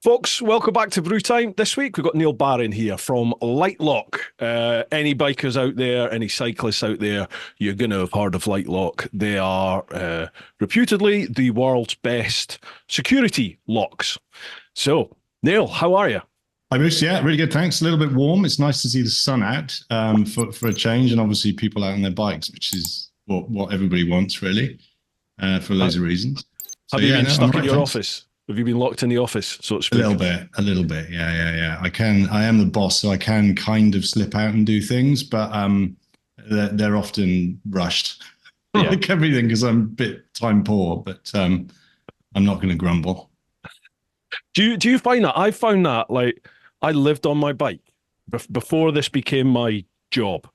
Folks, welcome back to Brew Time. This week we've got Neil Barron here from Liteloks. Any bikers out there, any cyclists out there, you're going to have heard of Liteloks. They are reputedly the world's best security locks. So, Neil, how are you? Hi, Bruce. Yeah, really good. Thanks. A little bit warm. It's nice to see the sun out for a change, and obviously people out on their bikes, which is what everybody wants, really, for loads of reasons. Have you been stuck in your office? Have you been locked in the office, so to speak? A little bit. Yeah. I am the boss, so I can kind of slip out and do things, but they're often rushed, like everything, because I'm a bit time poor. But I'm not going to grumble. Do you find that? I found that, like, I lived on my bike before this became my job.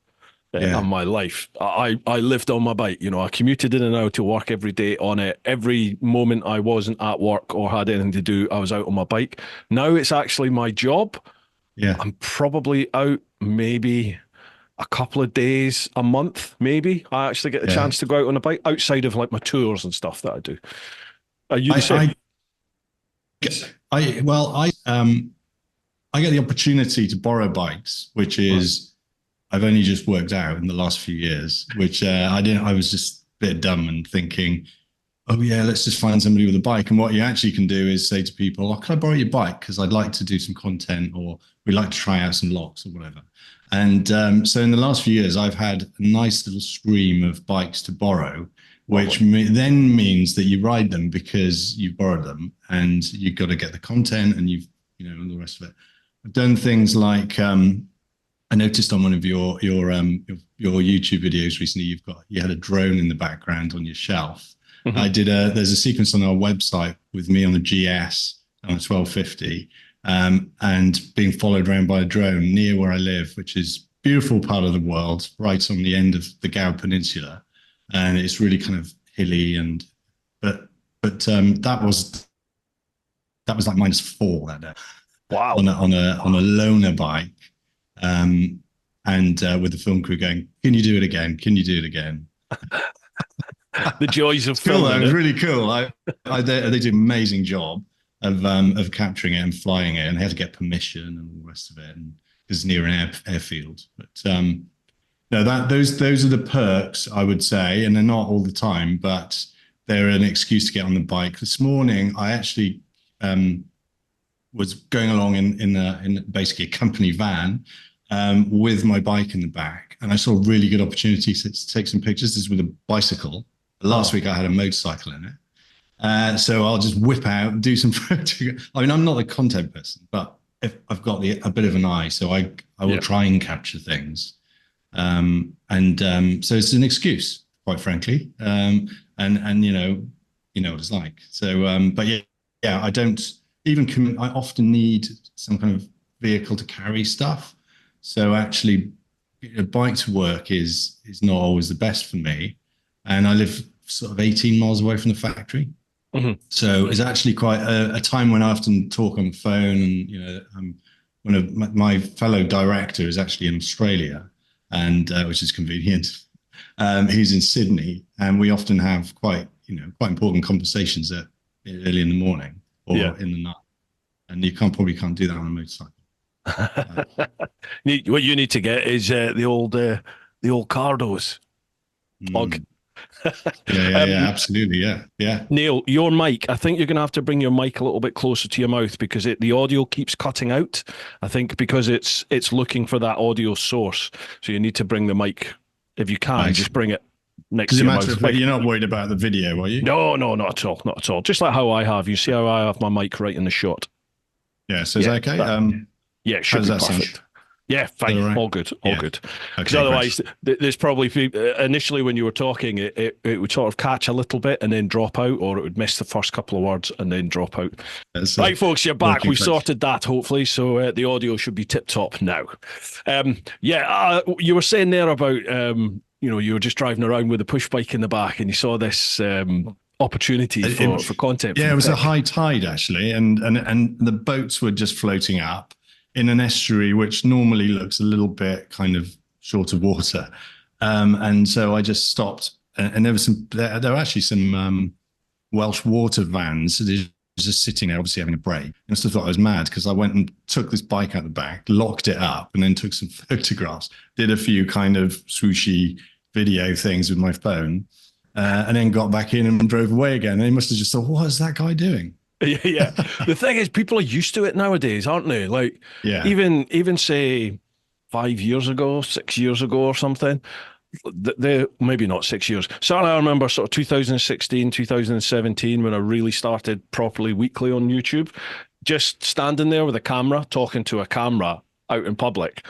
And my life. I lived on my bike. You know, I commuted in and out to work every day on it. Every moment I wasn't at work or had anything to do, I was out on my bike. Now it's actually my job. Yeah. I'm probably out maybe a couple of days a month, maybe. I actually get the chance to go out on a bike outside of like my tours and stuff that I do. Are you the same? I get the opportunity to borrow bikes, which is I've only just worked out in the last few years, which I didn't. I was just a bit dumb and thinking, oh yeah, let's just find somebody with a bike. And what you actually can do is say to people, oh, can I borrow your bike? Because I'd like to do some content, or we'd like to try out some locks or whatever. And so in the last few years, I've had a nice little stream of bikes to borrow, which then means that you ride them because you've borrowed them, and you've got to get the content, and and the rest of it. I've done things like I noticed on one of your YouTube videos recently, you had a drone in the background on your shelf. Mm-hmm. There's a sequence on our website with me on a GS on a 1250, and being followed around by a drone near where I live, which is a beautiful part of the world, right on the end of the Gower Peninsula, and it's really kind of hilly, but that was like -4 that day. Wow. On a loaner bike. And with the film crew going, can you do it again? Can you do it again? The joys of filming. Cool, it was really cool. They did an amazing job of capturing it and flying it, and they had to get permission and all the rest of it, and because near an airfield. But no, those are the perks, I would say, and they're not all the time, but they're an excuse to get on the bike. This morning, I actually was going along in basically a company van with my bike in the back, and I saw a really good opportunity to take some pictures. This was with a bicycle. Last week I had a motorcycle in it, so I'll just whip out and do some photo. I mean, I'm not a content person, but if I've got a bit of an eye, so I will try and capture things, so it's an excuse, quite frankly, and you know what it's like. So, but I don't. I often need some kind of vehicle to carry stuff. So actually, a bike to work is not always the best for me. And I live sort of 18 miles away from the factory. Mm-hmm. So it's actually quite a time when I often talk on the phone, and one of my fellow director is actually in Australia, and which is convenient. He's in Sydney, and we often have quite important conversations early in the morning. Or in the night, and you probably can't do that on a motorcycle. What you need to get is the old Cardos. Absolutely, yeah. Neil, your mic. I think you're going to have to bring your mic a little bit closer to your mouth because the audio keeps cutting out. I think because it's looking for that audio source, so you need to bring the mic if you can. Right. Just bring it next to your mouth. You're not worried about the video, are you? No, not at all. Just like how I have. You see how I have my mic right in the shot. Yeah, so is that okay? It should be perfect. Sound? Yeah, fine. Right? All good. Because otherwise, there's probably initially when you were talking, it would sort of catch a little bit and then drop out, or it would miss the first couple of words and then drop out. Right, folks, you're back. We've sorted that, hopefully, so the audio should be tip-top now. You were saying there about, you were just driving around with a push bike in the back and you saw this opportunity for content. Yeah, it was a high tide, actually, and the boats were just floating up in an estuary which normally looks a little bit kind of short of water, and so I just stopped, and there were actually some Welsh water vans just sitting there, obviously having a break. I must have thought I was mad because I went and took this bike out the back, locked it up, and then took some photographs, did a few kind of swooshy video things with my phone, and then got back in and drove away again. And they must have just thought, what is that guy doing? Yeah. The thing is, people are used to it nowadays, aren't they? Like, Yeah. even say 5 years ago, 6 years ago or something, they maybe not 6 years. Certainly I remember sort of 2016, 2017, when I really started properly weekly on YouTube, just standing there with a camera, talking to a camera out in public.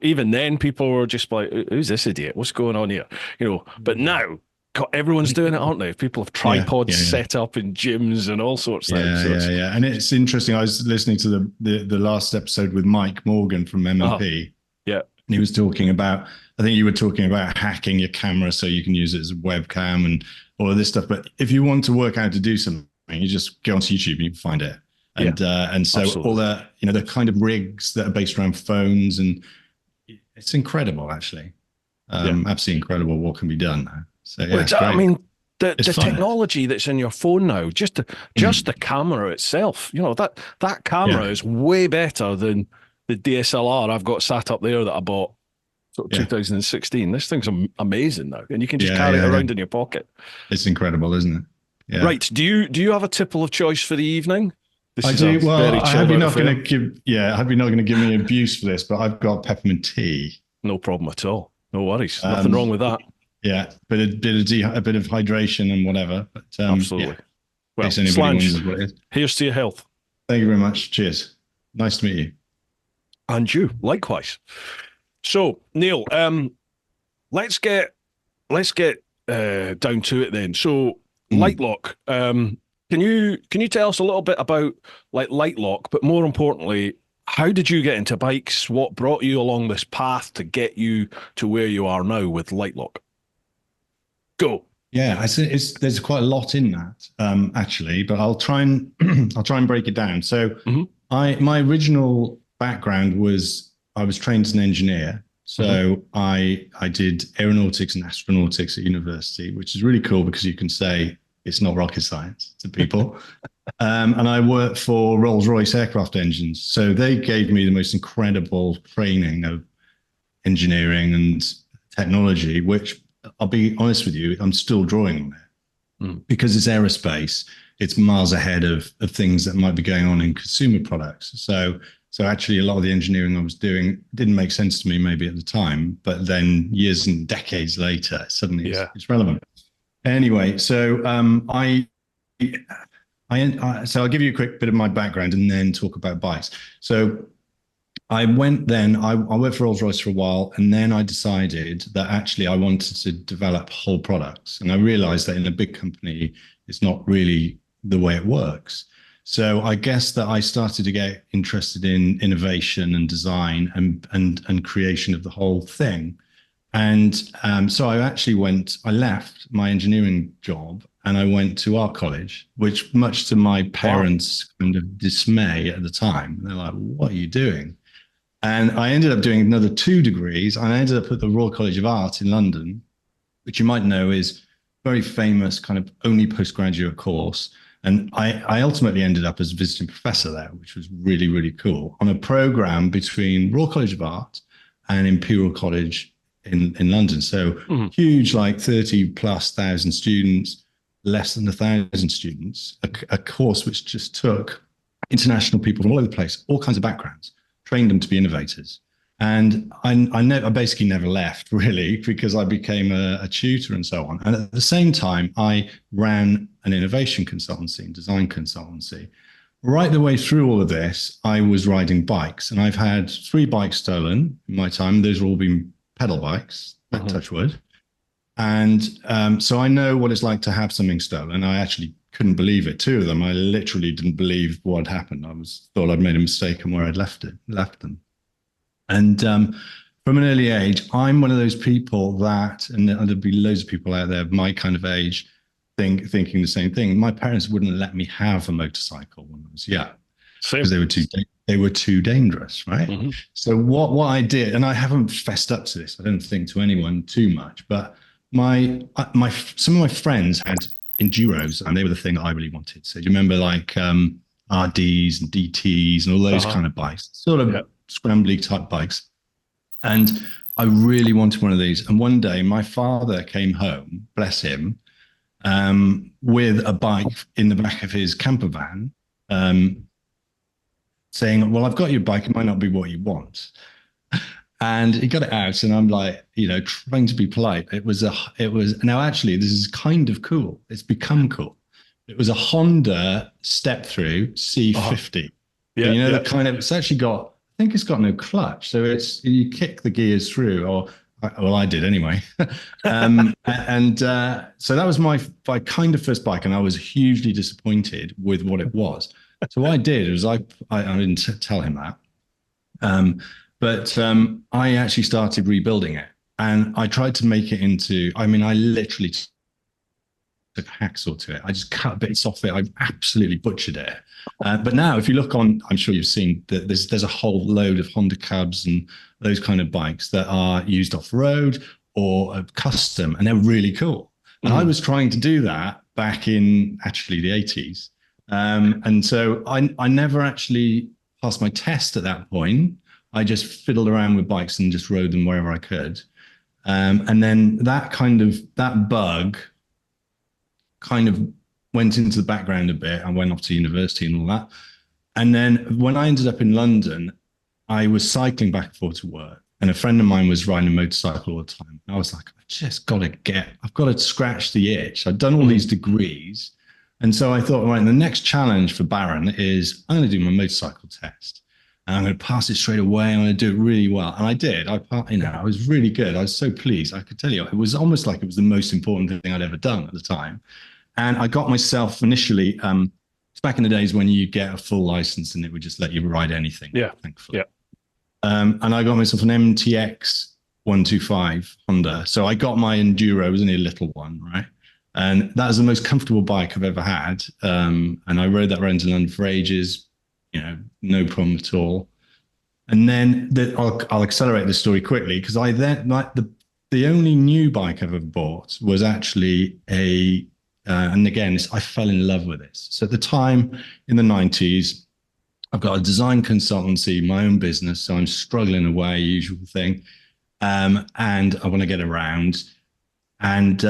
Even then, people were just like, who's this idiot? What's going on here? But now, God, everyone's doing it, aren't they? People have tripods set up in gyms and all sorts of things. Yeah. And it's interesting. I was listening to the last episode with Mike Morgan from MLP. Yeah. And he was talking about, I think you were talking about hacking your camera so you can use it as a webcam and all of this stuff. But if you want to work out to do something, you just go onto YouTube and you can find it. And so absolutely. All the, the kind of rigs that are based around phones, and it's incredible, actually. Absolutely incredible what can be done now. So yeah, I mean, the technology that's in your phone now, just the camera itself, that camera is way better than the DSLR I've got sat up there that I bought sort of 2016. This thing's amazing now, and you can just carry it around in your pocket. It's incredible, isn't it? Yeah. Right. Do you have a tipple of choice for the evening? I do. Well, I hope you're not going to give me abuse for this, but I've got peppermint tea. No problem at all. No worries. Nothing wrong with that. Yeah, a bit of hydration and whatever. But absolutely. Yeah. Well, Slange, here's to your health. Thank you very much. Cheers. Nice to meet you. And you, likewise. So, Neil, let's get down to it then. So, Liteloks, can you tell us a little bit about like Liteloks, but more importantly, how did you get into bikes? What brought you along this path to get you to where you are now with Liteloks? Go. Yeah, there's quite a lot in that actually, but I'll try and break it down. So, my original background was I was trained as an engineer. So I did aeronautics and astronautics at university, which is really cool because you can say it's not rocket science to people. And I worked for Rolls-Royce aircraft engines. So they gave me the most incredible training of engineering and technology, which I'll be honest with you, I'm still drawing on it because it's aerospace. It's miles ahead of things that might be going on in consumer products. So actually a lot of the engineering I was doing didn't make sense to me maybe at the time, but then years and decades later, suddenly it's relevant. Anyway, so so I'll give you a quick bit of my background and then talk about bikes. So I worked for Rolls-Royce for a while, and then I decided that actually I wanted to develop whole products. And I realized that in a big company, it's not really the way it works. So I guess that I started to get interested in innovation and design and creation of the whole thing. And so I left my engineering job and I went to art college, which much to my parents' kind of dismay at the time, they're like, what are you doing? And I ended up doing another 2 degrees. And I ended up at the Royal College of Art in London, which you might know is very famous kind of only postgraduate course. And I ultimately ended up as a visiting professor there, which was really, really cool, on a program between Royal College of Art and Imperial College in London. So huge, like 30,000+ students, less than 1,000 students, a course which just took international people from all over the place, all kinds of backgrounds, trained them to be innovators. And I basically never left, really, because I became a tutor and so on. And at the same time, I ran an innovation consultancy and design consultancy. Right the way through all of this, I was riding bikes. And I've had 3 bikes stolen in my time. Those have all been pedal bikes, touch wood. And so I know what it's like to have something stolen. I actually couldn't believe it. 2 of them, I literally didn't believe what had happened. Thought I'd made a mistake on where I'd left them. And from an early age, I'm one of those people that, and there'd be loads of people out there of my kind of age thinking the same thing. My parents wouldn't let me have a motorcycle when I was young because they were too dangerous, right? So what I did, and I haven't fessed up to this, I don't think to anyone too much, but some of my friends had enduros, and they were the thing that I really wanted. So do you remember like RDs and DTs and all those kind of bikes, sort of scrambly type bikes? And I really wanted one of these. And one day my father came home, bless him, with a bike in the back of his camper van, saying, well, I've got your bike. It might not be what you want. And he got it out, and I'm like, trying to be polite. It was now actually, this is kind of cool. It's become cool. It was a Honda step-through C50. The kind of, it's actually got, I think it's got no clutch. So you kick the gears through, or, well, I did anyway. So that was my kind of first bike, and I was hugely disappointed with what it was. So what I did was I didn't tell him that. But I actually started rebuilding it, and I tried to make it into, I literally took a hacksaw to it. I just cut bits off it. I absolutely butchered it. But now if you look on, I'm sure you've seen that there's a whole load of Honda Cubs and those kind of bikes that are used off-road or custom, and they're really cool. And I was trying to do that back in actually the 80s. And so I never actually passed my test at that point. I just fiddled around with bikes and just rode them wherever I could. And then that bug kind of went into the background a bit. I went off to university and all that. And then when I ended up in London, I was cycling back and forth to work. And a friend of mine was riding a motorcycle all the time. And I was like, I've got to scratch the itch. I've done all these degrees. And so I thought, right, the next challenge for Barron is I'm going to do my motorcycle test. And I'm going to pass it straight away. I'm going to do it really well. And I did. I was really good. I was so pleased. I could tell you, it was almost like it was the most important thing I'd ever done at the time. And I got myself initially, it's back in the days when you get a full license and it would just let you ride anything. Yeah. Thankfully. Yeah. And I got myself an MTX 125 Honda. So I got my Enduro. It was only a little one, right? And that was the most comfortable bike I've ever had. And I rode that around to London for ages. No problem at all. And then I'll accelerate the story quickly, because I then, like, the only new bike I've ever bought was actually and again, I fell in love with this. So at the time in the 90s, I've got a design consultancy, my own business. So I'm struggling away, usual thing. And I want to get around. And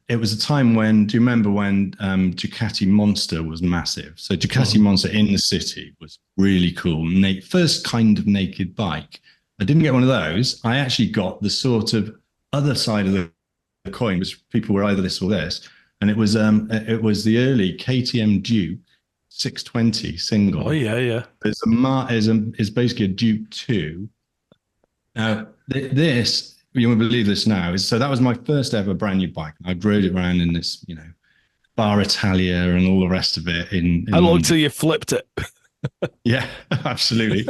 it was a time when, do you remember when Ducati Monster was massive? So Ducati Monster in the city was really cool. First kind of naked bike. I didn't get one of those. I actually got the sort of other side of the coin, which people were either this or this. And it was the early KTM Duke 620 single. Oh, yeah. It's basically a Duke 2. Now, this, you won't believe this now, so that was my first ever brand new bike. I rode it around in this, Bar Italia and all the rest of it. How long till you flipped it? Yeah, absolutely.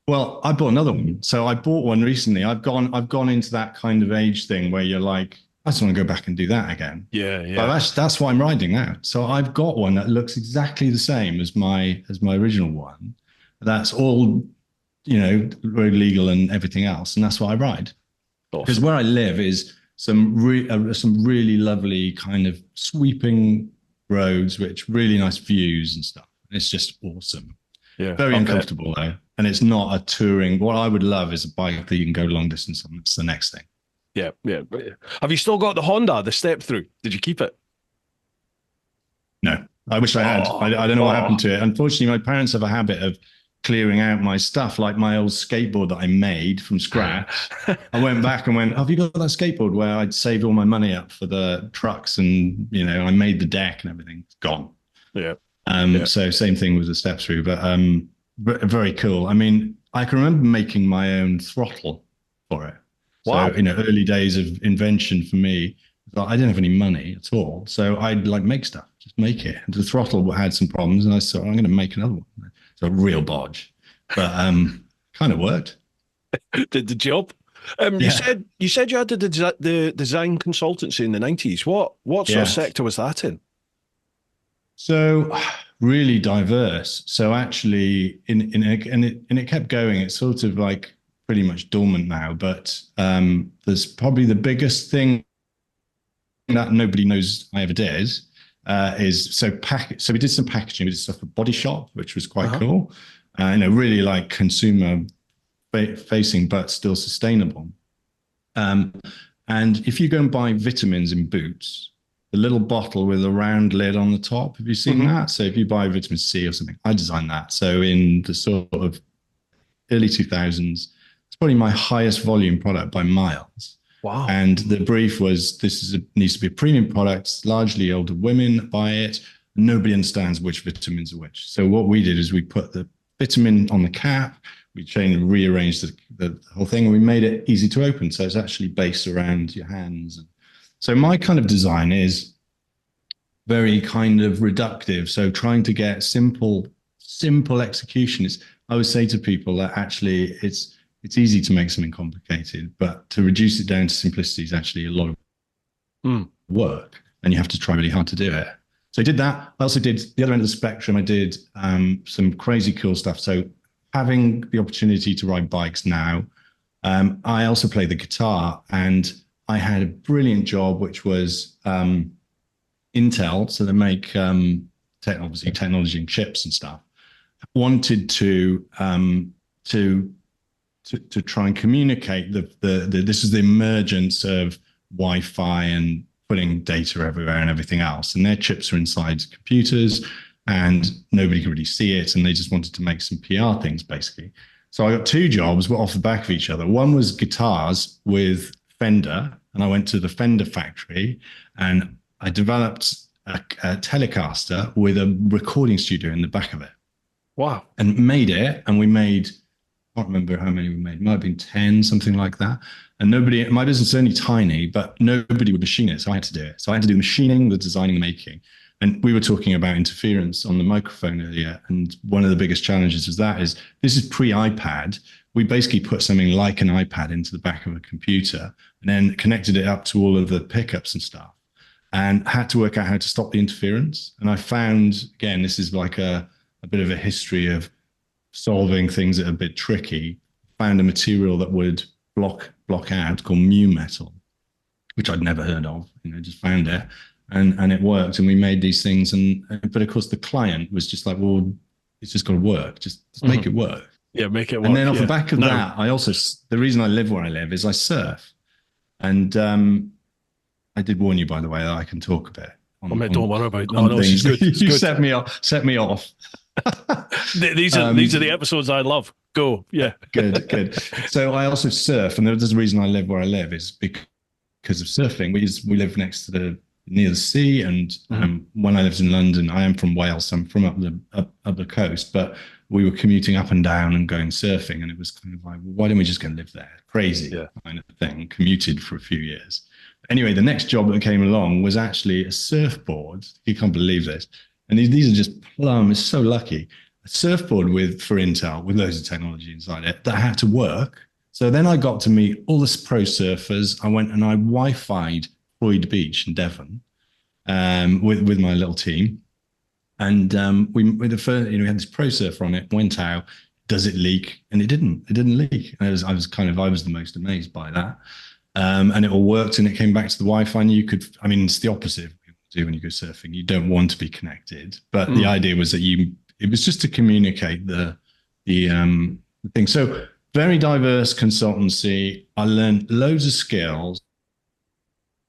Well, I bought another one. So I bought one recently. I've gone into that kind of age thing where you're like, I just want to go back and do that again. Yeah. But that's what I'm riding now. So I've got one that looks exactly the same as my original one. That's all, road legal and everything else, and that's what I ride. Because where I live is some really lovely kind of sweeping roads, which really nice views and stuff. It's just awesome. Yeah, very uncomfortable though, and it's not a touring. What I would love is a bike that you can go long distance on. That's the next thing. Yeah. Have you still got the Honda, the step through? Did you keep it? No, I wish I had. I don't know what happened to it. Unfortunately, my parents have a habit of clearing out my stuff, like my old skateboard that I made from scratch. I went back and went, have you got that skateboard where I'd saved all my money up for the trucks and, I made the deck and everything? It's gone. Yeah. So same thing with the step through, but very cool. I can remember making my own throttle for it. Wow. So, early days of invention for me, I didn't have any money at all. So I'd make stuff, just make it. And the throttle had some problems, and I thought, I'm going to make another one. So a real bodge, but kind of worked. Did the job. You said you had the design consultancy in the 90s. What sort of sector was that in? So really diverse. So actually, it kept going. It's sort of like pretty much dormant now, but there's probably the biggest thing that nobody knows I ever did so we did some packaging. We did stuff for Body Shop, which was quite cool. Really like consumer facing, but still sustainable. And if you go and buy vitamins in Boots, the little bottle with a round lid on the top, have you seen that? So if you buy vitamin C or something, I designed that. So in the sort of early 2000s, it's probably my highest volume product by miles. Wow. And the brief was, needs to be a premium product, largely older women buy it. Nobody understands which vitamins are which. So what we did is we put the vitamin on the cap, we rearranged the whole thing, and we made it easy to open. So it's actually based around your hands. So my kind of design is very kind of reductive. So trying to get simple execution. I would say to people that actually it's easy to make something complicated, but to reduce it down to simplicity is actually a lot of work, and you have to try really hard to do it. So I did that. I also did the other end of the spectrum. I did some crazy cool stuff. So having the opportunity to ride bikes now, I also play the guitar, and I had a brilliant job, which was Intel. So they make technology and chips and stuff. Wanted to try and communicate this is the emergence of Wi-Fi and putting data everywhere and everything else. And their chips are inside computers and nobody could really see it. And they just wanted to make some PR things, basically. So I got two jobs off the back of each other. One was guitars with Fender. And I went to the Fender factory and I developed a Telecaster with a recording studio in the back of it. Wow. And made it. And we made, I can't remember how many we made. It might have been 10, something like that. And my business is only tiny, but nobody would machine it. So I had to do it. So I had to do the machining, the designing, the making. And we were talking about interference on the microphone earlier. And one of the biggest challenges is this is pre-iPad. We basically put something like an iPad into the back of a computer and then connected it up to all of the pickups and stuff and had to work out how to stop the interference. And I found, again, this is like a bit of a history of solving things that are a bit tricky. Found a material that would block out called mu metal, which I'd never heard of. Just found it and it worked. And we made these things. But of course, the client was just like, well, it's just got to work. Just make it work. Yeah, make it work. And then off the back of that, the reason I live where I live is I surf. And I did warn you, by the way, that I can talk a bit. Don't worry about it. No, she's good. You set me off. These are the episodes I love. Go. Yeah. Good. So I also surf. And there's a reason I live where I live is because of surfing. We live near the sea. And when I lived in London, I am from Wales. So I'm from up the coast, but we were commuting up and down and going surfing. And it was kind of like, well, why don't we just go and live there? Crazy kind of thing. Commuted for a few years. Anyway, the next job that came along was actually a surfboard. You can't believe this. And these are just plum. It's so lucky. A surfboard for Intel with loads of technology inside it that had to work. So then I got to meet all the pro surfers. I went and I Wi-Fi'd Floyd Beach in Devon with my little team. And we had this pro surfer on it, went out, does it leak? And it didn't. It didn't leak. And I was the most amazed by that. And it all worked and it came back to the Wi-Fi and it's the opposite of what you do when you go surfing. You don't want to be connected. But the idea was that it was just to communicate the thing. So very diverse consultancy. I learned loads of skills.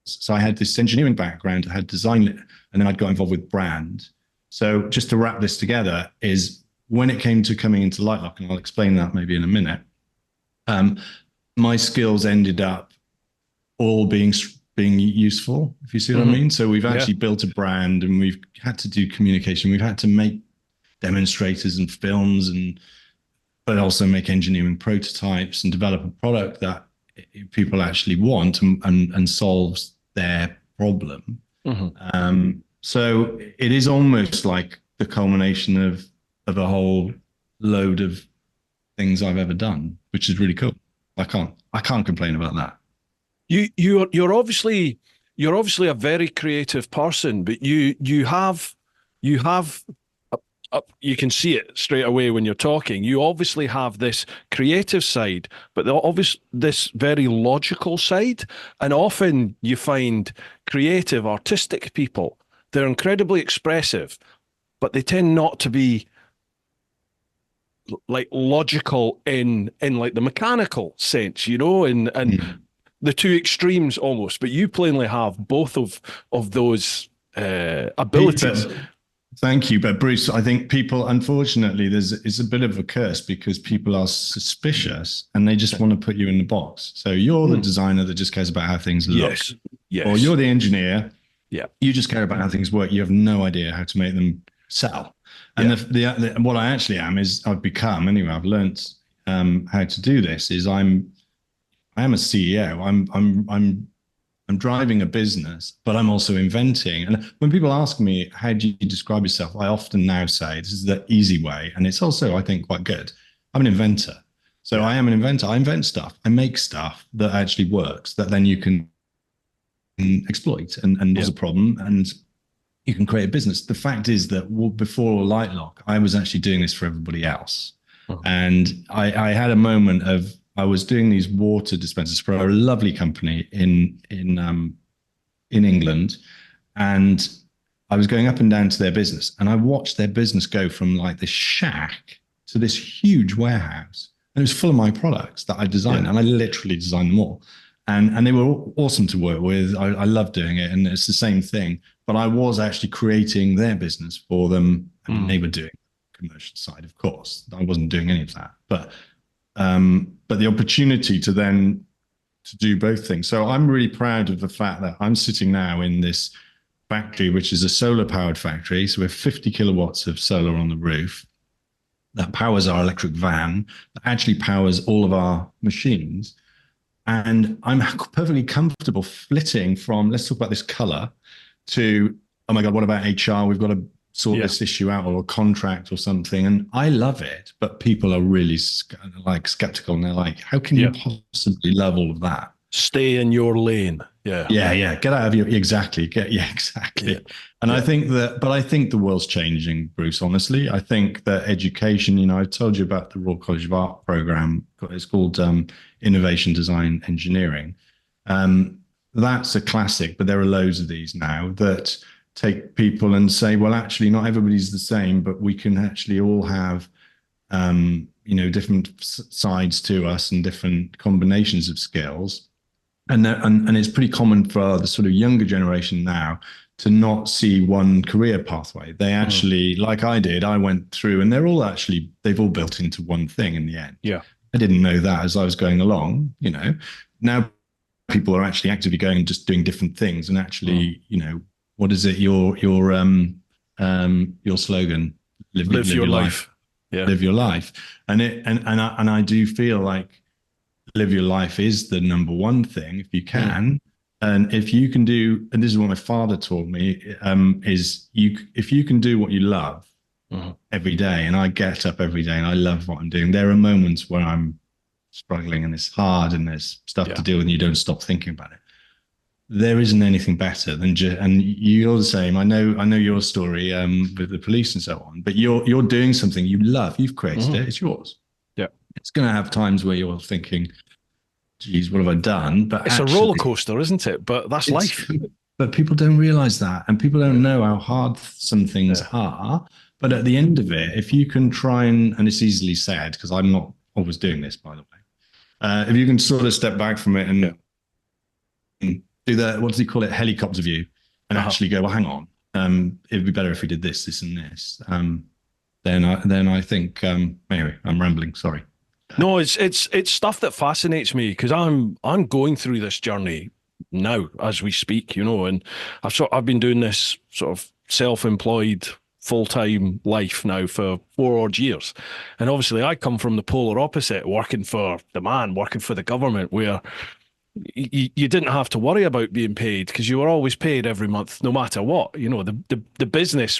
So I had this engineering background, I had design, and then I'd got involved with brand. So just to wrap this together is when it came to coming into Liteloks, and I'll explain that maybe in a minute, my skills ended up all being useful, if you see what I mean. So we've actually built a brand and we've had to do communication. We've had to make demonstrators and films but also make engineering prototypes and develop a product that people actually want and solves their problem. So it is almost like the culmination of a whole load of things I've ever done, which is really cool. I can't complain about that. You're obviously a very creative person, but you have you can see it straight away when you're talking. You obviously have this creative side, but this very logical side. And often you find creative, artistic people, they're incredibly expressive, but they tend not to be like logical in like the mechanical sense, and the two extremes almost. But you plainly have both of those abilities. Thank you. But Bruce, I think people, unfortunately, it's a bit of a curse because people are suspicious and they just want to put you in the box. So you're the designer that just cares about how things look. Yes. Yes. Or you're the engineer. Yeah. You just care about how things work. You have no idea how to make them sell. And what I actually am is I've become, anyway, I've learned how to do this is I am a CEO. I'm driving a business, but I'm also inventing. And when people ask me, how do you describe yourself? I often now say, this is the easy way. And it's also, I think, quite good. I'm an inventor. So I am an inventor. I invent stuff. I make stuff that actually works, that then you can exploit and there's a problem and you can create a business. The fact is that before Liteloks, I was actually doing this for everybody else. And I had a moment of, I was doing these water dispensers for a lovely company in England, and I was going up and down to their business, and I watched their business go from like this shack to this huge warehouse, and it was full of my products that I designed, and I literally designed them all, and they were awesome to work with. I love doing it, and it's the same thing. But I was actually creating their business for them, and they were doing the commercial side, of course. I wasn't doing any of that, but the opportunity to then to do both things. So I'm really proud of the fact that I'm sitting now in this factory, which is a solar powered factory. So we have 50 kilowatts of solar on the roof that powers our electric van, that actually powers all of our machines. And I'm perfectly comfortable flitting from, let's talk about this color, to, oh my God, what about HR? We've got to sort this issue out, or a contract or something. And I love it, but people are really like skeptical, and they're like, how can you possibly love all of that? Stay in your lane. Yeah. Get out of your, exactly. And I think the world's changing, Bruce, honestly. I think that education, I told you about the Royal College of Art program. It's called Innovation Design Engineering. That's a classic, but there are loads of these now that take people and say, well, actually, not everybody's the same, but we can actually all have, different sides to us and different combinations of skills. And it's pretty common for the sort of younger generation now to not see one career pathway. They actually, like I did, I went through, and they've all built into one thing in the end. Yeah. I didn't know that as I was going along, Now people are actually actively going and just doing different things, and actually, what is it? Your slogan? Live your life. Yeah. Live your life. And I do feel like live your life is the number one thing if you can. And if you can do, and this is what my father taught me, if you can do what you love every day, and I get up every day and I love what I'm doing. There are moments where I'm struggling and it's hard and there's stuff to do and you don't stop thinking about it. There isn't anything better than and you're the same. I know your story with the police and so on, but you're doing something you love. You've created it. It's yours. Yeah. It's going to have times where you're thinking, geez, what have I done? But it's a roller coaster, isn't it? But that's life. But people don't realize that, and people don't know how hard some things are. But at the end of it, if you can try and it's easily said, because I'm not always doing this, by the way, if you can sort of step back from it and do the, what does he call it, helicopter view, and actually go, well, hang on, it'd be better if we did this, this, and this. Then I think, anyway, I'm rambling. Sorry. No, it's stuff that fascinates me, because I'm going through this journey now as we speak, and I've been doing this sort of self-employed full-time life now for 4 odd years, and obviously I come from the polar opposite, working for the man, working for the government, where you didn't have to worry about being paid because you were always paid every month, no matter what. The business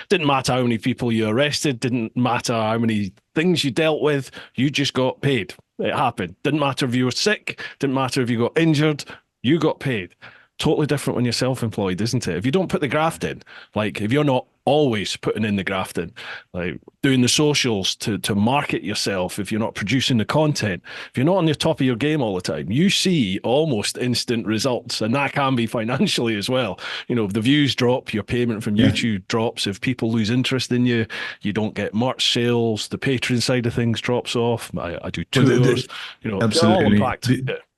didn't matter how many people you arrested, didn't matter how many things you dealt with, you just got paid. It happened. Didn't matter if you were sick, didn't matter if you got injured, you got paid. Totally different when you're self-employed, isn't it? If you don't put the graft in, like if you're not always putting in the grafting, like doing the socials to market yourself. If you're not producing the content, if you're not on the top of your game all the time, you see almost instant results, and that can be financially as well. If the views drop, your payment from YouTube drops. If people lose interest in you, you don't get merch sales. The Patreon side of things drops off. I do tours. Absolutely. All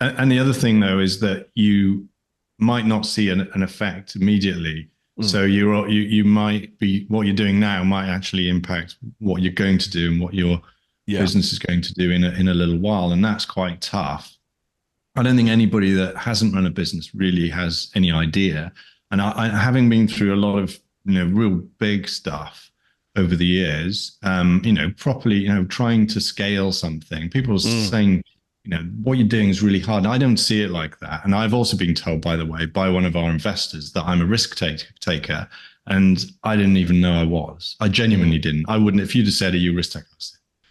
And the other thing though is that you might not see an effect immediately. So you might be, what you're doing now might actually impact what you're going to do and what your business is going to do in a little while, and that's quite tough. I don't think anybody that hasn't run a business really has any idea. And I having been through a lot of real big stuff over the years, properly trying to scale something, people are saying, what you're doing is really hard. And I don't see it like that. And I've also been told, by the way, by one of our investors that I'm a risk taker. And I didn't even know I was. I genuinely didn't. I wouldn't, if you'd have said, are you a risk taker?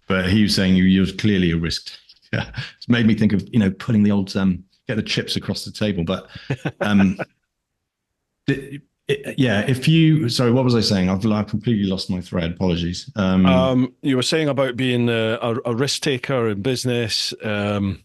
But he was saying you're clearly a risk taker. It's made me think of, putting the old, get the chips across the table. But sorry, what was I saying? I've completely lost my thread. Apologies. You were saying about being a risk taker in business. Well,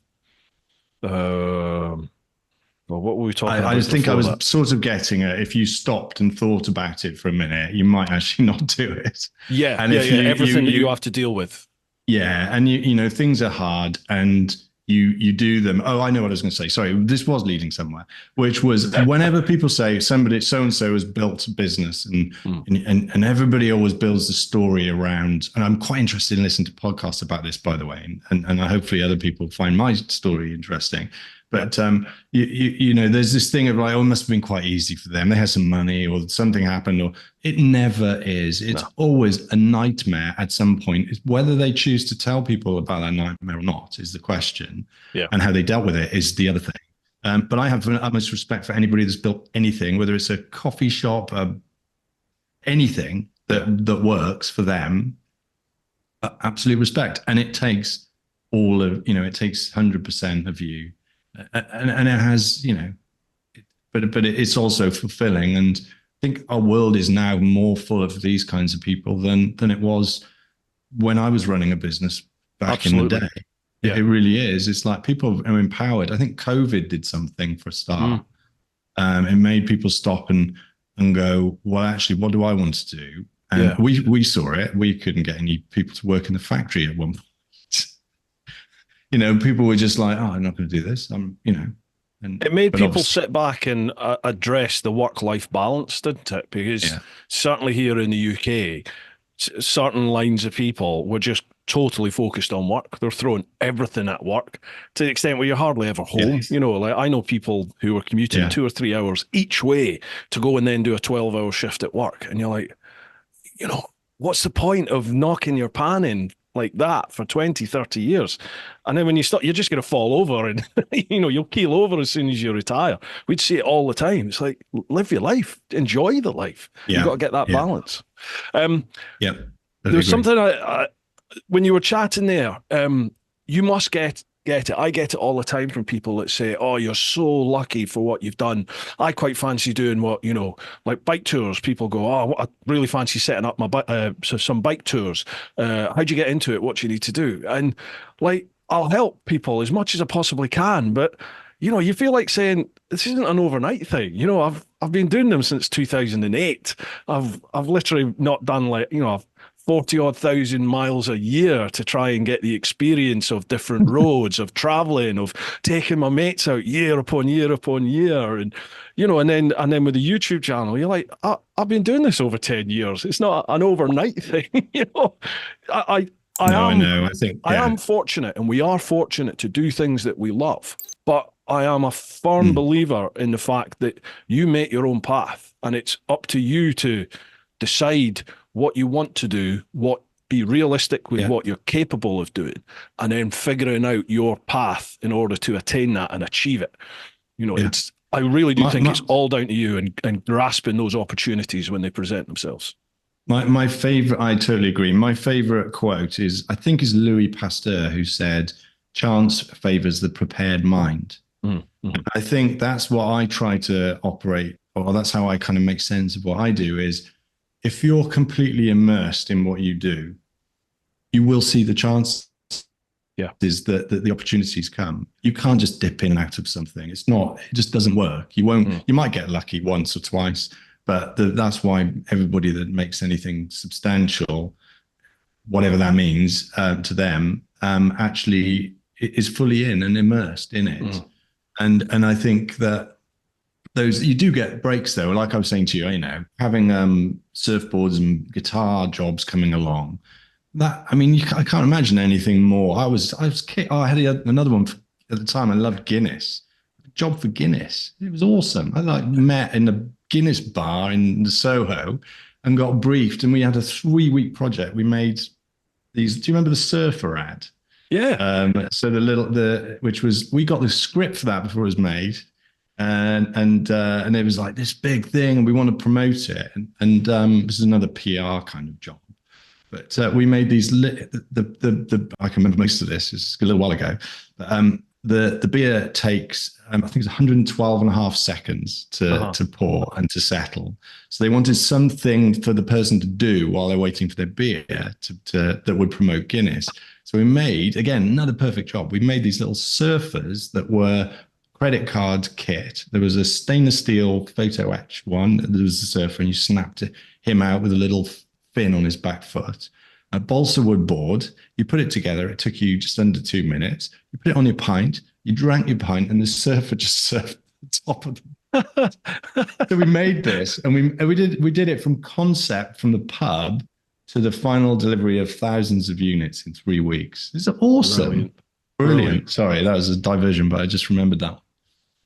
what were we talking about? I think I was sort of getting it. If you stopped and thought about it for a minute, you might actually not do it. Yeah, and everything that you have to deal with. Yeah, and things are hard, and you do them. Oh, I know what I was going to say. Sorry, this was leading somewhere, which was whenever people say somebody so-and-so has built a business and everybody always builds the story around, and I'm quite interested in listening to podcasts about this, by the way, and hopefully other people find my story interesting. But there's this thing of like, oh, it must have been quite easy for them. They had some money or something happened, or it never is. It's always a nightmare at some point. Whether they choose to tell people about that nightmare or not is the question. Yeah. And how they dealt with it is the other thing. But I have utmost respect for anybody that's built anything, whether it's a coffee shop, anything that works for them. Absolute respect. And it takes it takes 100% of you. And it has, but it's also fulfilling. And I think our world is now more full of these kinds of people than it was when I was running a business back in the day. Yeah. It really is. It's like people are empowered. I think COVID did something for a start. It made people stop and go, well, actually, what do I want to do? And we saw it. We couldn't get any people to work in the factory at one point. People were just like, oh, I'm not going to do this. And it made people sit back and address the work-life balance, didn't it? Because certainly here in the UK, certain lines of people were just totally focused on work. They're throwing everything at work to the extent where you're hardly ever home. Like I know people who were commuting 2 or 3 hours each way to go and then do a 12-hour shift at work. And you're like, what's the point of knocking your pan in like that for 20, 30 years? And then when you start, you're just going to fall over and, you'll keel over as soon as you retire. We'd see it all the time. It's like, live your life, enjoy the life. You've got to get that balance. There's something when you were chatting there, you must get it. I get it all the time from people that say, oh, you're so lucky for what you've done. I quite fancy doing what, like bike tours. People go, oh, I really fancy setting up some bike tours. How'd you get into it? What do you need to do? And like, I'll help people as much as I possibly can. But, you feel like saying, this isn't an overnight thing. I've been doing them since 2008. I've literally not done 40-odd thousand miles a year to try and get the experience of different roads, of traveling, of taking my mates out year upon year upon year. And, and then with the YouTube channel, you're like, I've been doing this over 10 years. It's not an overnight thing. I am fortunate, and we are fortunate to do things that we love. But I am a firm believer in the fact that you make your own path, and it's up to you to decide what you want to do, be realistic with what you're capable of doing, and then figuring out your path in order to attain that and achieve it. I really do think it's all down to you and grasping those opportunities when they present themselves. My favorite, I totally agree. My favorite quote is Louis Pasteur, who said, chance favors the prepared mind. I think that's what I try to operate, or that's how I kind of make sense of what I do is, if you're completely immersed in what you do, you will see the chances. Is that the opportunities come. You can't just dip in and out of something. It just doesn't work. You won't. You might get lucky once or twice, but that's why everybody that makes anything substantial, whatever that means to them, actually is fully in and immersed in it. And I think that you do get breaks though. Like I was saying to you, having surfboards and guitar jobs coming along. I can't imagine anything more. I had another one at the time. I loved Guinness. Job for Guinness. It was awesome. I met in a Guinness bar in the Soho and got briefed, and we had a 3-week project. We made these. Do you remember the surfer ad? Yeah. So we got the script for that before it was made, and it was like this big thing, and we want to promote it, and this is another PR kind of job. But we made these. I can remember most of this. It's a little while ago. But, the beer takes, I think it's 112.5 seconds to pour and to settle. So they wanted something for the person to do while they're waiting for their beer that would promote Guinness. So we made, again, another perfect job. We made these little surfers that were credit card kit. There was a stainless steel photo etch one. There was a surfer, and you snapped him out with a little fin on his back foot, a balsa wood board. You put it together. It took you just under 2 minutes. You put it on your pint. You drank your pint, and the surfer just surfed the top of them. So we made this, and we did it from concept, from the pub to the final delivery of thousands of units in 3 weeks. It's awesome. Brilliant. Sorry, that was a diversion, but I just remembered that.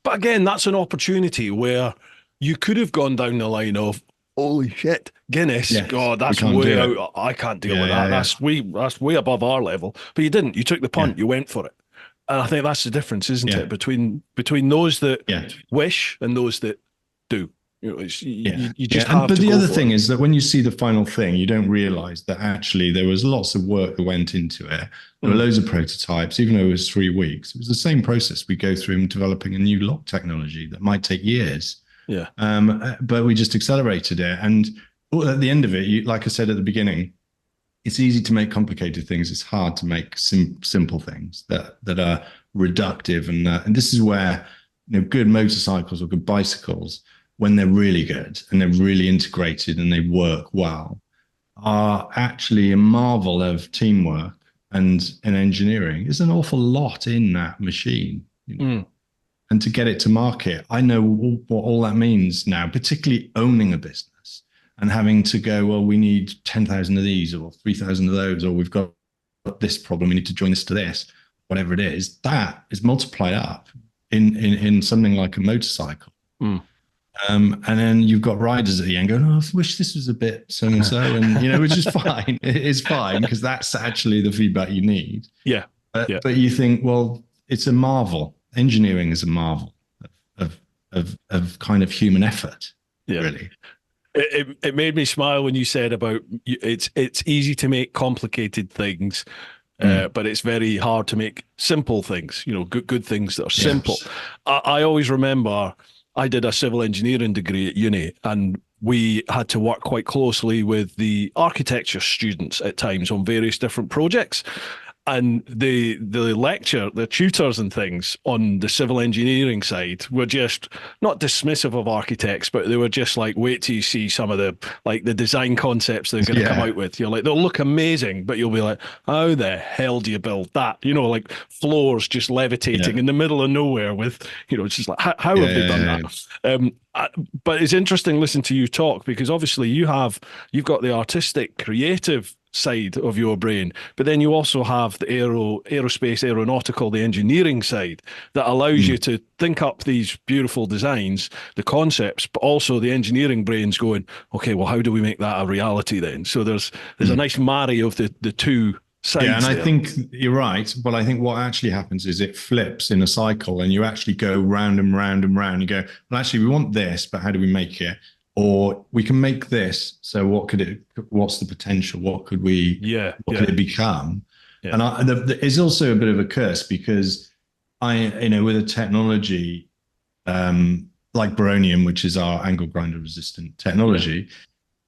But again, that's an opportunity where you could have gone down the line of, holy shit, Guinness. Yes, God, that's way out. I can't deal with that. That's way above our level. But you didn't. You took the punt. You went for it. And I think that's the difference, isn't it? Between those that wish and those that do. You just have to. But the other thing is that when you see the final thing, you don't realize that actually there was lots of work that went into it. There were loads of prototypes, even though it was 3 weeks. It was the same process we go through in developing a new lock technology that might take years. Yeah. But we just accelerated it. And at the end of it, like I said at the beginning, it's easy to make complicated things. It's hard to make simple things that are reductive. And this is where good motorcycles or good bicycles, when they're really good and they're really integrated and they work well, are actually a marvel of teamwork and engineering. There's an awful lot in that machine. And to get it to market, I know what all that means now, particularly owning a business and having to go, well, we need 10,000 of these or 3,000 of those, or we've got this problem, we need to join this to this, whatever it is. That is multiplied up in something like a motorcycle. And then you've got riders at the end going, oh, I wish this was a bit so-and-so, and, which is fine. It is fine because that's actually the feedback you need. Yeah. But you think, well, it's a marvel. Engineering is a marvel of kind of human effort, really. It made me smile when you said about it's easy to make complicated things, but it's very hard to make simple things, good things that are simple. Yes. I always remember I did a civil engineering degree at uni, and we had to work quite closely with the architecture students at times on various different projects. And the tutors and things on the civil engineering side were just not dismissive of architects, but they were just like, wait till you see some of the design concepts they're going to come out with. You're like, they'll look amazing, but you'll be like, how the hell do you build that? Like floors just levitating in the middle of nowhere with, it's just like, how have they done that? But it's interesting listening to you talk, because obviously you've got the artistic, creative side of your brain, but then you also have the aerospace, aeronautical, the engineering side that allows you to think up these beautiful designs, the concepts, but also the engineering brain's going, okay, well, how do we make that a reality then? So there's a nice marry of the two sides. Yeah, and I think you're right, but I think what actually happens is it flips in a cycle, and you actually go round and round and round. You go, well, actually, we want this, but how do we make it? Or we can make this. So what's the potential? What could it become? Yeah. And it's also a bit of a curse, because with a technology like Baronium, which is our angle grinder resistant technology,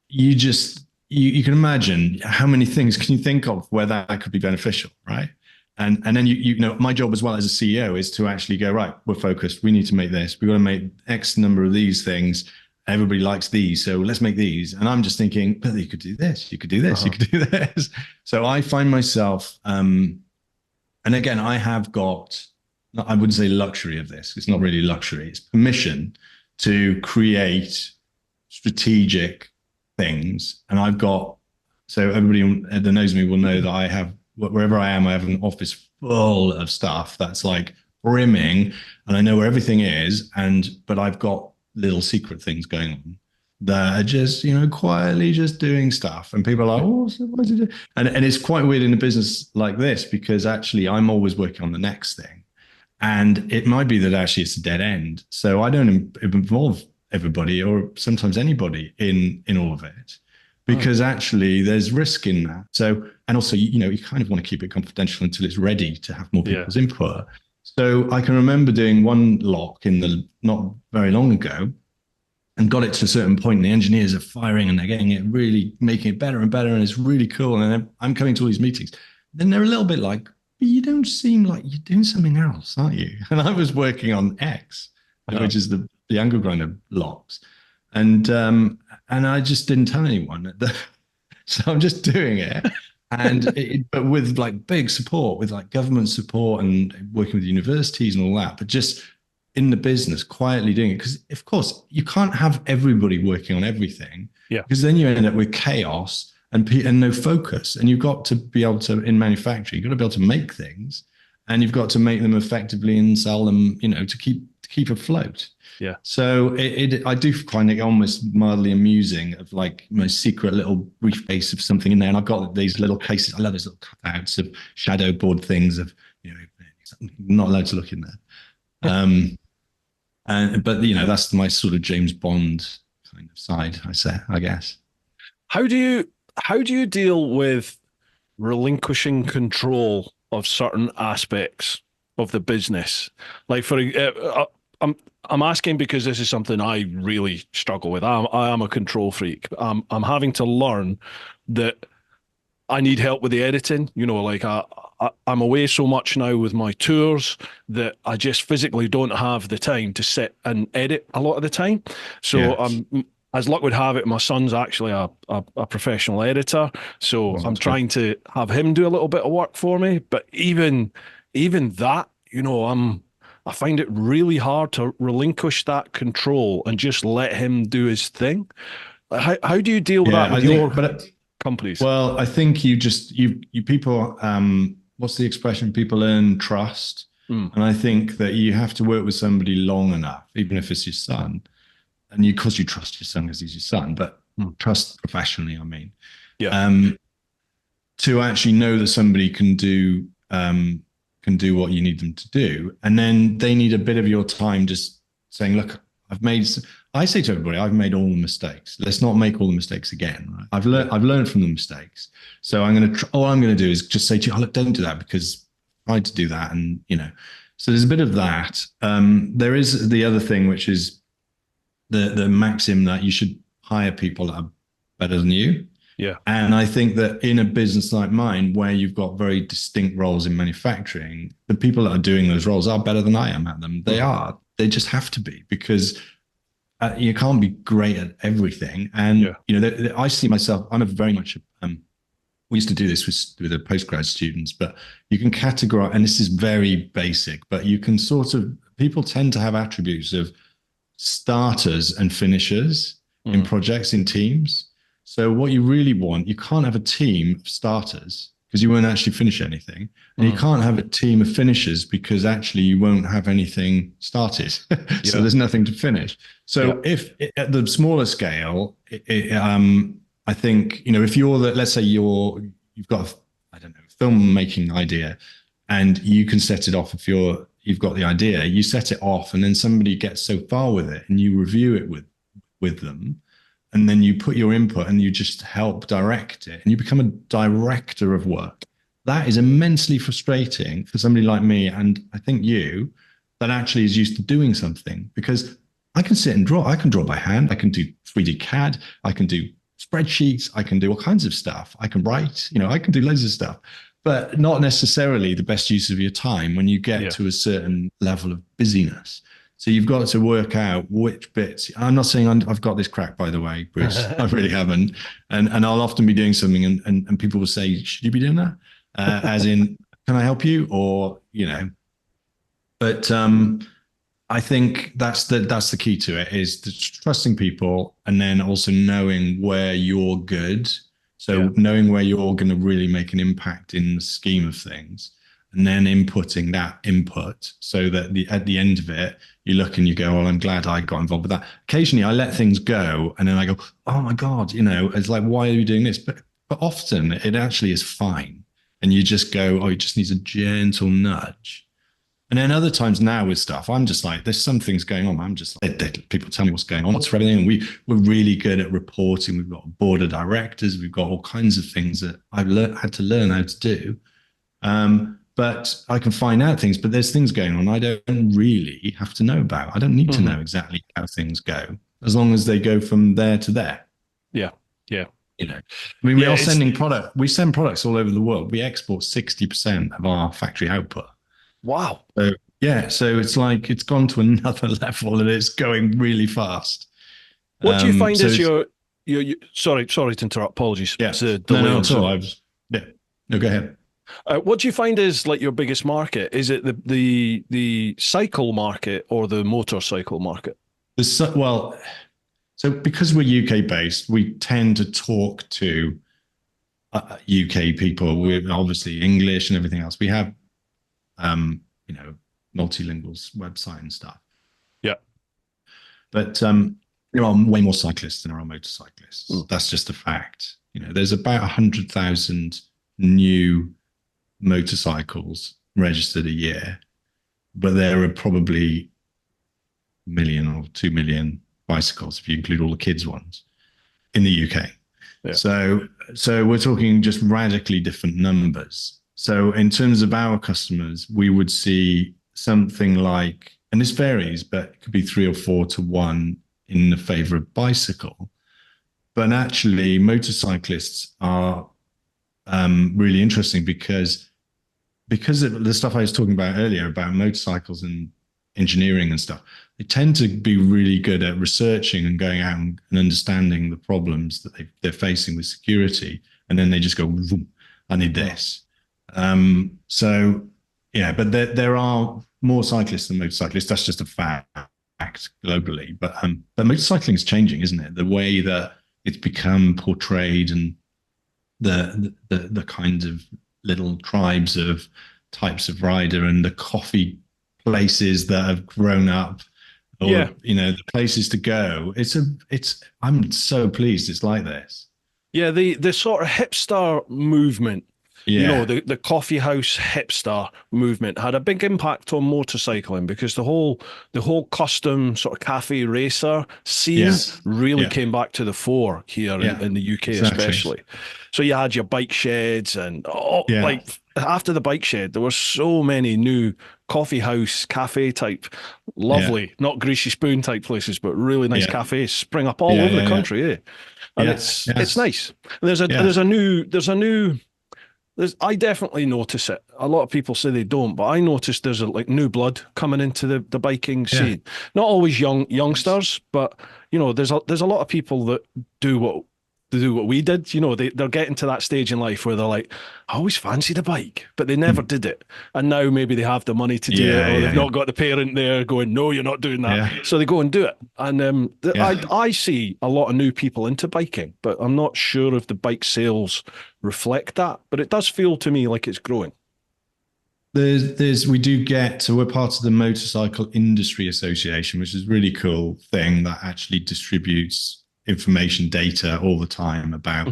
you can imagine how many things can you think of where that could be beneficial, right? And then you know, my job as well as a CEO is to actually go, right, we're focused. We need to make this. We've got to make X number of these things. Everybody likes these, so let's make these. And I'm just thinking, but you could do this, you could do this, you could do this. So I find myself, and again, I have got, I wouldn't say luxury of this. It's not really luxury. It's permission to create strategic things. And I've got, so everybody that knows me will know that I have, wherever I am, I have an office full of stuff that's like brimming, and I know where everything is. But I've got little secret things going on that are just, you know, quietly just doing stuff. And people are like, oh, so what did you do? And it's quite weird in a business like this, because actually I'm always working on the next thing. And it might be that actually it's a dead end. So I don't involve everybody or sometimes anybody in all of it, because actually there's risk in that. So, and also, you know, you kind of want to keep it confidential until it's ready to have more people's input. So I can remember doing one lock in the not very long ago, and got it to a certain point, and the engineers are firing and they're getting it, really making it better and better, and it's really cool. And then I'm coming to all these meetings. Then they're a little bit like, but you don't seem like you're doing something else, aren't you? And I was working on X, which is the angle grinder locks. And I just didn't tell anyone. So I'm just doing it. But with like big support, with like government support and working with universities and all that, but just in the business, quietly doing it. Because of course you can't have everybody working on everything, because then you end up with chaos and no focus. And you've got to be able to, in manufacturing, you've got to be able to make things, and you've got to make them effectively and sell them, you know, to keep afloat. Yeah. So I do find it almost mildly amusing, of like my secret little briefcase of something in there. And I've got these little cases. I love these little cutouts of shadow board things of, you know, not allowed to look in there. But you know, that's my sort of James Bond kind of side, I guess. How do you deal with relinquishing control of certain aspects of the business? Like I'm asking because this is something I really struggle with. I am a control freak. I'm having to learn that I need help with the editing. You know, like I'm away so much now with my tours that I just physically don't have the time to sit and edit a lot of the time. So as luck would have it, my son's actually a professional editor. So I'm trying to have him do a little bit of work for me. But even that, you know, I find it really hard to relinquish that control and just let him do his thing. How do you deal with that with your companies? Well, I think you people, what's the expression? People earn trust. And I think that you have to work with somebody long enough, even if it's your son, and because you trust your son because he's your son, but trust professionally, I mean, to actually know that somebody can do what you need them to do. And then they need a bit of your time just saying, look, I say to everybody, I've made all the mistakes. Let's not make all the mistakes again. Right? I've learned from the mistakes. So all I'm going to do is just say to you, oh, look, don't do that, because I tried to do that. And, you know, so there's a bit of that. There is the other thing, which is the maxim that you should hire people that are better than you. Yeah. And I think that in a business like mine, where you've got very distinct roles in manufacturing, the people that are doing those roles are better than I am at them. They just have to be, because you can't be great at everything. And, you know, I see myself, I'm a very much, we used to do this with the postgrad students, but you can categorize, and this is very basic, but you can people tend to have attributes of starters and finishers in projects, in teams. So what you really want, you can't have a team of starters because you won't actually finish anything. And you can't have a team of finishers because actually you won't have anything started. So there's nothing to finish. So if at the smaller scale, I think, you know, if let's say you've got, I don't know, filmmaking idea, and you can set it off. If you've got the idea, you set it off, and then somebody gets so far with it and you review it with them. And then you put your input and you just help direct it, and you become a director of work. That is immensely frustrating for somebody like me, and I think you, that actually is used to doing something, because I can sit and draw. I can draw by hand. I can do 3D CAD. I can do spreadsheets. I can do all kinds of stuff. I can write, I can do loads of stuff, but not necessarily the best use of your time when you get to a certain level of busyness. So you've got to work out which bits. I'm not saying I've got this crack, by the way, Bruce. I really haven't. And I'll often be doing something and people will say, should you be doing that? As in, can I help you? Or, but I think that's the key to it, is trusting people and then also knowing where you're good. So knowing where you're going to really make an impact in the scheme of things, and then inputting that input so that at the end of it, you look and you go, well, I'm glad I got involved with that. Occasionally I let things go and then I go, oh my God, it's like, why are you doing this? But often it actually is fine. And you just go, oh, it just needs a gentle nudge. And then other times now with stuff, I'm just like, there's some things going on. I'm just like, people tell me what's going on, what's for everything. And we're really good at reporting. We've got a board of directors. We've got all kinds of things that I've had to learn how to do. But I can find out things, but there's things going on I don't really have to know about. I don't need to know exactly how things go, as long as they go from there to there. Yeah. Yeah. We are sending product. We send products all over the world. We export 60% of our factory output. Wow. So it's like it's gone to another level and it's going really fast. What do you find is your sorry to interrupt. Apologies. Yeah. No, at all. No, go ahead. What do you find is like your biggest market? Is it the cycle market or the motorcycle market? So because we're UK based, we tend to talk to UK people. We're obviously English and everything else. We have, multilingual website and stuff. Yeah. But there are way more cyclists than there are motorcyclists. That's just a fact. There's about 100,000 new motorcycles registered a year, but there are probably 1 million or 2 million bicycles if you include all the kids ones in the UK. Yeah. So we're talking just radically different numbers. So in terms of our customers, we would see something like, and this varies, but it could be 3 or 4 to 1 in the favor of bicycle. But actually motorcyclists are really interesting because of the stuff I was talking about earlier about motorcycles and engineering and stuff. They tend to be really good at researching and going out and understanding the problems that they're facing with security. And then they just go, I need this. But there are more cyclists than motorcyclists. That's just a fact globally. But motorcycling is changing, isn't it? The way that it's become portrayed and the kinds of little tribes of types of rider and the coffee places that have grown up, or the places to go. I'm so pleased it's like this. Yeah, the sort of hipster movement, the coffee house hipster movement had a big impact on motorcycling because the whole custom sort of cafe racer scene really came back to the fore here in the UK, especially. So you had your bike sheds and like after the bike shed, there were so many new coffee house, cafe type, lovely, not greasy spoon type places, but really nice cafes spring up all over the country. And it's nice. I definitely notice it. A lot of people say they don't, but I notice there's a new blood coming into the biking scene. Not always youngsters, but there's a lot of people that do what we did. They're getting to that stage in life where they're like, I always fancied a bike, but they never did it. And now maybe they have the money to do it, or they've not got the parent there going, no, you're not doing that. Yeah. So they go and do it. And I see a lot of new people into biking, but I'm not sure if the bike sales reflect that, but it does feel to me like it's growing. So we're part of the Motorcycle Industry Association, which is a really cool thing that actually distributes information data all the time about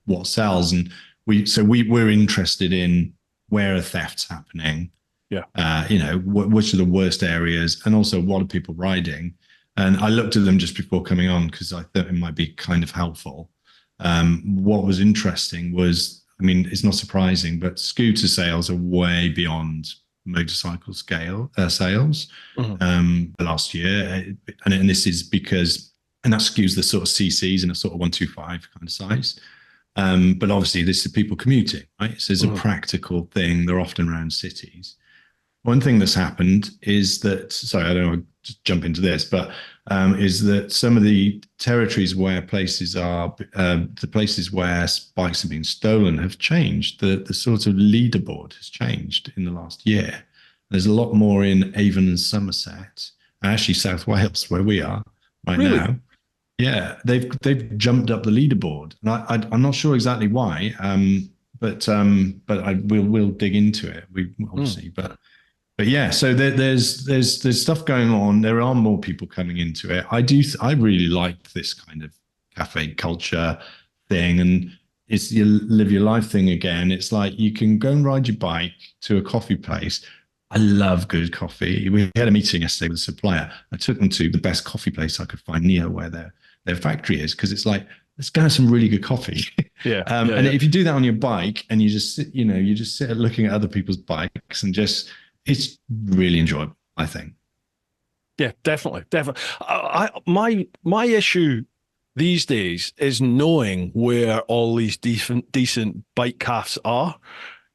what sells, and we're interested in where are thefts happening, which are the worst areas, and also what are people riding. And I looked at them just before coming on because I thought it might be kind of helpful. What was interesting was, it's not surprising, but scooter sales are way beyond motorcycle sales the last year, and this is because and that skews the sort of CCs in a sort of 125 kind of size. But obviously, this is people commuting, right? So it's a practical thing. They're often around cities. One thing that's happened is that, sorry, I don't want to just jump into this, but is that some of the territories where places are, the places where bikes have been stolen have changed. The sort of leaderboard has changed in the last year. There's a lot more in Avon and Somerset, and actually South Wales, where we are right now. Yeah, they've jumped up the leaderboard, and I'm not sure exactly why, but we'll dig into it. We obviously, but yeah, so there's stuff going on. There are more people coming into it. I really like this kind of cafe culture thing, and it's your live your life thing again. It's like you can go and ride your bike to a coffee place. I love good coffee. We had a meeting yesterday with a supplier. I took them to the best coffee place I could find near where their factory is, because it's like, let's go have some really good coffee. And if you do that on your bike and you just sit, looking at other people's bikes and it's really enjoyable, I think. Yeah, definitely. My issue these days is knowing where all these decent bike cafes are.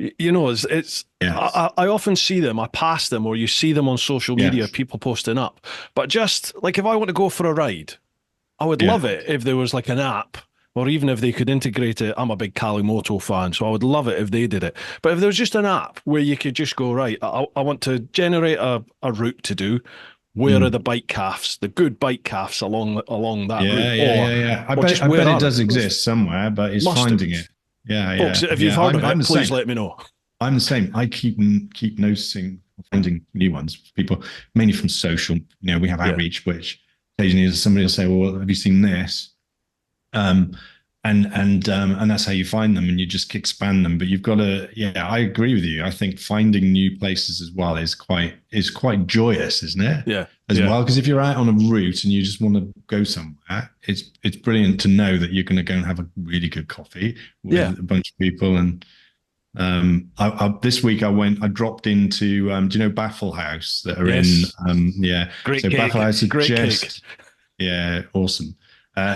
It's yes. I often see them, I pass them, or you see them on social media, people posting up. But just like, if I want to go for a ride, I would love it if there was like an app, or even if they could integrate it. I'm a big Moto fan, so I would love it if they did it. But if there was just an app where you could just go, right, I want to generate a route to do. Where are the bike cafes, the good bike cafes along that route? Yeah. I bet it does exist somewhere, but it's finding it. Yeah, folks, if you've heard of it, please let me know. I'm the same. I keep noticing, finding new ones. People, mainly from social. We have outreach, which occasionally somebody will say, "Well, have you seen this?" And that's how you find them, and you just expand them. But you've got to, I agree with you. I think finding new places as well is quite joyous, isn't it? Yeah. Well, because if you're out on a route and you just want to go somewhere, it's brilliant to know that you're going to go and have a really good coffee with a bunch of people. And this week I dropped into do you know Baffle House that are in great so cake. Baffle House is great just cake. Awesome.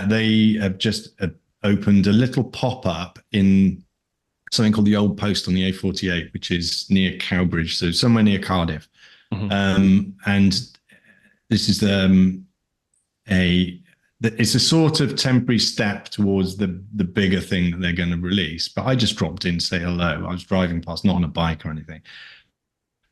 They have just opened a little pop-up in something called the Old Post on the A48, which is near Cowbridge, so somewhere near Cardiff. And this is it's a sort of temporary step towards the bigger thing that they're going to release. But I just dropped in to say hello. I was driving past, not on a bike or anything.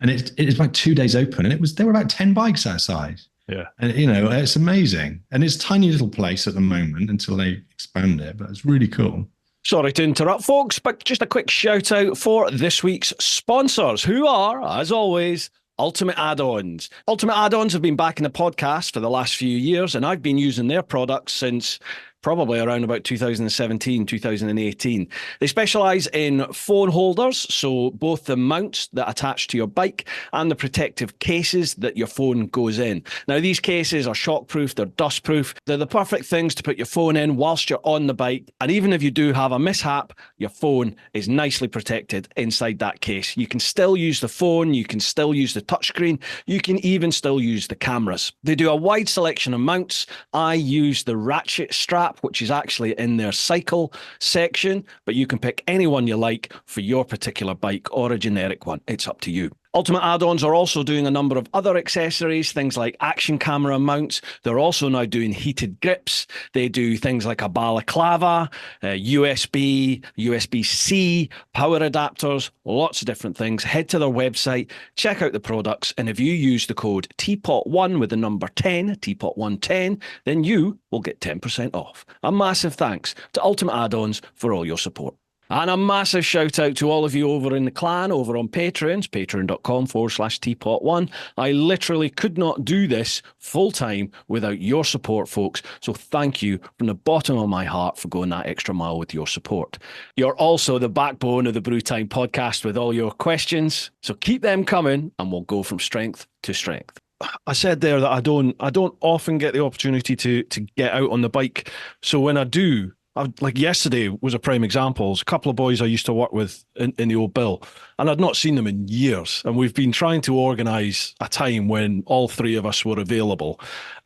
And it's like 2 days open, and there were about 10 bikes outside. Yeah. And, it's amazing. And it's a tiny little place at the moment until they expand it, but it's really cool. Sorry to interrupt, folks, but just a quick shout out for this week's sponsors, who are, as always, Ultimate Addons. Ultimate Addons have been backing the podcast for the last few years, and I've been using their products since probably around about 2017, 2018. They specialize in phone holders, so both the mounts that attach to your bike and the protective cases that your phone goes in. Now, these cases are shockproof, they're dustproof, they're the perfect things to put your phone in whilst you're on the bike. And even if you do have a mishap, your phone is nicely protected inside that case. You can still use the phone, you can still use the touchscreen, you can even still use the cameras. They do a wide selection of mounts. I use the ratchet strap, which is actually in their cycle section, but you can pick any one you like for your particular bike, or a generic one. It's up to you. Ultimate Addons are also doing a number of other accessories, things like action camera mounts. They're also now doing heated grips. They do things like a balaclava, USB, USB-C, power adapters, lots of different things. Head to their website, check out the products, and if you use the code TeapotOne with the number 10, TeapotOne10, then you will get 10% off. A massive thanks to Ultimate Addons for all your support. And a massive shout out to all of you over in the clan, over on Patreons, patreon.com/TeapotOne. I literally could not do this full time without your support, folks. So thank you from the bottom of my heart for going that extra mile with your support. You're also the backbone of the Brewtime podcast with all your questions. So keep them coming and we'll go from strength to strength. I said there that I don't often get the opportunity to get out on the bike. So when I do, like yesterday was a prime example. There's a couple of boys I used to work with in the old Bill, and I'd not seen them in years. And we've been trying to organise a time when all three of us were available.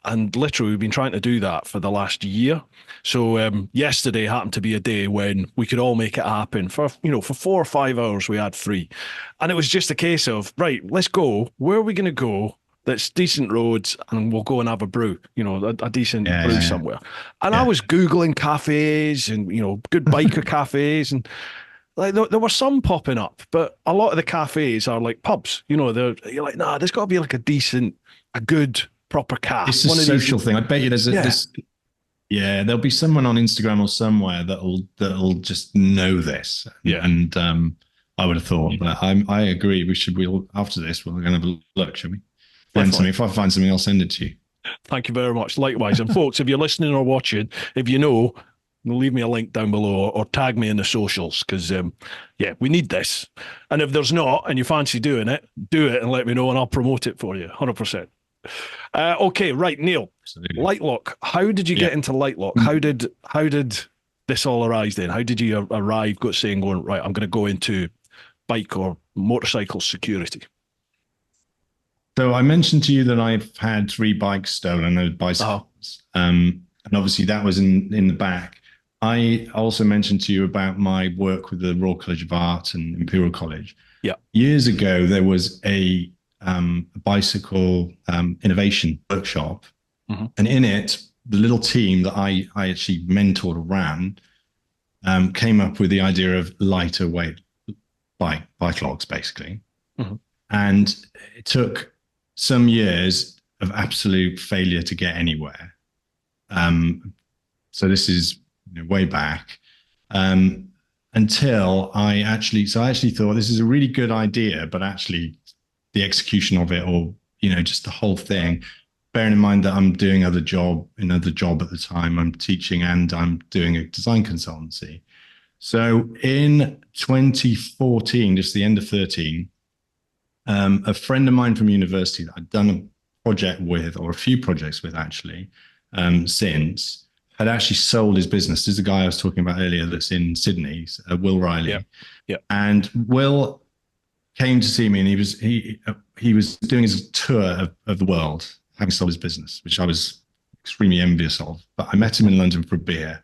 And literally, we've been trying to do that for the last year. So yesterday happened to be a day when we could all make it happen. For 4 or 5 hours, we had free. And it was just a case of, right, let's go. Where are we going to go? That's decent roads, and we'll go and have a brew, a decent brew somewhere. And I was Googling cafes and, good biker cafes, and like there were some popping up, but a lot of the cafes are like pubs, you're like, nah, there's got to be like a good, proper cafe. It's a social thing. I bet you there's there'll be someone on Instagram or somewhere that'll just know this. Yeah. And I would have thought, but I agree. We'll after this, we're going to have a look, shall we? If I find something, I'll send it to you. Thank you very much. Likewise. And folks, if you're listening or watching, if you know, leave me a link down below or tag me in the socials, because we need this. And if there's not and you fancy doing it, do it and let me know and I'll promote it for you 100%. Okay, right, Neil. Absolutely. Litelok. How did you get into Litelok? How did this all arise then? How did you arrive going, right, I'm going to go into bike or motorcycle security? So I mentioned to you that I've had 3 bikes stolen, those bicycles. And obviously that was in the back. I also mentioned to you about my work with the Royal College of Art and Imperial College. Yeah. Years ago, there was a bicycle innovation workshop. Mm-hmm. And in it, the little team that I actually mentored or ran came up with the idea of lighter weight bike logs, basically. Mm-hmm. And it took some years of absolute failure to get anywhere. So this is way back until I actually thought this is a really good idea, but actually the execution of it, or just the whole thing, bearing in mind that I'm doing another job at the time, I'm teaching and I'm doing a design consultancy. So in 2014, just the end of 13, a friend of mine from university that I'd done a project with, or a few projects with actually, since, had actually sold his business. This is the guy I was talking about earlier that's in Sydney, Will Riley. Yeah. And Will came to see me, and he was doing his tour of the world, having sold his business, which I was extremely envious of. But I met him in London for a beer,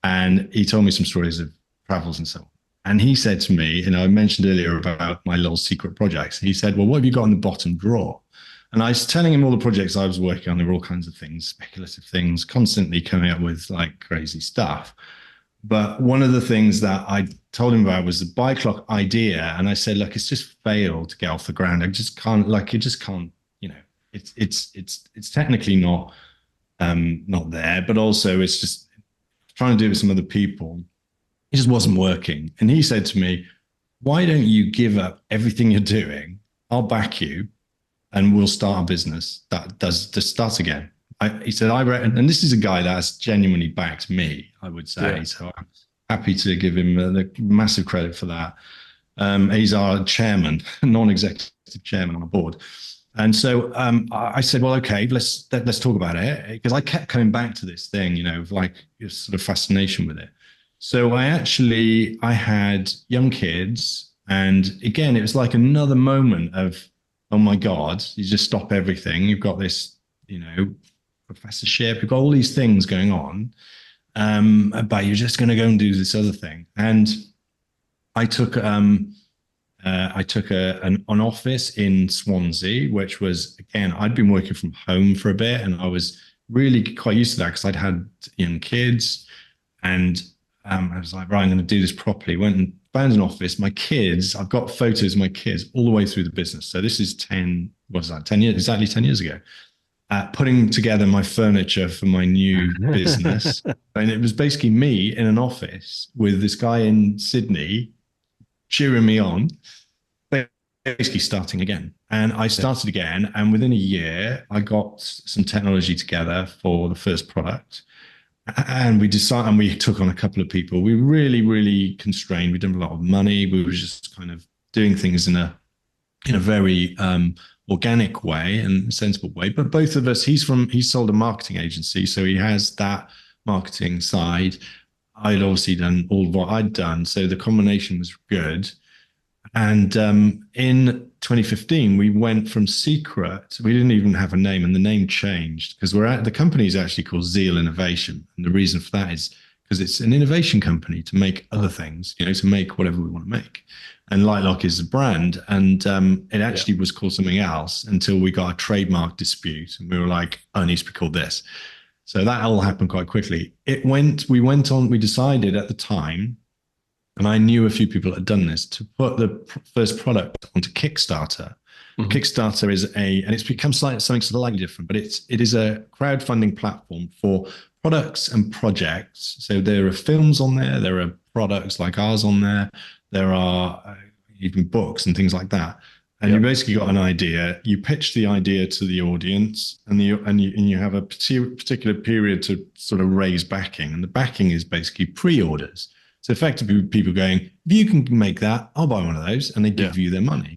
and he told me some stories of travels and so on. And he said to me, I mentioned earlier about my little secret projects. He said, well, what have you got in the bottom drawer? And I was telling him all the projects I was working on. There were all kinds of things, speculative things, constantly coming up with like crazy stuff. But one of the things that I told him about was the bike lock idea. And I said, look, it's just failed to get off the ground. It's technically not there, but also it's just trying to do it with some other people. It just wasn't working. And he said to me, why don't you give up everything you're doing? I'll back you and we'll start a business that does just start again. He said, I reckon, and this is a guy that's genuinely backed me, I would say. Yeah. So I'm happy to give him the massive credit for that. He's our chairman, non-executive chairman on the board. And so I said, well, okay, let's talk about it. Because I kept coming back to this thing, of like sort of fascination with it. So I had young kids, and again, it was like another moment of, oh my God, you just stop everything. You've got this, professorship, you've got all these things going on, but you're just going to go and do this other thing. And I took an office in Swansea, which was, again, I'd been working from home for a bit, and I was really quite used to that because I'd had young kids, and I was like, right, I'm going to do this properly. Went and found an office. My kids, I've got photos of my kids all the way through the business. So this is 10 years, exactly 10 years ago, putting together my furniture for my new business. And it was basically me in an office with this guy in Sydney cheering me on, basically starting again. And I started again. And within a year, I got some technology together for the first product. And we took on a couple of people. We were really, really constrained. We didn't have a lot of money. We were just kind of doing things in a very organic way and sensible way. But both of us, he sold a marketing agency, so he has that marketing side. I'd obviously done all of what I'd done. So the combination was good. And in 2015, we went from secret. We didn't even have a name, and the name changed because the company is actually called Zeal Innovation. And the reason for that is because it's an innovation company to make other things, to make whatever we want to make. And Liteloks is a brand, and it actually was called something else until we got a trademark dispute, and we were like, "Oh, it needs to be called this." So that all happened quite quickly. We decided at the time, and I knew a few people that had done this, to put the first product onto Kickstarter. Mm-hmm. Kickstarter and it's become something slightly different, but it is a crowdfunding platform for products and projects. So there are films on there are products like ours on there are even books and things like that. And you basically got an idea, you pitch the idea to the audience, and you have a particular period to sort of raise backing. And the backing is basically pre-orders. So effectively people going, if you can make that, I'll buy one of those, and they give you their money.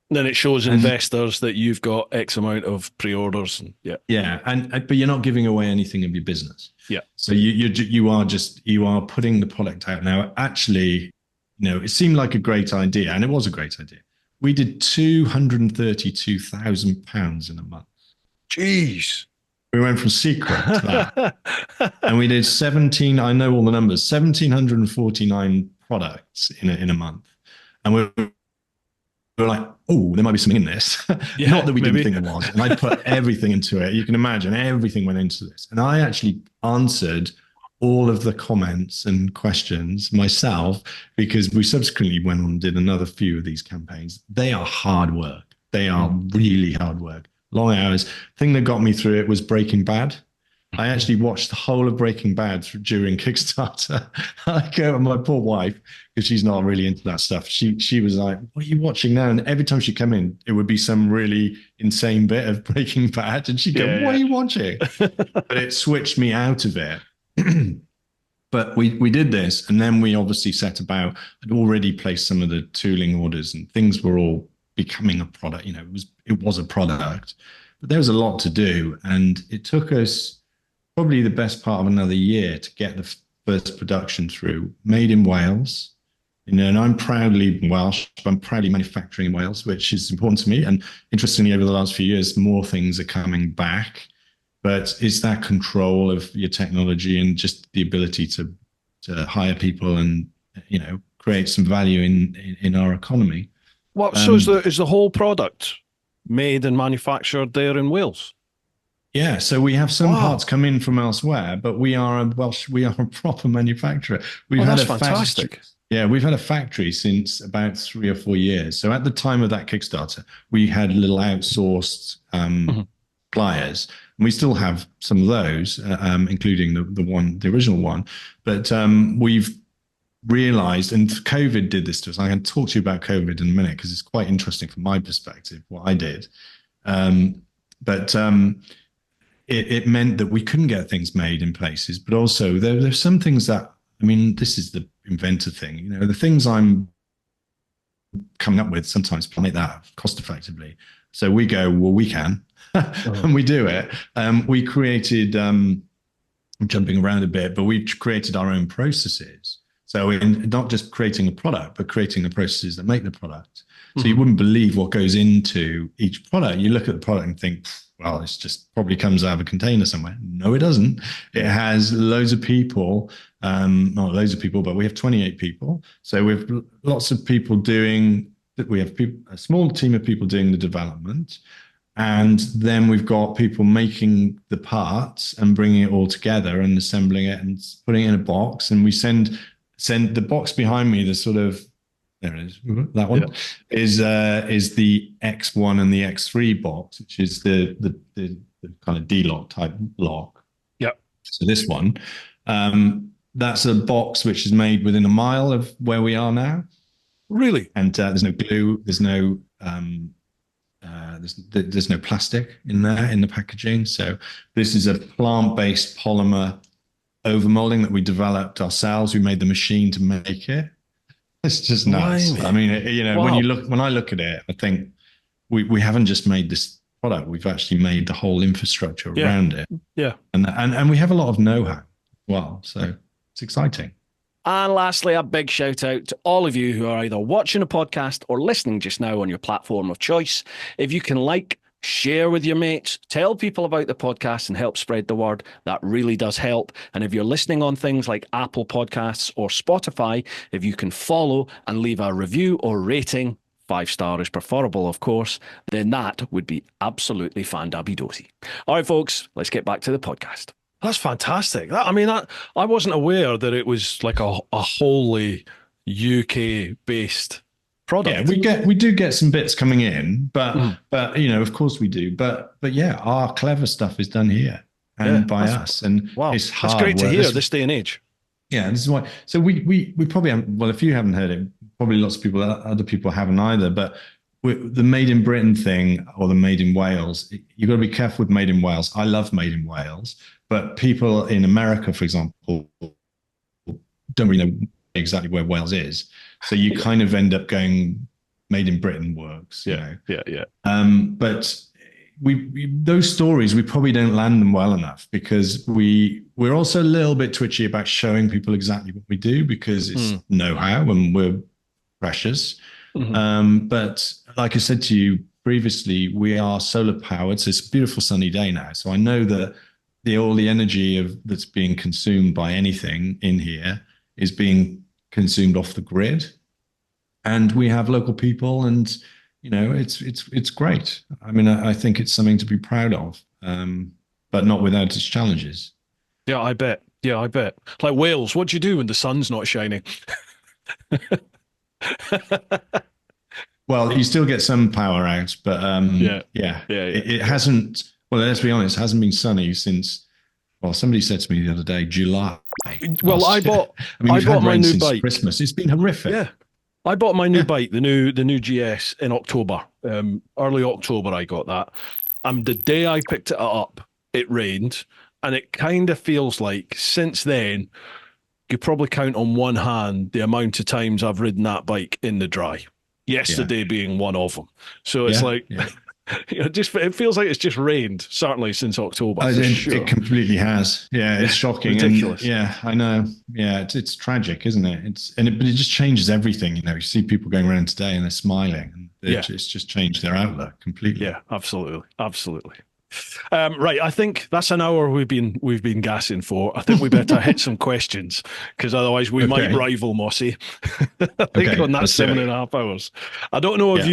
Then it shows investors that you've got X amount of pre-orders. But you're not giving away anything of your business. Yeah. So you are putting the product out. Now, actually, it seemed like a great idea, and it was a great idea. We did £232,000 in a month. Jeez. We went from secret to that. And we did I know all the numbers, 1,749 products in a month. And we were like, oh, there might be something in this. Not that we didn't think there was. And I put everything into it. You can imagine everything went into this. And I actually answered all of the comments and questions myself, because we subsequently went on and did another few of these campaigns. They are hard work. They are really hard work. Long hours. The thing that got me through it was Breaking Bad. I actually watched the whole of Breaking Bad during Kickstarter. I go to my poor wife, because she's not really into that stuff. She was like, what are you watching now? And every time she'd come in, it would be some really insane bit of Breaking Bad. And she'd go, what are you watching? But it switched me out of it. But we did this, and then we obviously set about, I'd already placed some of the tooling orders, and things were all becoming a product. It was a product, but there was a lot to do, and it took us probably the best part of another year to get the first production through. Made in Wales, and I'm proudly Welsh, but I'm proudly manufacturing in Wales, which is important to me. And interestingly, over the last few years, more things are coming back. But it's that control of your technology and just the ability to hire people and create some value in our economy. So is the whole product made and manufactured there in Wales? Yeah, so we have some parts come in from elsewhere, but we are a proper manufacturer. That's fantastic. We've had a factory since about 3 or 4 years. So at the time of that Kickstarter, we had little outsourced suppliers. And we still have some of those, including the original one. But we've realized, and COVID did this to us. I can talk to you about COVID in a minute, because it's quite interesting from my perspective, what I did. But it meant that we couldn't get things made in places, but also there's some things that, this is the inventor thing, the things I'm coming up with sometimes to make that cost effectively. So we go, well, we can, and we do it. We created, I'm jumping around a bit, but we created our own processes. So in not just creating a product, but creating the processes that make the product. So you wouldn't believe what goes into each product. You look at the product and think, well, this just probably comes out of a container somewhere. No, it doesn't. It has loads of people, not loads of people, but we have 28 people. So we have lots of people doing, we have a small team of people doing the development. And then we've got people making the parts and bringing it all together and assembling it and putting it in a box. And we send the box behind me, the sort of, there it is. That one is the X1 and the X3 box, which is the kind of D-lock type lock. Yep. So this one, that's a box which is made within a mile of where we are now. Really? And there's no glue. There's no there's no plastic in there in the packaging. So this is a plant-based polymer overmolding that we developed ourselves. We made the machine to make it. It's just nuts. When I look at it, I think we haven't just made this product. We've actually made the whole infrastructure around it. Yeah. And we have a lot of know-how as well. So it's exciting. And lastly, a big shout out to all of you who are either watching a podcast or listening just now on your platform of choice. If you can like, share with your mates, tell people about the podcast and help spread the word. That really does help. And if you're listening on things like Apple Podcasts or Spotify, if you can follow and leave a review or rating, 5-star is preferable, of course, then that would be absolutely fandabidosi. All right, folks, let's get back to the podcast. That's fantastic. I wasn't aware that it was like a wholly UK-based product. Yeah, we do get some bits coming in, but of course we do. But yeah, our clever stuff is done here and by us, and wow, it's hard that's great to work. hear this day and age. Yeah, this is why. So we probably haven't. Well, if you haven't heard it, probably lots of people, other people haven't either. But the Made in Britain thing or the Made in Wales, you've got to be careful with Made in Wales. I love Made in Wales, but people in America, for example, don't really know exactly where Wales is. So you kind of end up going Made in Britain works. Yeah. But we those stories, we probably don't land them well enough because we're also a little bit twitchy about showing people exactly what we do because it's know-how and we're precious. But like I said to you previously, we are solar powered. So it's a beautiful sunny day now. So I know that all the energy that's being consumed by anything in here is being consumed off the grid, and we have local people, and it's great. I mean, I think it's something to be proud of, but not without its challenges. Yeah, I bet. Like Wales, what do you do when the sun's not shining? Well, you still get some power out, but it hasn't. Well, let's be honest, it hasn't been sunny since. Well, somebody said to me the other day, July. Well, I bought my new bike. Christmas. It's been horrific. Yeah, I bought my new bike, the new GS, in October. Early October, I got that. And the day I picked it up, it rained, and it kind of feels like since then, you could probably count on one hand the amount of times I've ridden that bike in the dry. Yesterday being one of them. So it's it feels like it's just rained, certainly since October. It completely has. Yeah, it's shocking. Ridiculous. And I know. Yeah, it's tragic, isn't it? But it just changes everything. You see people going around today and they're smiling, and it's just changed their outlook completely. Yeah, absolutely. Right, I think that's an hour we've been gassing for. I think we better hit some questions because otherwise we might rival Mossy. I think on that 7.5 hours. I don't know if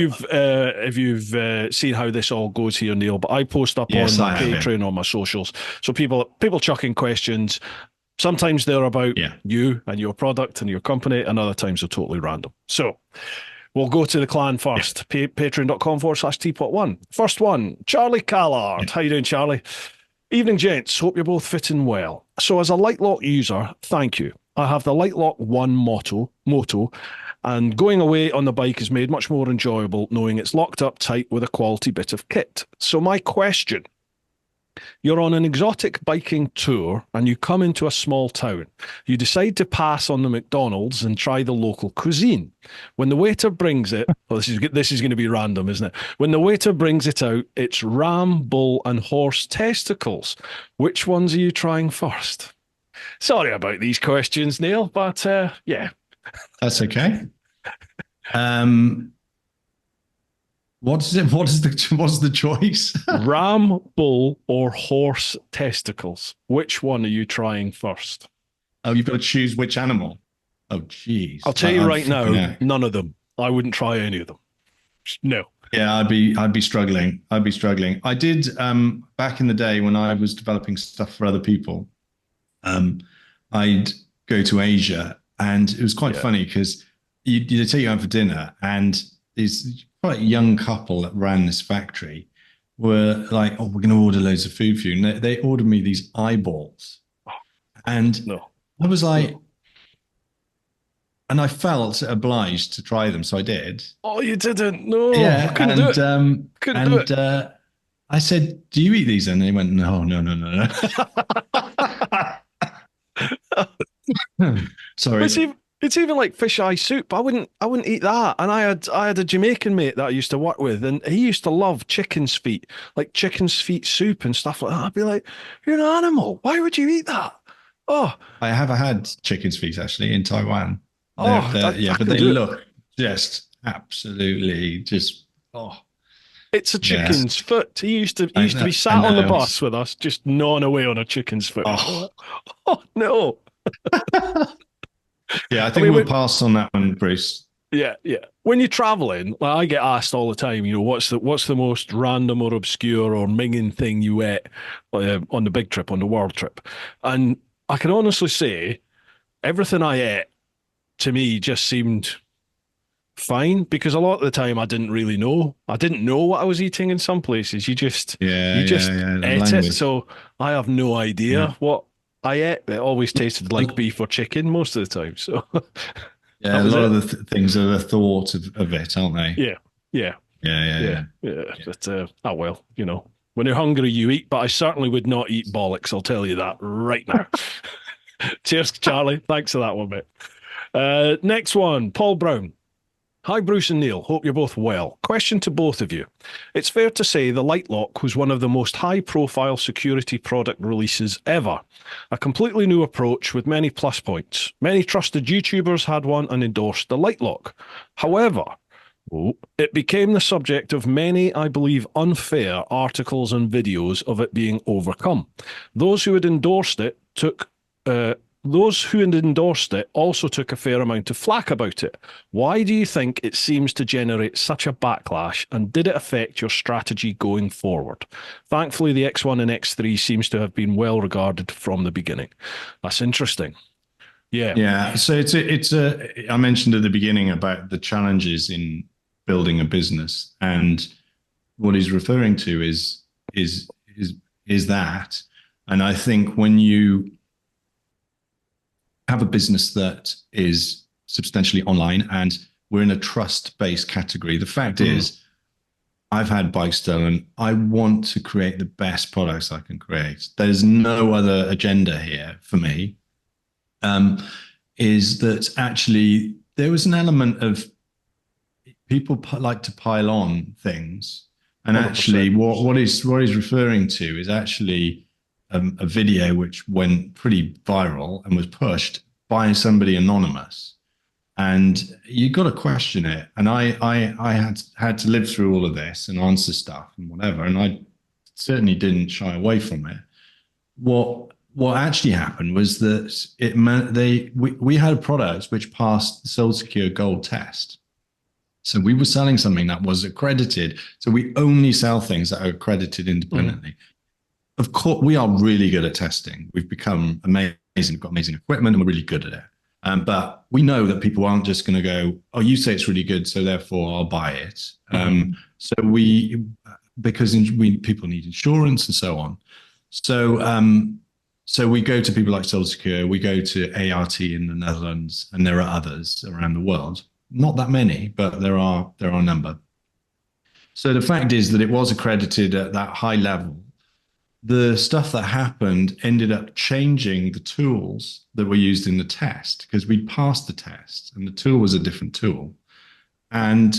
you've seen how this all goes here, Neil, but I post up on my Patreon, on my socials. So people chucking questions. Sometimes they're about you and your product and your company, and other times they're totally random. So we'll go to the clan first. Patreon.com/TeapotOne. First one, Charlie Callard. How you doing, Charlie? Evening, gents. Hope you're both fitting well. So as a Liteloks user, thank you. I have the Liteloks One Moto, and going away on the bike is made much more enjoyable knowing it's locked up tight with a quality bit of kit. So my question, you're on an exotic biking tour and you come into a small town. You decide to pass on the McDonald's and try the local cuisine. When the waiter brings it, well, this is going to be random, isn't it? When the waiter brings it out, it's ram, bull, and horse testicles. Which ones are you trying first? Sorry about these questions, Neil, but yeah. That's okay. What's the choice? Ram, bull, or horse testicles? Which one are you trying first? Oh, you've got to choose which animal. Oh, geez. I'll tell you right now, none of them. I wouldn't try any of them. No. Yeah, I'd be struggling. I did back in the day when I was developing stuff for other people. I'd go to Asia, and it was quite funny because you'd take you out for dinner, and these quite young couple that ran this factory were like, "Oh, we're going to order loads of food for you." And they ordered me these eyeballs, and I was like, and I felt obliged to try them, so I did. Oh, you didn't? No, yeah, I couldn't do it. I said, "Do you eat these?" And they went, "No." Sorry. It's even like fish eye soup. I wouldn't eat that. And I had a Jamaican mate that I used to work with, and he used to love chicken's feet, like chicken's feet soup and stuff like that. I'd be like, "You're an animal. Why would you eat that?" Oh, I have had chicken's feet actually in Taiwan. oh, Yeah, I but can they do it. look just absolutely just, oh, It's a yeah, chicken's foot. He I used to know. be I sat on the know. bus with us, just gnawing away on a chicken's foot. Oh, Oh no. yeah, I I think mean, we'll when, pass on that one, Bruce. yeah, yeah. When you're traveling, like I get asked all the time, what's the most random or obscure or minging thing you ate on the big trip, on the world trip? And I can honestly say everything I ate to me just seemed fine because a lot of the time I didn't really know. I didn't know what I was eating in some places. Yeah, You yeah, just yeah. The ate it. language. So I have no Yeah. idea what I ate. It always tasted like beef or chicken most of the time. So that Yeah, a was lot of it. the things are the thought of it, aren't they? Yeah. Yeah. Yeah, yeah, Yeah. yeah. Yeah. Yeah. But oh well, when you're hungry, you eat, but I certainly would not eat bollocks. I'll tell you that right now. Cheers, Charlie. Thanks for that one, mate. Next one, Paul Brown. Hi, Bruce and Neil. Hope you're both well. Question to both of you. It's fair to say the Liteloks was one of the most high profile security product releases ever. A completely new approach with many plus points. Many trusted YouTubers had one and endorsed the Litelok. However, it became the subject of many, I believe, unfair articles and videos of it being overcome. Those who had endorsed it took those who had endorsed it also took a fair amount of flack about it. Why do you think it seems to generate such a backlash, and did it affect your strategy going forward? Thankfully, the X1 and X3 seems to have been well regarded from the beginning. That's interesting. Yeah. Yeah. So I mentioned at the beginning about the challenges in building a business, and what he's referring to is is is that. And I think when you have a business that is substantially online and we're in a trust-based category, the fact Mm. is I've had bikes stolen. I want to create the best products I can create. There's no other agenda here for me. Is that actually there was an element of people like to pile on things, and actually 100%. what he's referring to is actually a video which went pretty viral and was pushed by somebody anonymous, and you got to question it. And I had to live through all of this and answer stuff and whatever, and I certainly didn't shy away from it. What actually happened was that it meant we had a product which passed the Sold Secure Gold test. So we were selling something that was accredited. So we only sell things that are accredited independently. Mm. Of course, we are really good at testing. We've become amazing. We've got amazing equipment and we're really good at it. But we know that people aren't just going to go, oh, you say it's really good, so therefore I'll buy it. So because people need insurance and so on. So we go to people like Soul Secure, we go to ART in the Netherlands, and there are others around the world. Not that many, but there are a number. So the fact is that it was accredited at that high level. The stuff that happened ended up changing the tools that were used in the test because we passed the test and the tool was a different tool. And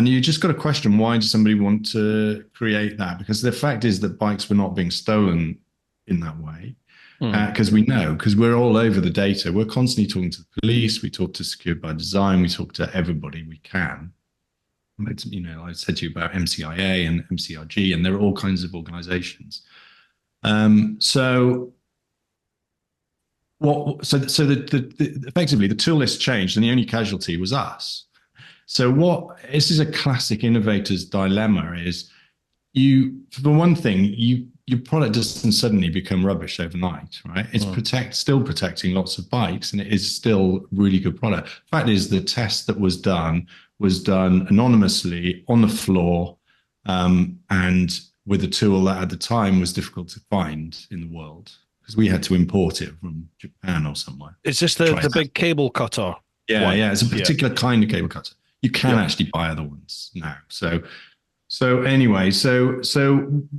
you just got to question, why does somebody want to create that? Because the fact is that bikes were not being stolen in that way. Because because we're all over the data. We're constantly talking to the police. We talk to Secured by Design. We talk to everybody we can. I said to you about MCIA and MCRG, and there are all kinds of organizations. So effectively the tool list changed, and the only casualty was us. So this is a classic innovator's dilemma: is for one thing, your product doesn't suddenly become rubbish overnight, right? It's still protecting lots of bikes, and it is still really good product. The fact is, the test that was done anonymously on the floor, and with a tool that at the time was difficult to find in the world because we had to import it from Japan or somewhere. Is this the big cable cutter? Yeah, one? yeah. It's a particular kind of cable cutter. You can actually buy other ones now. So anyway, so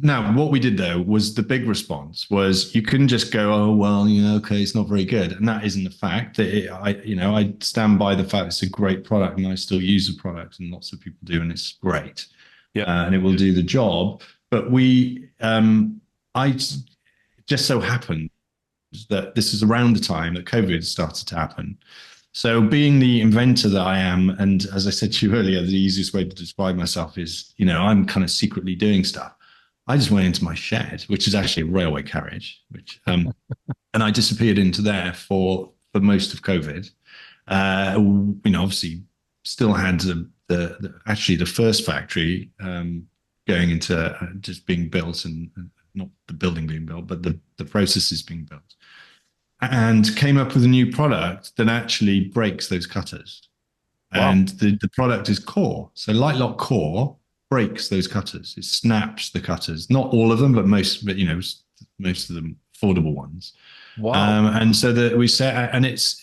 now what we did though was the big response was you couldn't just go, oh well, okay, it's not very good, and that isn't the fact. I stand by the fact it's a great product, and I still use the product, and lots of people do, and it's great, and it will do the job. But I just so happened that this is around the time that COVID started to happen. So being the inventor that I am, and as I said to you earlier, the easiest way to describe myself is, I'm kind of secretly doing stuff. I just went into my shed, which is actually a railway carriage, and I disappeared into there for most of COVID. Obviously still had the first factory going into just being built, and not the building being built, but the processes being built, and came up with a new product that actually breaks those cutters. Wow. And the product is Core. So Liteloks Core breaks those cutters. It snaps the cutters. Not all of them, but most of them affordable ones. Wow. And so that we set, and it's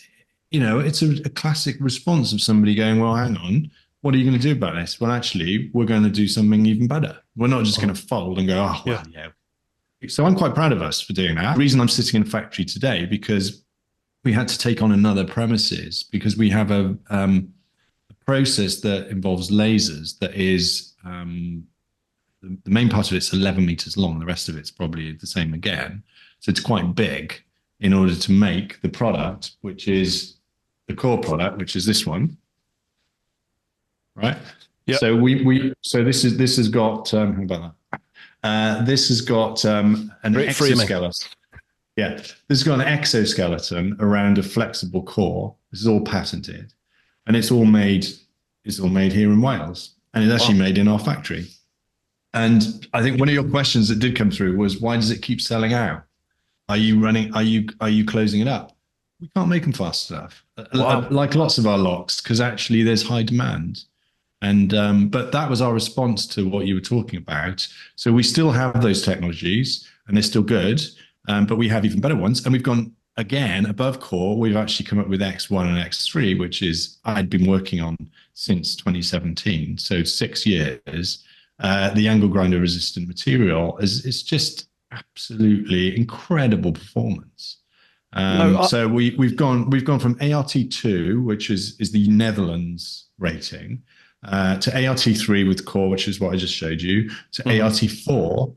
a classic response of somebody going, well, hang on, what are you going to do about this? Well, actually, we're going to do something even better. We're not just going to fold and go, oh, well, yeah. So I'm quite proud of us for doing that. The reason I'm sitting in a factory today, because we had to take on another premises, because we have a process that involves lasers that is, the main part of it's 11 meters long. The rest of it's probably the same again. So it's quite big in order to make the product, which is the Core product, which is this one, right? Yeah. So so this has got, how about that? This has got an exoskeleton. Yeah, this has got an exoskeleton around a flexible core. This is all patented, and it's all made here in Wales, and it's actually made in our factory. And I think one of your questions that did come through was, why does it keep selling out? Are you closing it up? We can't make them fast enough. Wow. Like lots of our locks, because actually there's high demand. And but that was our response to what you were talking about. So we still have those technologies, and they're still good, but we have even better ones. And we've gone again above Core. We've actually come up with X1 and X3, which is I'd been working on since 2017, so 6 years. The angle grinder resistant material is just absolutely incredible performance. So we've gone from ART2, which is the Netherlands rating, to ART3 with Core, which is what I just showed you, to ART4,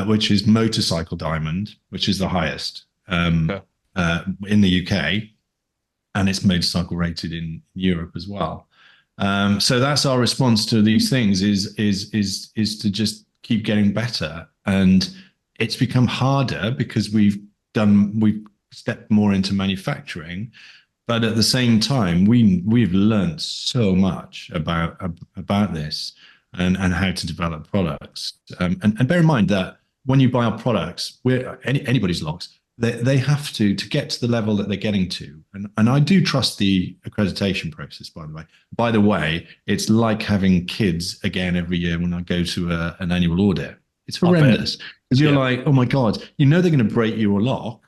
which is motorcycle diamond, which is the highest in the UK, and it's motorcycle rated in Europe as well. So that's our response to these things is to just keep getting better. And it's become harder because we've stepped more into manufacturing, but at the same time, we've learned so much about this and how to develop products. And bear in mind that when you buy our products, anybody's locks, they have to get to the level that they're getting to. And I do trust the accreditation process, by the way. By the way, it's like having kids again every year when I go to an annual audit. It's horrendous. Because you're like, oh my God, they're going to break your lock.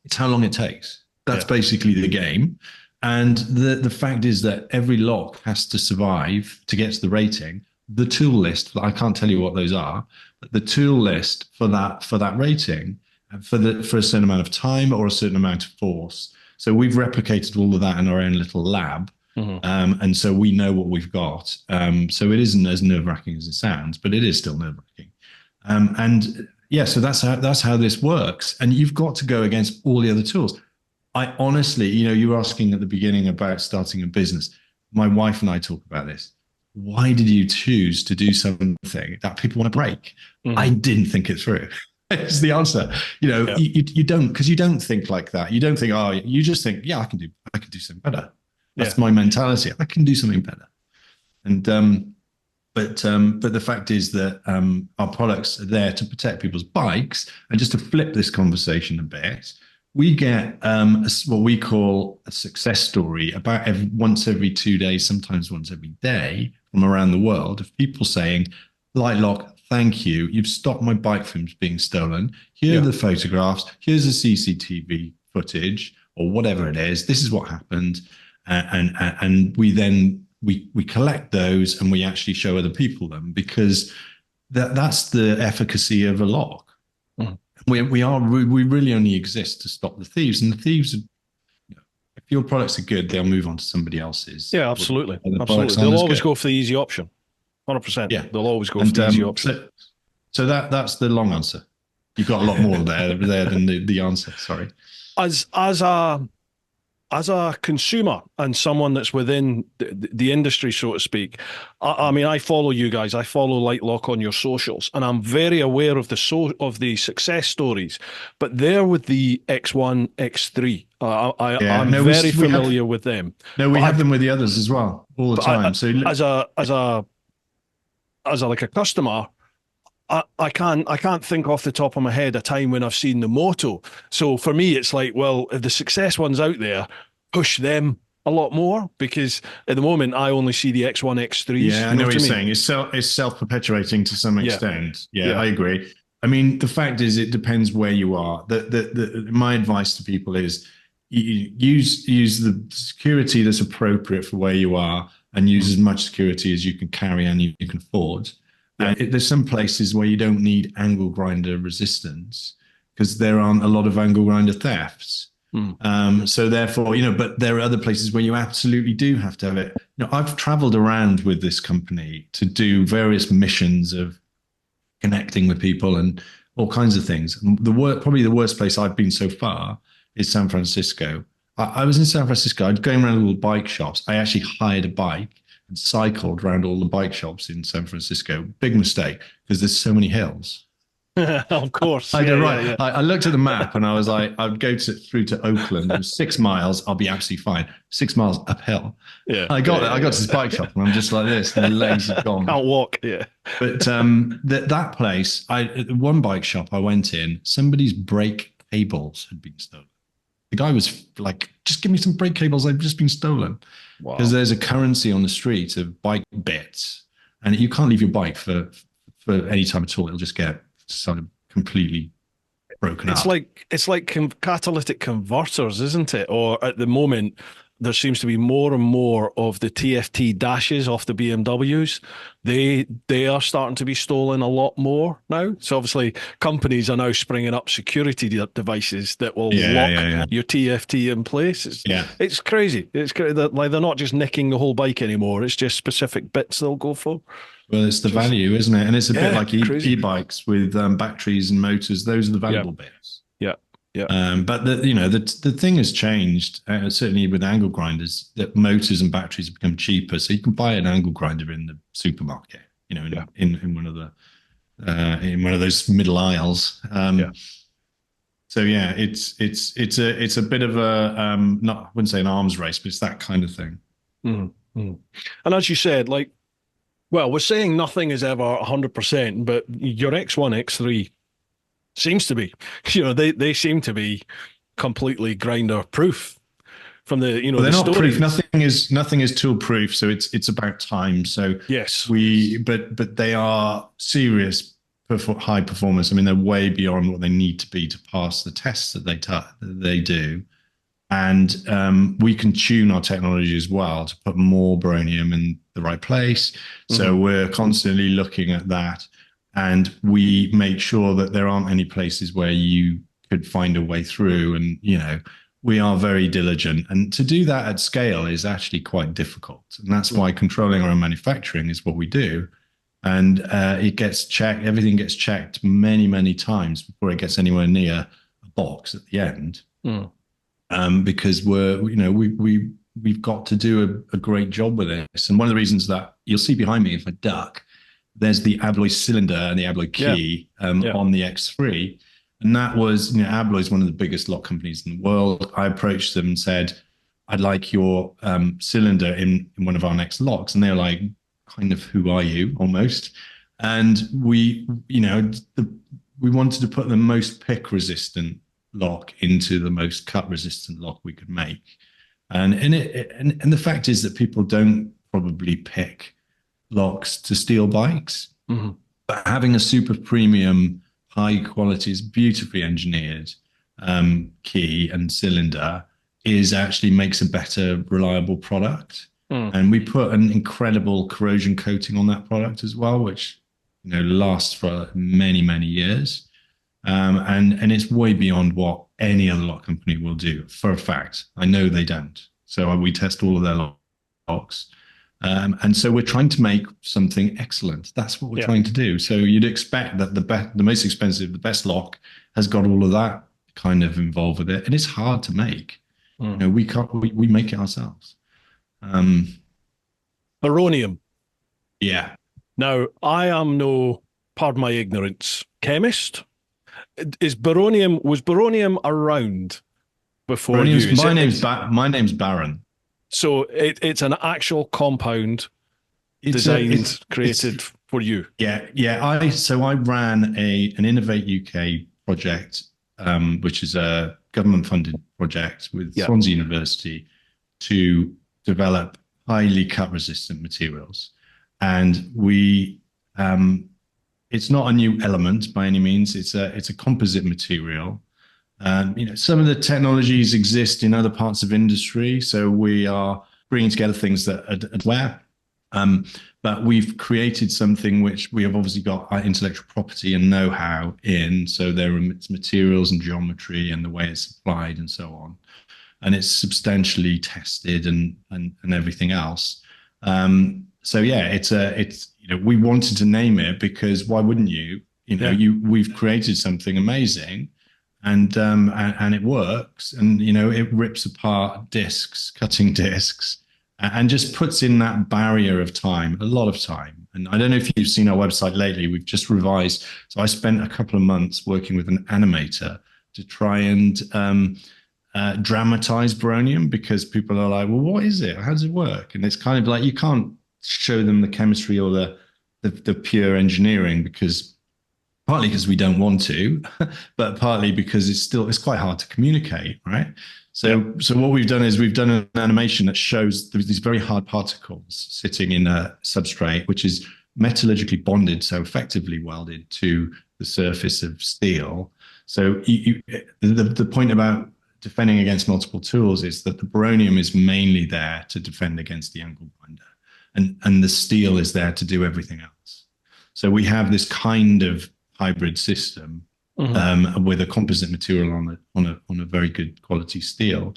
It's how long it takes. That's basically the game. And the fact is that every lock has to survive to get to the rating. The tool list, I can't tell you what those are, but the tool list for that rating, for a certain amount of time or a certain amount of force. So we've replicated all of that in our own little lab. And so we know what we've got. So it isn't as nerve-wracking as it sounds, but it is still nerve-wracking. So that's how this works. And you've got to go against all the other tools. I honestly, you were asking at the beginning about starting a business. My wife and I talk about this. Why did you choose to do something that people want to break? I didn't think it through. It's the answer. You don't, because you don't think like that. You don't think, you just think, I can do something better. That's my mentality. I can do something better. And but the fact is that our products are there to protect people's bikes. And just to flip this conversation a bit, we get what we call a success story about once every 2 days, sometimes once every day, from around the world, of people saying, Liteloks, thank you. You've stopped my bike from being stolen. Here are the photographs. Here's the CCTV footage or whatever it is. This is what happened. And we then we collect those and we actually show other people them, because that's the efficacy of a lock. We really only exist to stop the thieves, and the thieves are, if your products are good, they'll move on to somebody else's. Yeah, absolutely. They'll always go for the easy option. 100%. Yeah, they'll always go for the easy option. So that's the long answer. You've got a lot more there than the answer. Sorry. As a consumer and someone that's within the industry, so to speak, I mean, I follow you guys. I follow Liteloks on your socials, and I'm very aware of the success stories. But they're with the X1, X3. I'm very familiar with them. No, we have them with the others as well all the time. So as a like a customer, I can't think off the top of my head a time when I've seen the Moto. So for me, it's like, well, if the success ones out there, push them a lot more, because at the moment I only see the X1, X3s. Yeah, I know what you're saying. It's self-perpetuating to some extent. Yeah, I agree. I mean, the fact is, it depends where you are. My advice to people is use the security that's appropriate for where you are, and use as much security as you can carry and you can afford. Yeah. There's some places where you don't need angle grinder resistance because there aren't a lot of angle grinder thefts. So therefore, but there are other places where you absolutely do have to have it. I've traveled around with this company to do various missions of connecting with people and all kinds of things. And probably the worst place I've been so far is San Francisco. I was in San Francisco. I'd going around all the bike shops. I actually hired a bike and cycled around all the bike shops in San Francisco. Big mistake, because there's so many hills. Of course. I did right. Yeah. I looked at the map and I was like, I'd go through to Oakland. It was 6 miles. I'll be absolutely fine. 6 miles uphill. Yeah. I got to this bike shop and I'm just like this. And the legs are gone. Can't walk. Yeah. But that place, one bike shop I went in, somebody's brake cables had been stolen. The guy was like, just give me some brake cables. They've just been stolen. Wow. Because there's a currency on the street of bike bits, and you can't leave your bike for any time at all. It'll just get sort of completely broken up. It's like catalytic converters, isn't it? Or at the moment, there seems to be more and more of the TFT dashes off the BMWs. They are starting to be stolen a lot more now. So obviously, companies are now springing up security devices that will lock your TFT in place. It's crazy. It's like they're not just nicking the whole bike anymore. It's just specific bits they'll go for. Well, it's the value, isn't it? And it's a bit like e-bikes with batteries and motors. Those are the valuable bits. Yeah. But the thing has changed, certainly with angle grinders, that motors and batteries have become cheaper. So you can buy an angle grinder in the supermarket, in one of those middle aisles. So yeah, it's a bit of a I wouldn't say an arms race, but it's that kind of thing. Mm-hmm. And as you said, well, we're saying nothing is ever 100%, but your X1, X3 seems to be, they seem to be completely grinder proof from the, they're not proof. Nothing is tool proof. So it's about time. So yes, but they are serious high performance. I mean, they're way beyond what they need to be to pass the tests that they do. And we can tune our technology as well to put more barium in the right place. So we're constantly looking at that. And we make sure that there aren't any places where you could find a way through. And, we are very diligent. And to do that at scale is actually quite difficult. And that's why controlling our own manufacturing is what we do. And it gets checked. Everything gets checked many, many times before it gets anywhere near a box at the end. Because we've got to do a great job with this. And one of the reasons that you'll see behind me, if I duck, there's the Abloy cylinder and the Abloy key on the X3. And that was, Abloy is one of the biggest lock companies in the world. I approached them and said, I'd like your cylinder in one of our next locks. And they're like, kind of, who are you, almost? And we wanted to put the most pick resistant lock into the most cut resistant lock we could make. And the fact is that people don't probably pick locks to steel bikes, but having a super premium, high quality, beautifully engineered key and cylinder actually makes a better, reliable product. And we put an incredible corrosion coating on that product as well, which lasts for many, many years. And it's way beyond what any other lock company will do, for a fact. I know they don't. So we test all of their locks. And so we're trying to make something excellent. That's what we're trying to do. So you'd expect that the most expensive, the best lock has got all of that kind of involved with it. And it's hard to make. We make it ourselves. Baronium. Yeah. Now, I am no, pardon my ignorance, chemist. Was baronium around before you? My name's Barron. So it's an actual compound created for you. Yeah. I ran an Innovate UK project, which is a government-funded project with Swansea University to develop highly cut-resistant materials. And it's not a new element by any means. It's a composite material. Some of the technologies exist in other parts of industry, so we are bringing together things that are aware. But we've created something which we have obviously got our intellectual property and know-how in. So there are materials and geometry and the way it's applied and so on, and it's substantially tested and everything else. We wanted to name it because why wouldn't you? We've created something amazing. And it works, and it rips apart discs, cutting discs, and just puts in that barrier of time, a lot of time. And I don't know if you've seen our website lately. We've just revised. So I spent a couple of months working with an animator to try and dramatize baronium, because people are like, well, what is it? How does it work? And it's kind of like you can't show them the chemistry or the pure engineering, because partly because we don't want to, but partly because it's quite hard to communicate, right? So what we've done is we've done an animation that shows these very hard particles sitting in a substrate, which is metallurgically bonded, so effectively welded to the surface of steel. So the point about defending against multiple tools is that the baronium is mainly there to defend against the angle grinder, and the steel is there to do everything else. So we have this kind of hybrid system with a composite material on a very good quality steel,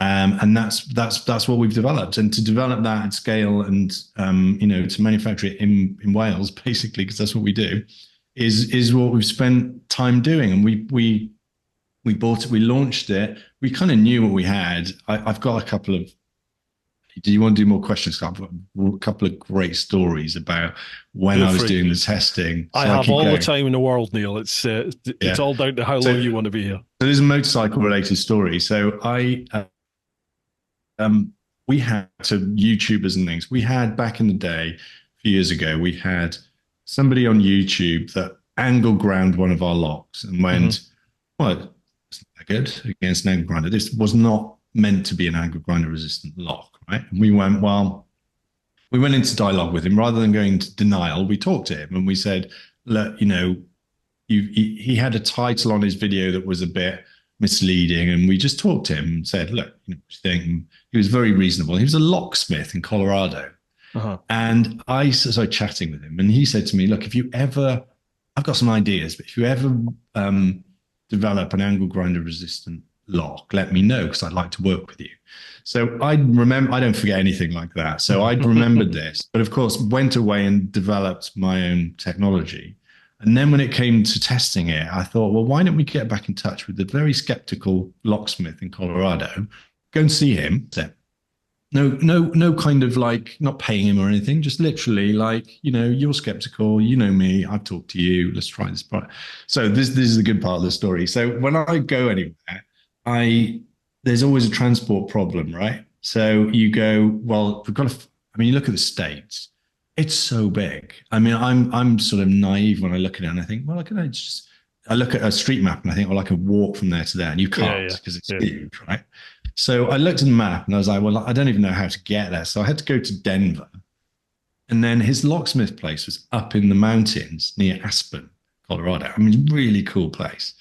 and that's what we've developed. And to develop that at scale and to manufacture it in Wales, basically, because that's what we do, is what we've spent time doing. And we bought it, we launched it. We kind of knew what we had. I've got a couple of. Do you want to do more questions? I've got a couple of great stories about when I was doing the testing. So I have all the time in the world, Neil. It's all down to how long you want to be here. So there's a motorcycle related story. So we had to YouTubers and things. We had back in the day, a few years ago, we had somebody on YouTube that angle ground one of our locks and went, well, it's not that good against an angle grinder. This was not meant to be an angle grinder resistant lock, right? And we went into dialogue with him rather than going to denial. We talked to him and we said, look, he had a title on his video that was a bit misleading, and we just talked to him and said, look, what do you think? He was very reasonable. He was a locksmith in Colorado. And I started chatting with him, and he said to me, look, I've got some ideas, but if you ever develop an angle grinder resistant lock, let me know, because I'd like to work with you. So I don't forget anything like that. So I'd remembered this, but of course went away and developed my own technology. And then when it came to testing it, I thought, well, why don't we get back in touch with the very skeptical locksmith in Colorado, go and see him. No kind of like not paying him or anything, just literally like, you're skeptical, me, I've talked to you, let's try this product. So this is the good part of the story. So when I go anywhere, there's always a transport problem, right? So you go, well, you look at the States, it's so big. I mean, I'm sort of naive when I look at it and I think, well, I look at a street map and I think, well, I can walk from there to there, and you can't because it's huge, right? So I looked at the map and I was like, well, I don't even know how to get there. So I had to go to Denver. And then his locksmith place was up in the mountains near Aspen, Colorado. I mean, really cool place.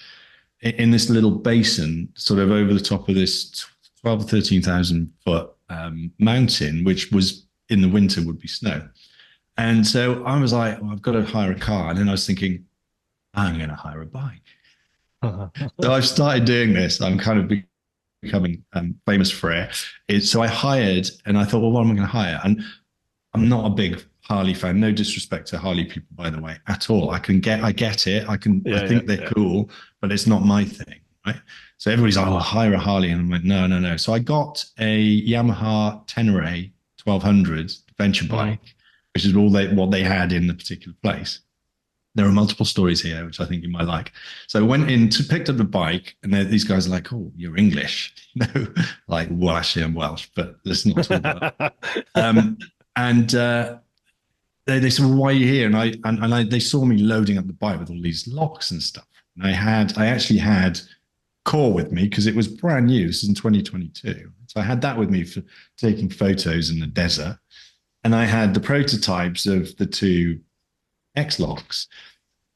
In this little basin, sort of over the top of this 12 or 13,000 foot mountain, which was in the winter would be snow. And so I was like, well, I've got to hire a car. And then I was thinking, I'm going to hire a bike. So I've started doing this. I'm kind of becoming famous for it. So I hired, and I thought, well, what am I going to hire? And I'm not a big Harley fan. No disrespect to Harley people, by the way, at all. I get it. I think they're cool, but it's not my thing, right? So everybody's like, "Oh, hire a Harley," and I'm like, "No, no, no." So I got a Yamaha Tenere 1200 adventure bike, which is what they had in the particular place. There are multiple stories here, which I think you might like. So I went in to picked up the bike, and these guys are like, "Oh, you're English," like, well, actually, I'm Welsh, but let's not talk about that. And they said, "Well, why are you here?" And they saw me loading up the bike with all these locks and stuff. And I actually had Core with me because it was brand new. This is in 2022, so I had that with me for taking photos in the desert, and I had the prototypes of the two X-locks.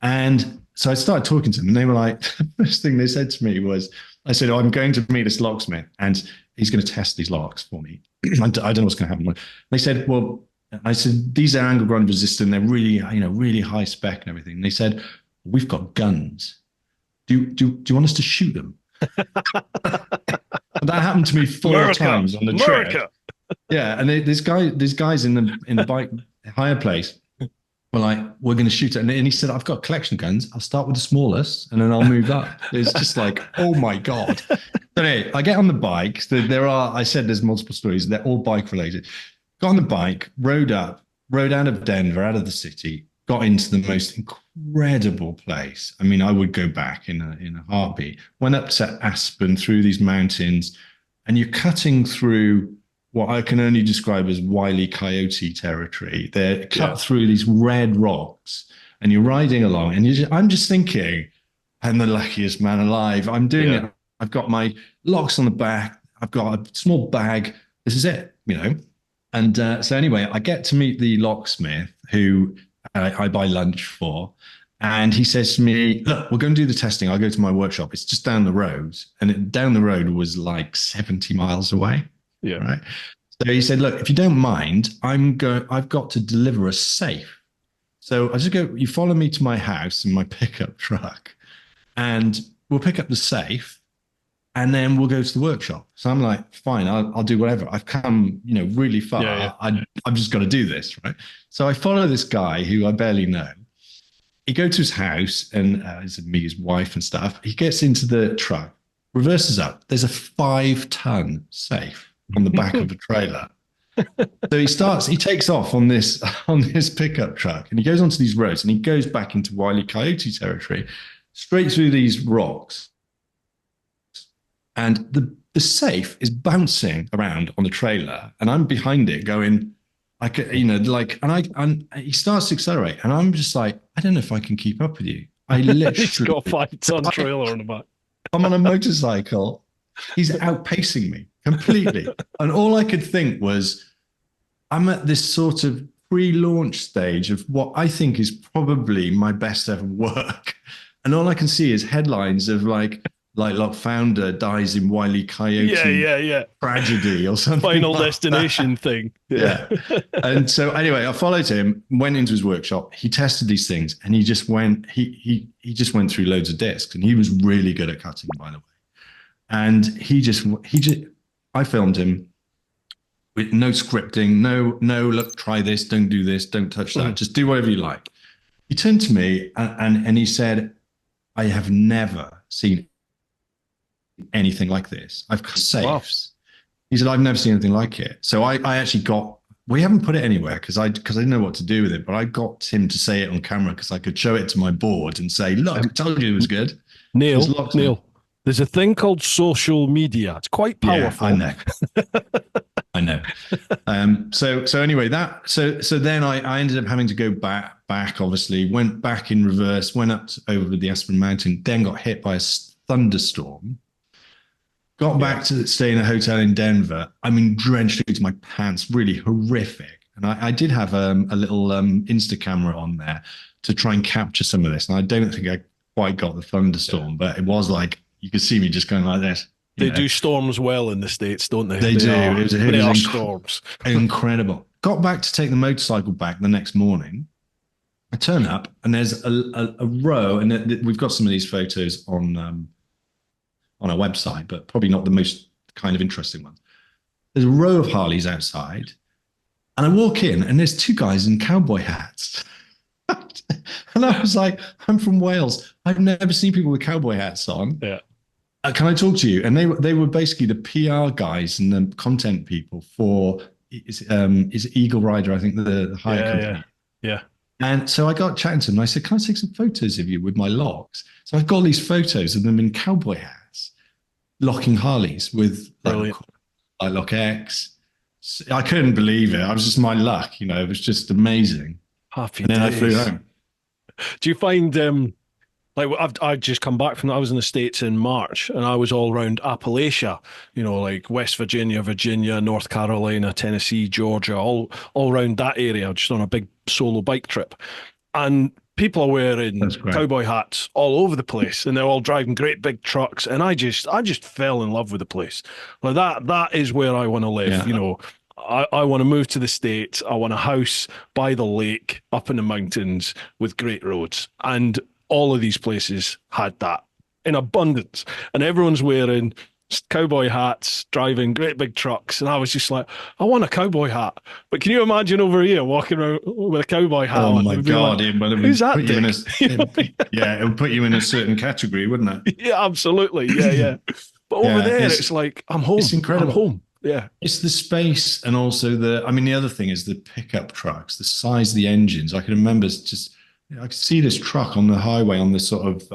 And so I started talking to them, and they were like, the first thing they said to me was, I said, "Oh, I'm going to meet this locksmith, and he's going to test these locks for me. I don't know what's going to happen." They said, "Well," I said, "these are angle grind resistant. They're really, really high spec and everything." And they said, "We've got guns. Do you want us to shoot them?" That happened to me four times on the trip. Yeah, and these guys in the bike hire place were like, "We're going to shoot it." And he said, "I've got collection guns. I'll start with the smallest, and then I'll move up." It's just like, oh my god. So anyway, I get on the bike. I said there's multiple stories. They're all bike related. Got on the bike, rode out of Denver, out of the city, got into the most incredible place. I mean, I would go back in a heartbeat. Went up to Aspen through these mountains, and you're cutting through what I can only describe as Wile E. Coyote territory. They're cut through these red rocks, and you're riding along, and I'm just thinking, I'm the luckiest man alive. I'm doing it. I've got my locks on the back. I've got a small bag. This is it, And so anyway, I get to meet the locksmith who I buy lunch for. And he says to me, "Look, we're going to do the testing. I'll go to my workshop. It's just down the road." And down the road was like 70 miles away. Yeah. Right. So he said, "Look, if you don't mind, I've got to deliver a safe. So I just go, you follow me to my house in my pickup truck, and we'll pick up the safe, and then we'll go to the workshop." So I'm like, "Fine, I'll do whatever. I've come, really far. I've just got to do this." Right. So I follow this guy who I barely know. He goes to his house, and it's me, his wife and stuff. He gets into the truck, reverses up. There's a 5-ton safe on the back of a trailer. So he takes off on this pickup truck, and he goes onto these roads, and he goes back into Wile E. Coyote territory, straight through these rocks. And the safe is bouncing around on the trailer, and I'm behind it going, and he starts to accelerate, and I'm just like, I don't know if I can keep up with you. I literally He's got a 5-ton trailer on the back. I'm on a motorcycle. He's outpacing me completely. And all I could think was, I'm at this sort of pre-launch stage of what I think is probably my best ever work. And all I can see is headlines of like founder dies in Wile E. Coyote tragedy or something. Final destination thing. Yeah. And so anyway, I followed him, went into his workshop. He tested these things, and he just went through loads of discs, and he was really good at cutting, by the way. And I filmed him with no scripting, no, look, try this, don't do this, don't touch that, just do whatever you like. He turned to me and he said, "I have never seen anything like this. I've got safes." Wow. He said, "I've never seen anything like it." So I actually we haven't put it anywhere because I didn't know what to do with it, but I got him to say it on camera because I could show it to my board and say, "Look, I told you it was good." Neil, there's a thing called social media. It's quite powerful. Yeah, I know. So anyway, so then I ended up having to go back, obviously, went back in reverse, went up over the Aspen Mountain, then got hit by a thunderstorm, got back to stay in a hotel in Denver. I mean, drenched to my pants, really horrific. And I did have a little Insta camera on there to try and capture some of this. And I don't think I quite got the thunderstorm, but it was like, you could see me just going like this. They do storms well in the States, don't they? They do. It was storms. Incredible. Got back to take the motorcycle back the next morning. I turn up, and there's a row, and we've got some of these photos on our website, but probably not the most kind of interesting ones. There's a row of Harleys outside, And I walk in, and there's two guys in cowboy hats. And I was like, I'm from Wales. I've never seen people with cowboy hats on. Yeah. Can I talk to you? And they were basically the PR guys and the content people for is Eagle Rider, I think the hire company. Yeah. And so I got chatting to them. And I said, "Can I take some photos of you with my locks?" So I've got all these photos of them in cowboy hats, locking Harleys with like Liteloks X. I couldn't believe it. I was just my luck, It was just amazing. Happy and then days. I flew home. Do you find like I've just come back from, I was in the States in March, and I was all around Appalachia, like West Virginia, North Carolina, Tennessee, Georgia, all around that area, just on a big solo bike trip. And people are wearing cowboy hats all over the place, and they're all driving great big trucks. And I just fell in love with the place. Like that is where I want to live. Yeah. I want to move to the States. I want a house by the lake up in the mountains with great roads. And all of these places had that in abundance. And everyone's wearing cowboy hats, driving great big trucks. And I was just like, I want a cowboy hat. But can you imagine over here walking around with a cowboy hat? Oh my God. Like, who's that? It would put you in a certain category, wouldn't it? Yeah, absolutely. Yeah. But over there, it's like, I'm home. It's incredible. I'm home. Yeah. It's the space, and also the other thing is the pickup trucks, the size of the engines. I can remember I could see this truck on the highway on the sort of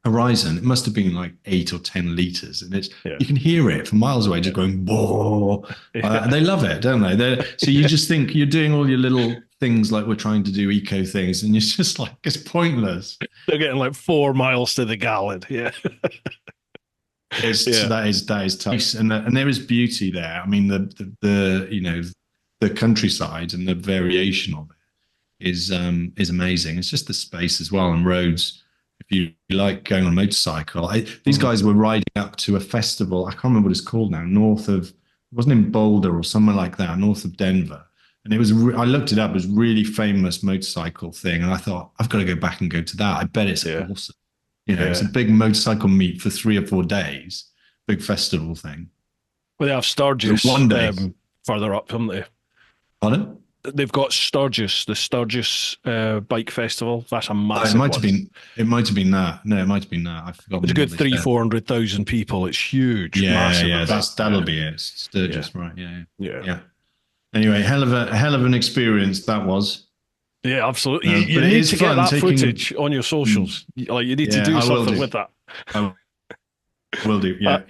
horizon. It must have been like 8 or 10 liters, and you can hear it from miles away, just going whoa. And they love it, don't they? So you just think you're doing all your little things like we're trying to do eco things, and it's just like it's pointless. They're getting like 4 miles to the gallon. Yeah. That is tough, and there is beauty there. I mean, the countryside and the variation of it is amazing. It's just the space as well, and roads. If you like going on a motorcycle, these guys were riding up to a festival. I can't remember what it's called now. It wasn't in Boulder or somewhere like that, north of Denver. And it was. I looked it up. It was a really famous motorcycle thing, and I thought I've got to go back and go to that. I bet it's awesome. It's a big motorcycle meet for 3 or 4 days, big festival thing. Well, they have Sturgis one day further up, haven't they? Pardon? They've got Sturgis, the Sturgis bike festival. That's a massive It might have been that. No, it might have been that. I've forgotten. It's a good 300,000-400,000 people. It's huge. Yeah. That'll be it. Sturgis, right? Yeah. Anyway, hell of an experience that was. Yeah, absolutely. You need to get that footage on your socials. Like you need to do something with that. I will do. Yeah,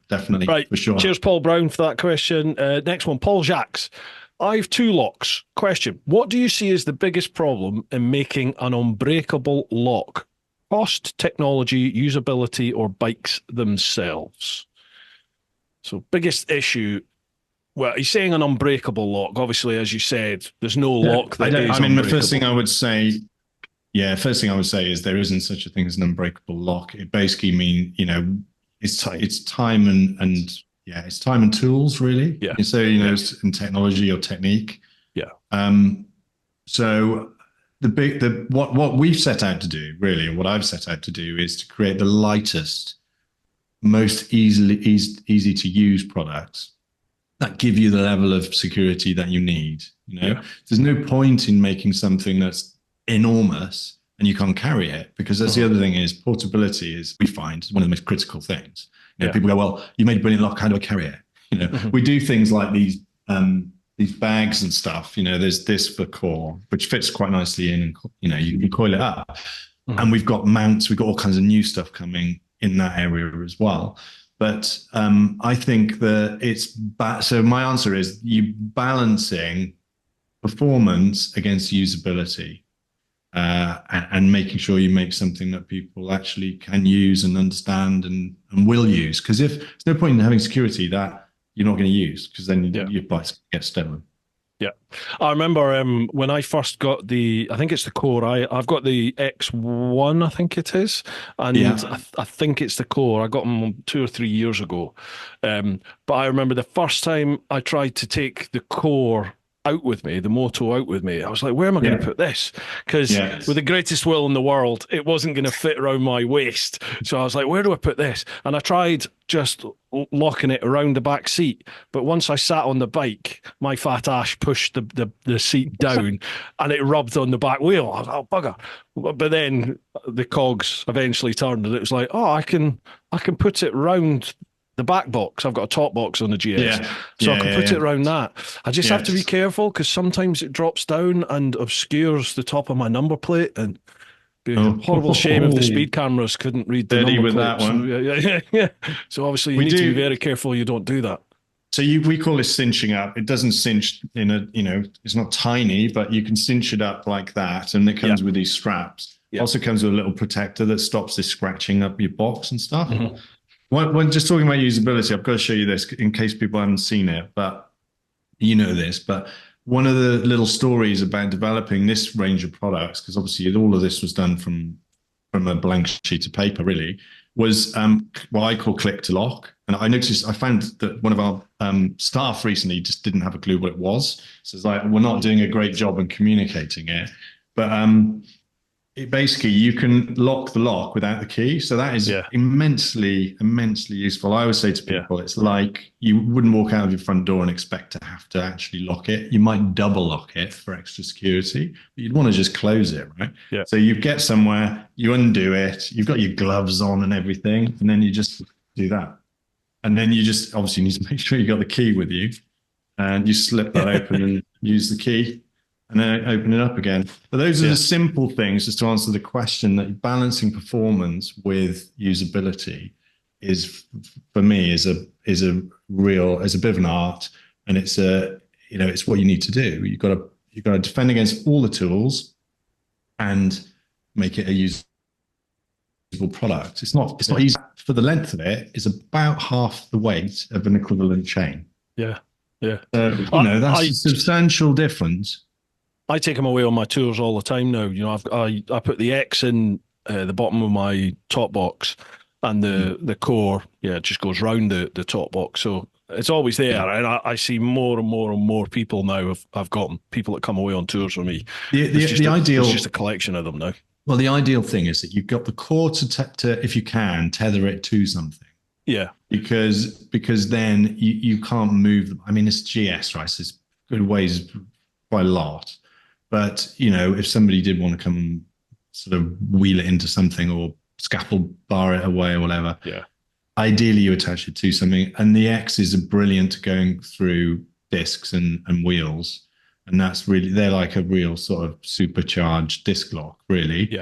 definitely. Right. For sure. Cheers, Paul Brown, for that question. Next one, Paul Jacques. I've 2 locks. Question. What do you see as the biggest problem in making an unbreakable lock? Cost, technology, usability, or bikes themselves? So biggest issue. Well, he's saying an unbreakable lock. Obviously, as you said, there's no lock that is unbreakable. the first thing I would say is there isn't such a thing as an unbreakable lock. It basically means, it's time and it's time and tools, really. Yeah. So, it's in technology or technique. Yeah. So what we've set out to do, really, or what I've set out to do, is to create the lightest, most easy to use products that give you the level of security that you need. There's no point in making something that's enormous and you can't carry it, because that's the other thing is portability we find one of the most critical things. People go, well, you made a brilliant lock, how do I carry it? We do things like these bags and stuff. There's this for core, which fits quite nicely in, and you can coil it up. And we've got mounts, we've got all kinds of new stuff coming in that area as well. But I think that so my answer is you balancing performance against usability, and making sure you make something that people actually can use and understand and will use. Because if there's no point in having security that you're not going to use, because then your bikes get stolen. Yeah, I remember when I first got I think it's the Core. I've got the X1, I think it is, and I think it's the Core. I got them 2 or 3 years ago, but I remember the first time I tried to take the Core out with me, the Moto out with me. I was like, where am I going to put this? Because with the greatest will in the world, it wasn't going to fit around my waist. So I was like, where do I put this? And I tried just locking it around the back seat. But once I sat on the bike, my fat ass pushed the seat down and it rubbed on the back wheel. I was like, oh, bugger. But then the cogs eventually turned and it was like, oh, I can put it round the back box. I've got a top box on the GS, so I can put it around that. I just have to be careful because sometimes it drops down and obscures the top of my number plate, and be a horrible shame if the speed cameras couldn't read the number plate. That one. So, So obviously you need to be very careful you don't do that. So we call this cinching up. It doesn't cinch in a, it's not tiny, but you can cinch it up like that, and it comes with these straps. It also comes with a little protector that stops this scratching up your box and stuff. When just talking about usability, I've got to show you this in case people haven't seen it, but you know this. But one of the little stories about developing this range of products, because obviously all of this was done from a blank sheet of paper, really, was what I call click to lock. And I found that one of our staff recently just didn't have a clue what it was. So it's like, we're not doing a great job in communicating it. But basically, you can lock the lock without the key. So that is immensely, immensely useful. I always say to people, it's like you wouldn't walk out of your front door and expect to have to actually lock it. You might double lock it for extra security, but you'd want to just close it, right? So you get somewhere, you undo it, you've got your gloves on and everything, and then you just do that. And then you just obviously need to make sure you got the key with you, and you slip that open and use the key, and then open it up again. But those are the simple things, just to answer the question, that balancing performance with usability is, for me, is a bit of an art, and it's it's what you need to do. You've got to defend against all the tools and make it a usable product. It's not easy. For the length of it, is about half the weight of an equivalent chain. So, that's a substantial difference. I take them away on my tours all the time now. I put the X in the bottom of my top box, and the core, it just goes round the top box. So it's always there, and I see more and more and more people now. I've got people that come away on tours with me. It's just a collection of them now. Well, the ideal thing is that you've got the core to if you can, tether it to something. Because then you can't move them. I mean, it's GS, right? So it's good ways quite a lot. But, if somebody did want to come and sort of wheel it into something or scaffold bar it away or whatever, ideally you attach it to something. And the X is brilliant going through discs and wheels. And that's really, they're like a real sort of supercharged disc lock, really.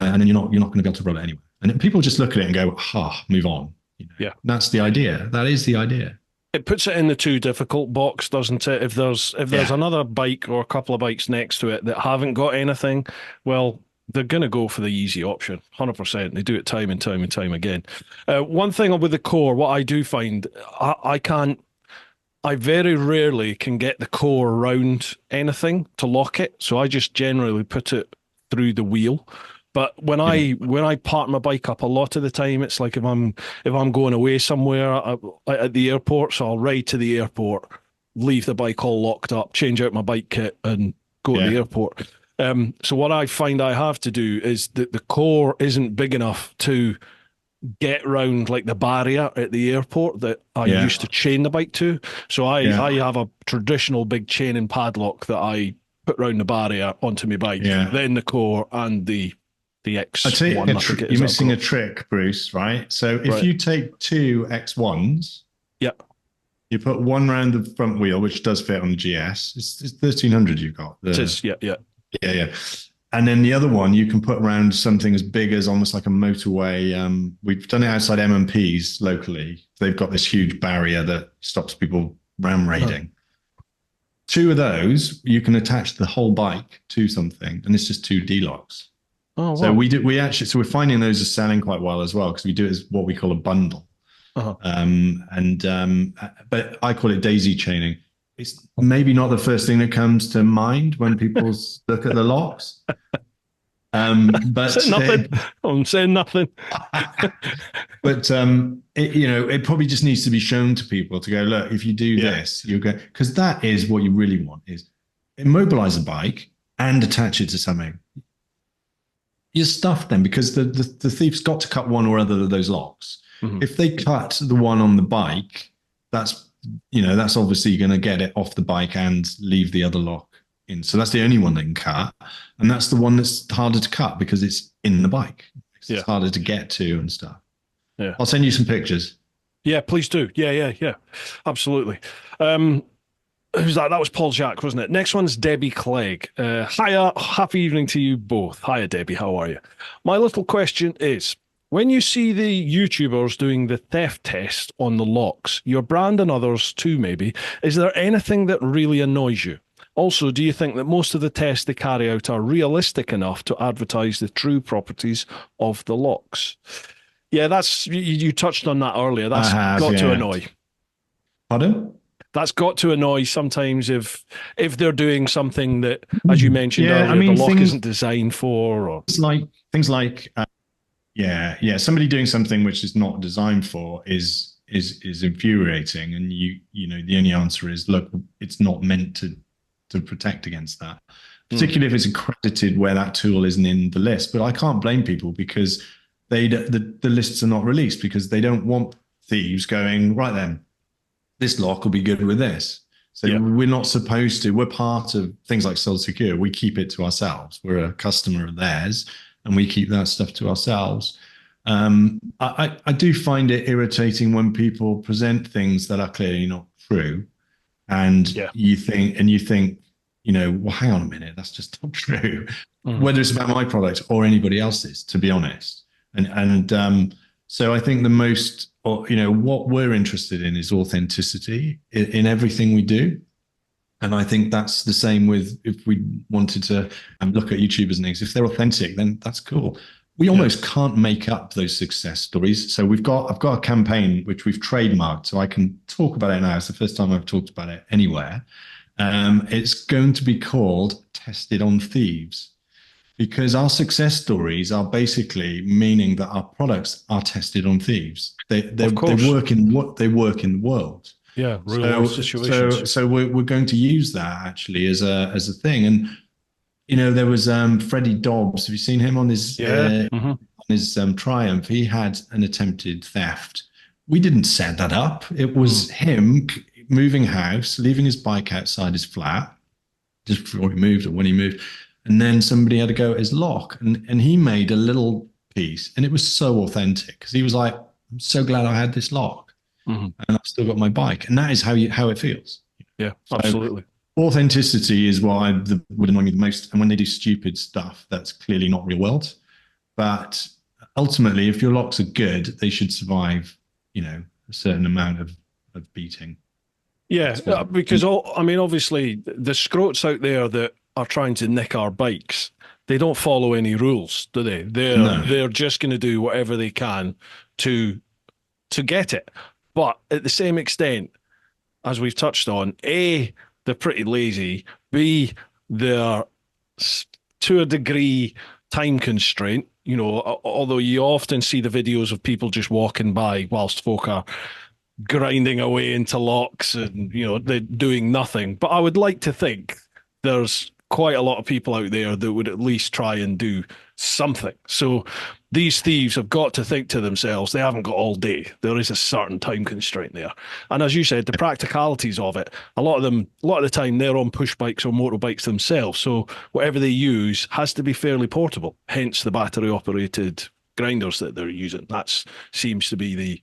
And then you're not going to be able to roll it anywhere. And people just look at it and go, move on. That's the idea. That is the idea. It puts it in the too difficult box, doesn't it? If there's another bike or a couple of bikes next to it that haven't got anything, well, they're going to go for the easy option, 100%. They do it time and time and time again. One thing with the core, what I do find, I very rarely can get the core around anything to lock it, so I just generally put it through the wheel. But when I park my bike up, a lot of the time it's like if I'm going away somewhere at the airport, so I'll ride to the airport, leave the bike all locked up, change out my bike kit, and go to the airport. So what I find I have to do is that the core isn't big enough to get round like the barrier at the airport that I used to chain the bike to. So I have a traditional big chain and padlock that I put round the barrier onto my bike, then the core and the X1. I tell you, you're missing a trick, Bruce, right? So if you take two X1s, you put one round the front wheel, which does fit on the GS. It's 1300 you've got. It is, yeah. And then the other one you can put around something as big as almost like a motorway. We've done it outside M&Ps locally. They've got this huge barrier that stops people ram raiding. Two of those, you can attach the whole bike to something, and it's just two D-locks. Oh, wow. So we're finding those are selling quite well as well, because we do it as what we call a bundle. But I call it daisy chaining. It's maybe not the first thing that comes to mind when people look at the locks, But Say nothing. I'm saying nothing. but it probably just needs to be shown to people to go, look, if you do this, you go, because that is what you really want is immobilize a bike and attach it to something. You're stuffed then because the thief's got to cut one or other of those locks. Mm-hmm. If they cut the one on the bike, that's obviously going to get it off the bike and leave the other lock in. So that's the only one they can cut. And that's the one that's harder to cut because it's in the bike. It's harder to get to and stuff. Yeah. I'll send you some pictures. Yeah, please do. Yeah. Absolutely. Who's that? That was Paul Jack, wasn't it? Next one's Debbie Clegg. Hiya, happy evening to you both. Hiya, Debbie, how are you? My little question is, when you see the YouTubers doing the theft test on the locks, your brand and others too maybe, is there anything that really annoys you? Also, do you think that most of the tests they carry out are realistic enough to advertise the true properties of the locks? Yeah, that's you touched on that earlier. That's got to annoy. Pardon? That's got to annoy sometimes if they're doing something that, as you mentioned earlier, the lock isn't designed for. Or things like somebody doing something which is not designed for is infuriating, and the only answer is, look, it's not meant to protect against that, particularly if it's accredited where that tool isn't in the list. But I can't blame people because the lists are not released because they don't want thieves going, right then, this lock will be good with this. So we're not supposed to. We're part of things like Sold Secure. We keep it to ourselves. We're a customer of theirs, and we keep that stuff to ourselves. I do find it irritating when people present things that are clearly not true, and you think, well, hang on a minute, that's just not true. Whether it's about my product or anybody else's, to be honest. So I think the most, what we're interested in is authenticity in everything we do. And I think that's the same with, if we wanted to look at YouTubers and things, if they're authentic, then that's cool. We almost can't make up those success stories. So I've got a campaign which we've trademarked, so I can talk about it now. It's the first time I've talked about it anywhere. It's going to be called Tested on Thieves, because our success stories are basically meaning that our products are tested on thieves. They work in the world. Yeah, real situations. So we're going to use that actually as a thing. And there was Freddie Dobbs. Have you seen him on his Triumph? He had an attempted theft. We didn't set that up. It was him moving house, leaving his bike outside his flat just before he moved or when he moved. And then somebody had to go at his lock, and he made a little piece, and it was so authentic because he was like, "I'm so glad I had this lock, and I've still got my bike." And that is how it feels. Yeah, absolutely. Authenticity is what would annoy me the most. And when they do stupid stuff, that's clearly not real world. But ultimately, if your locks are good, they should survive, a certain amount of beating. Yeah, because obviously the scroats out there that are trying to nick our bikes, they don't follow any rules, do they? They're just going to do whatever they can to get it. But at the same extent, as we've touched on, A, they're pretty lazy. B, they're to a degree time constraint. Although you often see the videos of people just walking by whilst folk are grinding away into locks and they're doing nothing. But I would like to think there's quite a lot of people out there that would at least try and do something. So these thieves have got to think to themselves, they haven't got all day. There is a certain time constraint there. And as you said, the practicalities of it, a lot of the time they're on push bikes or motorbikes themselves. So whatever they use has to be fairly portable, hence the battery operated grinders that they're using. That seems to be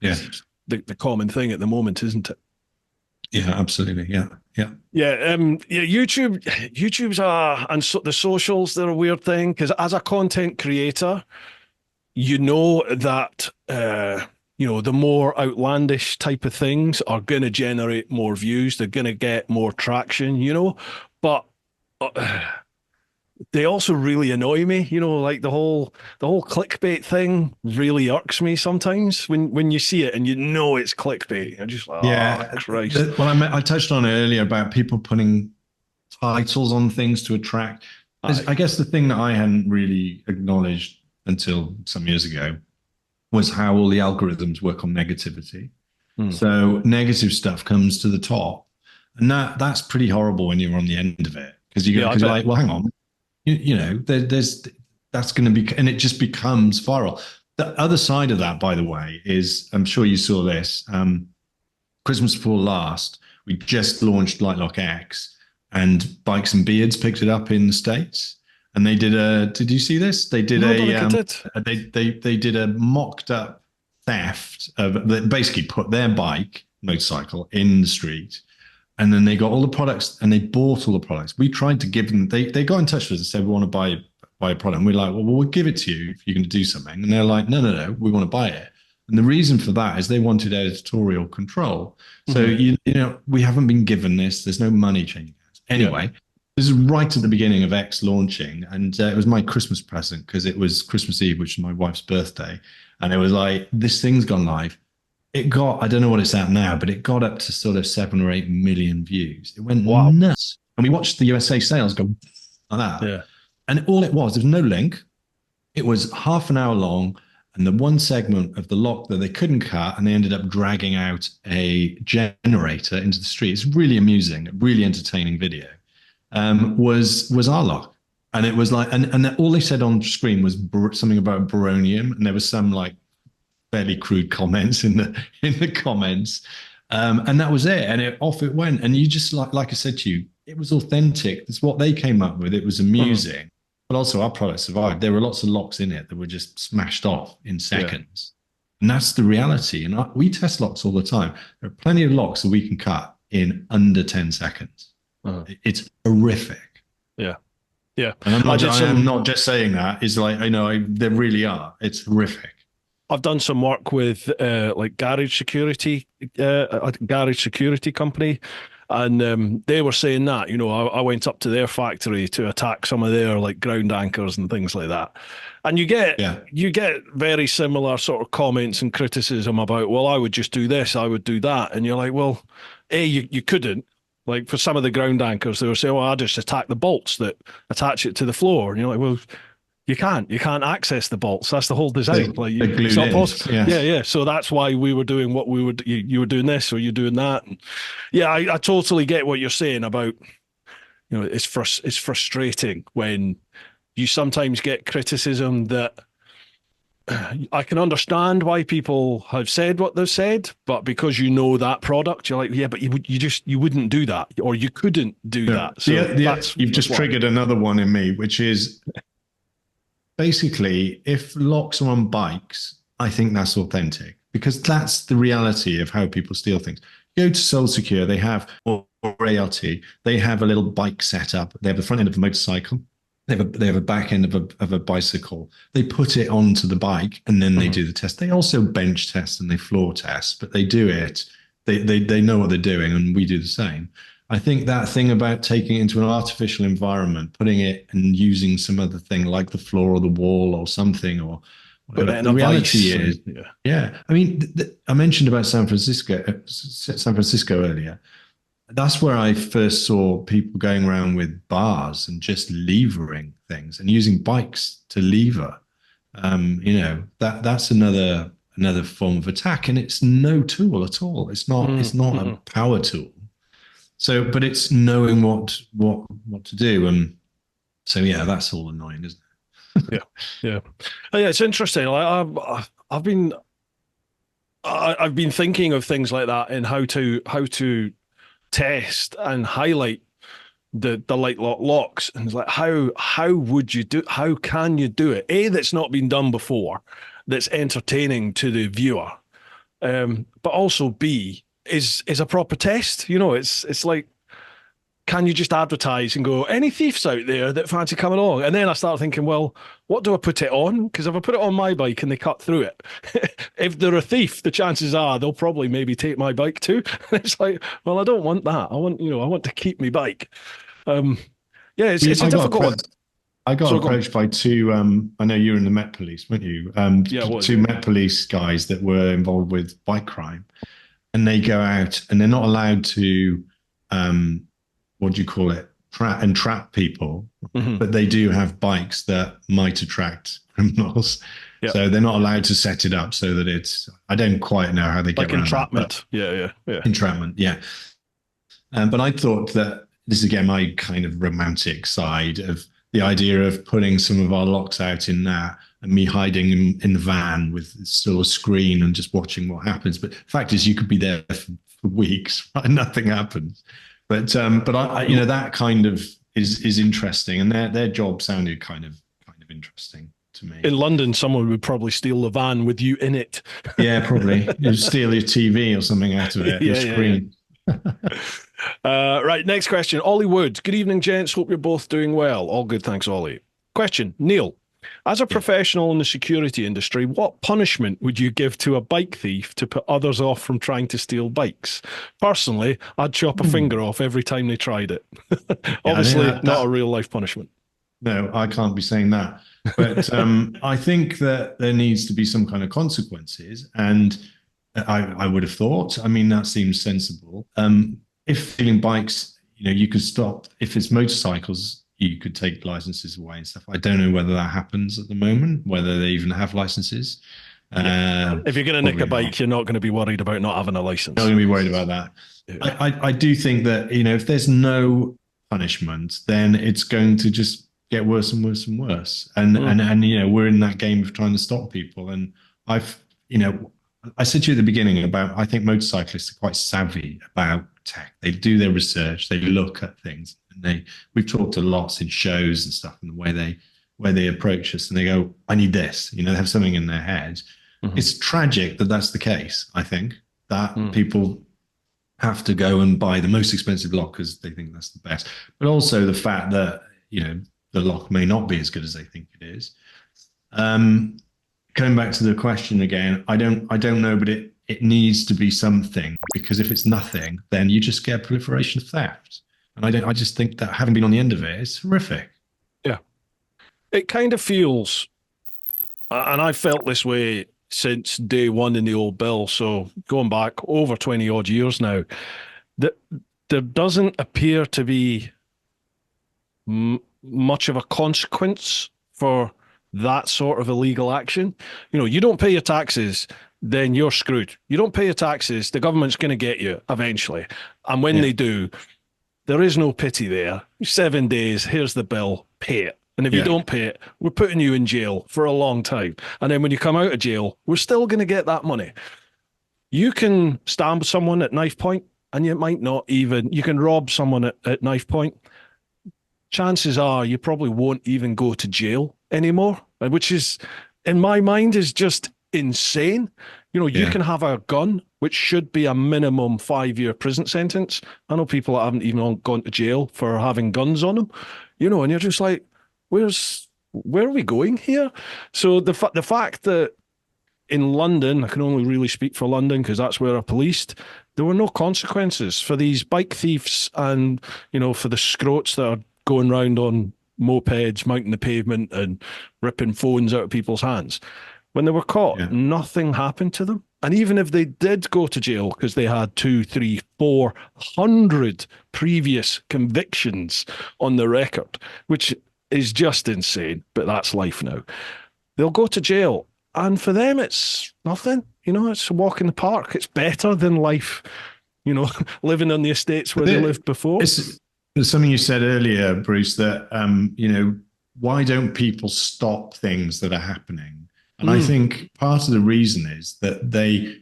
the common thing at the moment, isn't it? Yeah, absolutely. Yeah. YouTube's and the socials, they're a weird thing because as a content creator, that the more outlandish type of things are going to generate more views. They're going to get more traction. But they also really annoy me. Like the whole clickbait thing really irks me sometimes when you see it and it's clickbait. I'm just like, oh, Christ. Well, I touched on it earlier about people putting titles on things to attract. I guess the thing that I hadn't really acknowledged until some years ago was how all the algorithms work on negativity. So negative stuff comes to the top, and that's pretty horrible when you're on the end of it, because you're like, well, hang on, there's that's going to be, and it just becomes viral. The other side of that, by the way, is, I'm sure you saw this, Christmas before last, we just launched Liteloks X, and Bikes and Beards picked it up in the States. And they did you see this? They did they did a mocked up theft they basically put their motorcycle in the street, and then they got all the products and they bought all the products. We tried to give them, they got in touch with us and said, we want to buy a product. And we're like, well, we'll give it to you if you're going to do something. And they're like, no, we want to buy it. And the reason for that is they wanted editorial control. So, we haven't been given this. There's no money changing hands. Anyway, this is right at the beginning of X launching. And it was my Christmas present, because it was Christmas Eve, which is my wife's birthday. And it was like, this thing's gone live. It got, I don't know what it's at now, but it got up to sort of 7 or 8 million views. It went nuts. And we watched the USA sales go like that. Yeah. And all it was, there's no link. It was half an hour long, and the one segment of the lock that they couldn't cut, and they ended up dragging out a generator into the street. It's really amusing, really entertaining video. Was our lock. And it was like, and all they said on screen was something about baronium, and there was some like fairly crude comments in the comments, and that was it. And off it went. And you just like I said to you, it was authentic. It's what they came up with. It was amusing, but also our product survived. There were lots of locks in it that were just smashed off in seconds, and that's the reality. And we test locks all the time. There are plenty of locks that we can cut in under 10 seconds. It's horrific. Yeah. And I'm not just saying that. It's like, there really are. It's horrific. I've done some work with like garage security, a garage security company, and they were saying that, I went up to their factory to attack some of their like ground anchors and things like that. And you get very similar sort of comments and criticism about, well, I would just do this, I would do that. And you're like, well, you couldn't. Like for some of the ground anchors, they were saying, well, I just attack the bolts that attach it to the floor. And you're like, well, you can't access the bolts. That's the whole design. It's not possible. Yeah. So that's why we were doing what we were. You were doing this, or you're doing that. And I totally get what you're saying about, it's frustrating when you sometimes get criticism that I can understand why people have said what they've said, but because that product, you're like, yeah, but you wouldn't do that, or you couldn't do that. So you've just triggered another one in me, which is basically, if locks are on bikes, I think that's authentic, because that's the reality of how people steal things. Go to Soul Secure, they have, or ALT, they have a little bike setup. They have the front end of a motorcycle. They have a back end of a bicycle. They put it onto the bike, and then they do the test. They also bench test and they floor test, but they do it. They know what they're doing, and we do the same. I think that thing about taking it into an artificial environment, putting it and using some other thing like the floor or the wall or something, or whatever. The reality is, I mean, I mentioned about San Francisco earlier. That's where I first saw people going around with bars and just levering things and using bikes to lever. That's another form of attack, and it's no tool at all. It's not a power tool. So, but it's knowing what to do, and so that's all annoying, isn't it? Yeah. It's interesting. I've been thinking of things like that and how to test and highlight the Liteloks locks, and it's like, how would you do? How can you do it? That's not been done before. That's entertaining to the viewer, but also B, is a proper test. It's like, can you just advertise and go, any thieves out there that fancy coming along? And then I start thinking, well, what do I put it on? Because if I put it on my bike and they cut through it, if they're a thief, the chances are they'll probably maybe take my bike too. It's like, well, I don't want that. I want to keep my bike. It's a difficult one. I got approached by two, I know you were in the Met Police, weren't you? Two Met Police guys that were involved with bike crime. And they go out and they're not allowed to, what do you call it? entrap people, Mm-hmm. but they do have bikes that might attract criminals. Yeah. So they're not allowed to set it up so that it's, I don't quite know how they get Like around entrapment. that. Yeah. Entrapment, yeah. But I thought that this is again my kind of romantic side of the idea of putting some of our locks out in that and me hiding in the van with still a screen and just watching what happens. But the fact is, you could be there for weeks, right? Nothing happens. But I you know, that kind of is interesting, and their job sounded kind of interesting to me. In London, someone would probably steal the van with you in it. Yeah, probably. You'd steal your TV or something out of it, your screen. Right, next question. Ollie Wood. Good evening, gents. Hope you're both doing well. All good, thanks, Ollie. Question. Neil, as a professional in the security industry, what punishment would you give to a bike thief to put others off from trying to steal bikes? Personally, I'd chop a finger off every time they tried it. Obviously, not a real life punishment. No, I can't be saying that. But I think that there needs to be some kind of consequences. And I would have thought, I mean, that seems sensible. If stealing bikes, you know, you could stop. If it's motorcycles, you could take licenses away and stuff. I don't know whether that happens at the moment, whether they even have licenses. If you're going to nick a bike, you're not going to be worried about not having a license. Not going to be worried about that. Yeah. I do think that, you know, if there's no punishment, then it's going to just get worse and worse and worse. And you know, we're in that game of trying to stop people. And you know, I said to you at the beginning about, I think motorcyclists are quite savvy about tech. They do their research, they look at things, and we've talked to lots in shows and stuff, and the way they approach us, and they go, I need this, you know, they have something in their head. It's tragic that that's the case. I think that people have to go and buy the most expensive lock because they think that's the best, but also the fact that, you know, the lock may not be as good as they think it is. Going back to the question again, I don't know, but it needs to be something, because if it's nothing, then you just get a proliferation of theft. And I just think that, having been on the end of it, it's horrific. Yeah. It kind of feels, and I felt this way since day one in the old bill, so going back over 20 odd years now, that there doesn't appear to be much of a consequence for that sort of illegal action. You know, you don't pay your taxes, then you're screwed. You don't pay your taxes, the government's going to get you eventually. And when they do, there is no pity there. 7 days, here's the bill, pay it. And if you don't pay it, we're putting you in jail for a long time. And then when you come out of jail, we're still going to get that money. You can stab someone at knife point, and you might not even, you can rob someone at knife point. Chances are you probably won't even go to jail anymore, which is, in my mind, is just insane. You know, you can have a gun, which should be a minimum 5-year prison sentence. I know people that haven't even gone to jail for having guns on them, you know, and you're just like, where are we going here? So the fact that in London, I can only really speak for London because that's where I policed, there were no consequences for these bike thieves and, you know, for the scroats that are going around on mopeds, mounting the pavement and ripping phones out of people's hands. When they were caught, nothing happened to them. And even if they did go to jail because they had 200, 300, 400 previous convictions on the record, which is just insane, but that's life now. They'll go to jail, and for them, it's nothing. You know, it's a walk in the park. It's better than life, you know, living on the estates where they lived before. It's something you said earlier, Bruce, that, you know, why don't people stop things that are happening? And I think part of the reason is that they,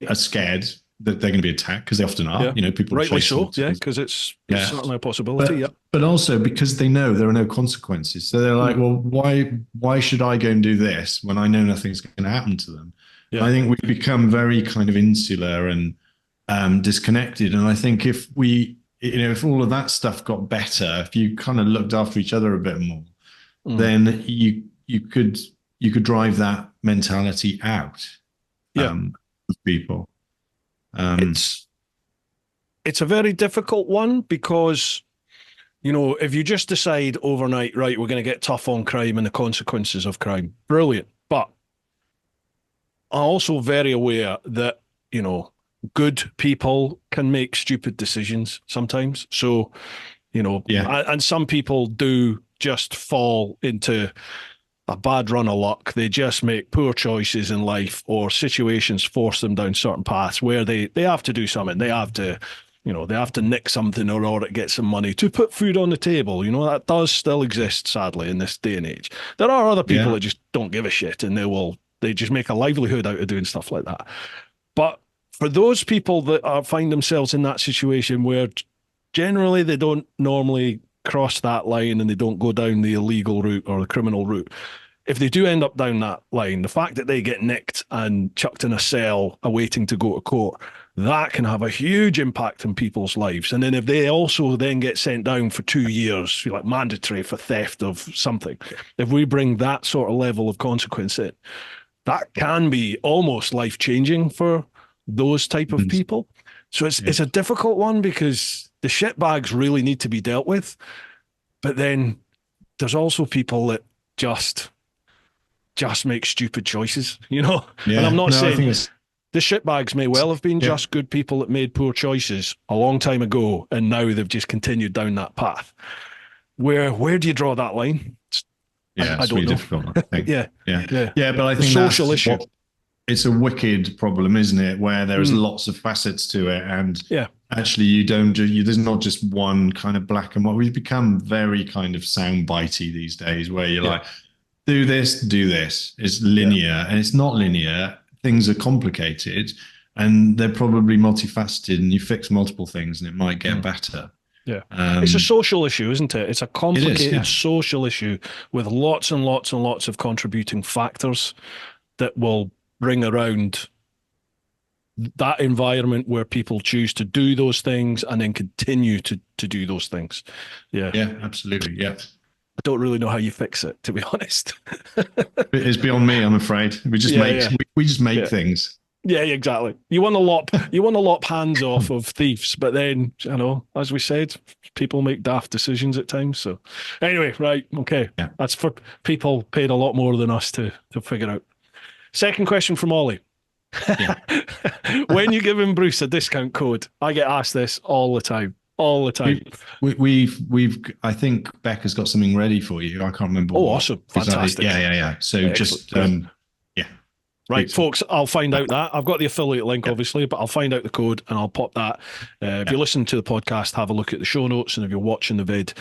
are scared that they're going to be attacked, because they often are. You know, people rightly so, because it's certainly a possibility. But also because they know there are no consequences, so they're like, well, why should I go and do this when I know nothing's going to happen to them? I think we've become very kind of insular and disconnected. And I think if we, you know, if all of that stuff got better, if you kind of looked after each other a bit more, then you could drive that mentality out of people. It's a very difficult one because, you know, if you just decide overnight, right, we're going to get tough on crime and the consequences of crime, brilliant. But I'm also very aware that, you know, good people can make stupid decisions sometimes. So And some people do just fall into a bad run of luck. They just make poor choices in life, or situations force them down certain paths where they have to do something. They have to, they have to nick something in order to get some money to put food on the table. That does still exist, sadly, in this day and age. There are other people that just don't give a shit, and they just make a livelihood out of doing stuff like that. But for those people that find themselves in that situation where generally they don't normally cross that line and they don't go down the illegal route or the criminal route, if they do end up down that line, the fact that they get nicked and chucked in a cell awaiting to go to court, that can have a huge impact in people's lives. And then if they also then get sent down for 2 years, like mandatory for theft of something, if we bring that sort of level of consequence in, that can be almost life-changing for those type of people. So it's a difficult one, because the shitbags really need to be dealt with. But then there's also people that just make stupid choices, And I'm not saying the shitbags may well have been just good people that made poor choices a long time ago, and now they've just continued down that path. Where do you draw that line? I don't know. Difficult, I think. Yeah. But I think the social issue. It's a wicked problem, isn't it? Where there's lots of facets to it, and actually there's not just one kind of black and white. We've become very kind of soundbitey these days, where you're like, do this. It's linear, and it's not linear. Things are complicated, and they're probably multifaceted, and you fix multiple things and it might get better. Yeah. It's a social issue, isn't it? It's a complicated social issue with lots and lots and lots of contributing factors that will bring around that environment where people choose to do those things and then continue to do those things. Yeah. Yeah, absolutely. Yeah. I don't really know how you fix it, to be honest. It's beyond me, I'm afraid. We just make things. Yeah, exactly. You want to lop hands off of thieves, but then, as we said, people make daft decisions at times. So anyway, right. Okay. Yeah. That's for people paid a lot more than us to figure out. Second question from Ollie. Yeah. When you giving Bruce a discount code? I get asked this all the time. We've I think Becca's got something ready for you. I can't remember. Oh, awesome. Fantastic. Yeah. So excellent. Right, folks, I'll find out that. I've got the affiliate link, obviously, but I'll find out the code and I'll pop that. If you listen to the podcast, have a look at the show notes, and if you're watching the vid,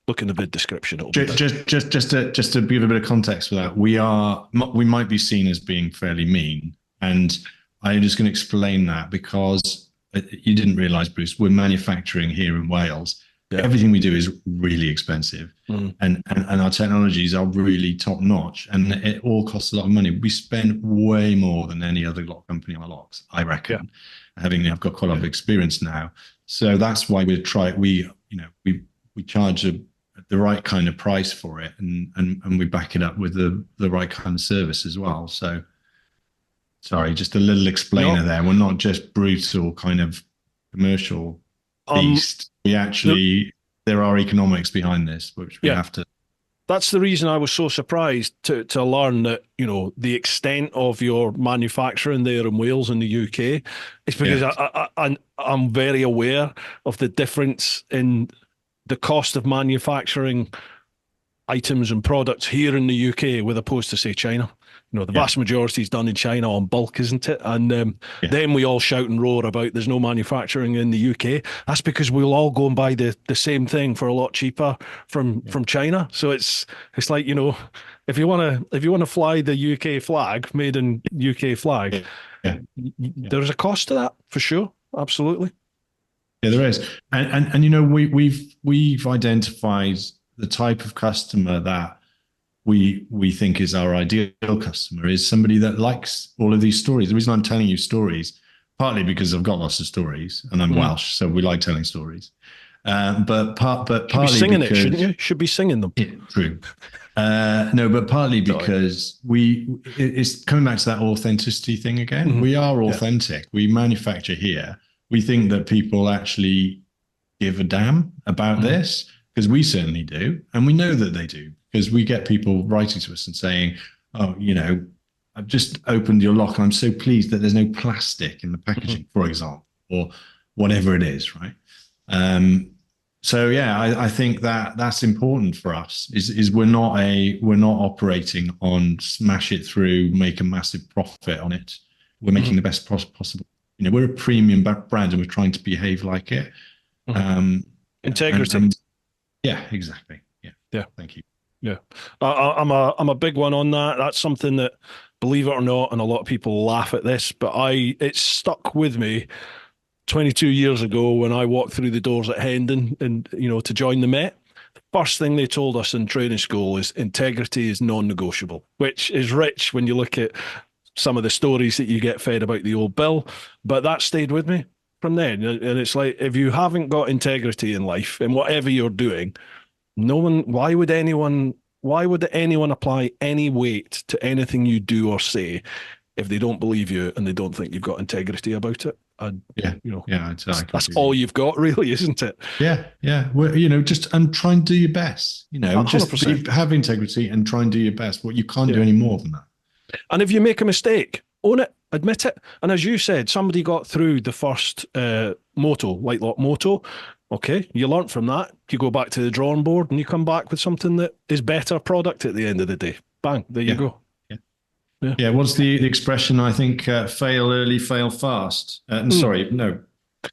look in the vid description. Just to give a bit of context for that, we might be seen as being fairly mean, and I'm just going to explain that, because you didn't realise, Bruce, we're manufacturing here in Wales. Yeah. Everything we do is really expensive, and our technologies are really top notch, and it all costs a lot of money. We spend way more than any other lock company on locks, I reckon. I've got quite a lot of experience now, so that's why we charge the right kind of price for it, and we back it up with the right kind of service as well. So, sorry, just a little explainer there. We're not just brutal kind of commercial beast. We actually, there are economics behind this, which we have to. That's the reason I was so surprised to learn that, the extent of your manufacturing there in Wales and the UK is because I'm very aware of the difference in the cost of manufacturing items and products here in the UK with opposed to, say, China. The vast majority is done in China on bulk, isn't it? And then we all shout and roar about there's no manufacturing in the UK. That's because we'll all go and buy the same thing for a lot cheaper from China. So it's like, if you want to fly the UK flag, made in UK flag, there's a cost to that for sure. Absolutely. Yeah, there is. And we've identified the type of customer that we think is our ideal customer is somebody that likes all of these stories. The reason I'm telling you stories, partly because I've got lots of stories and I'm Welsh, so we like telling stories. But partly be singing because, shouldn't you? Should be singing them. Yeah, true. No, but partly because it's coming back to that authenticity thing again. Mm-hmm. We are authentic. We manufacture here. We think that people actually give a damn about this, because we certainly do, and we know that they do. Because we get people writing to us and saying, oh, I've just opened your lock and I'm so pleased that there's no plastic in the packaging, for example, or whatever it is, right? So yeah, I think that that's important for us. Is we're not operating on smash it through, make a massive profit on it. We're making the best possible. We're a premium brand, and we're trying to behave like it. Integrity. Yeah, exactly. Yeah. Yeah. Thank you. Yeah. I'm a big one on that. That's something that, believe it or not, and a lot of people laugh at this, but it stuck with me 22 years ago when I walked through the doors at Hendon and, to join the Met. The first thing they told us in training school is integrity is non-negotiable, which is rich when you look at some of the stories that you get fed about the old Bill. But that stayed with me from then. And it's like, if you haven't got integrity in life and whatever you're doing, why would anyone apply any weight to anything you do or say if they don't believe you and they don't think you've got integrity about it? And that's all you've got, really, isn't it? Yeah. Well, and try and do your best. 100%. Just have integrity and try and do your best. Well, you can't do any more than that. And if you make a mistake, own it, admit it. And as you said, somebody got through the first Moto, Liteloks Moto. Okay, you learn from that. You go back to the drawing board and you come back with something that is better product at the end of the day. Bang, there you go. Yeah. What's the expression? I think fail early, fail fast. Sorry, no.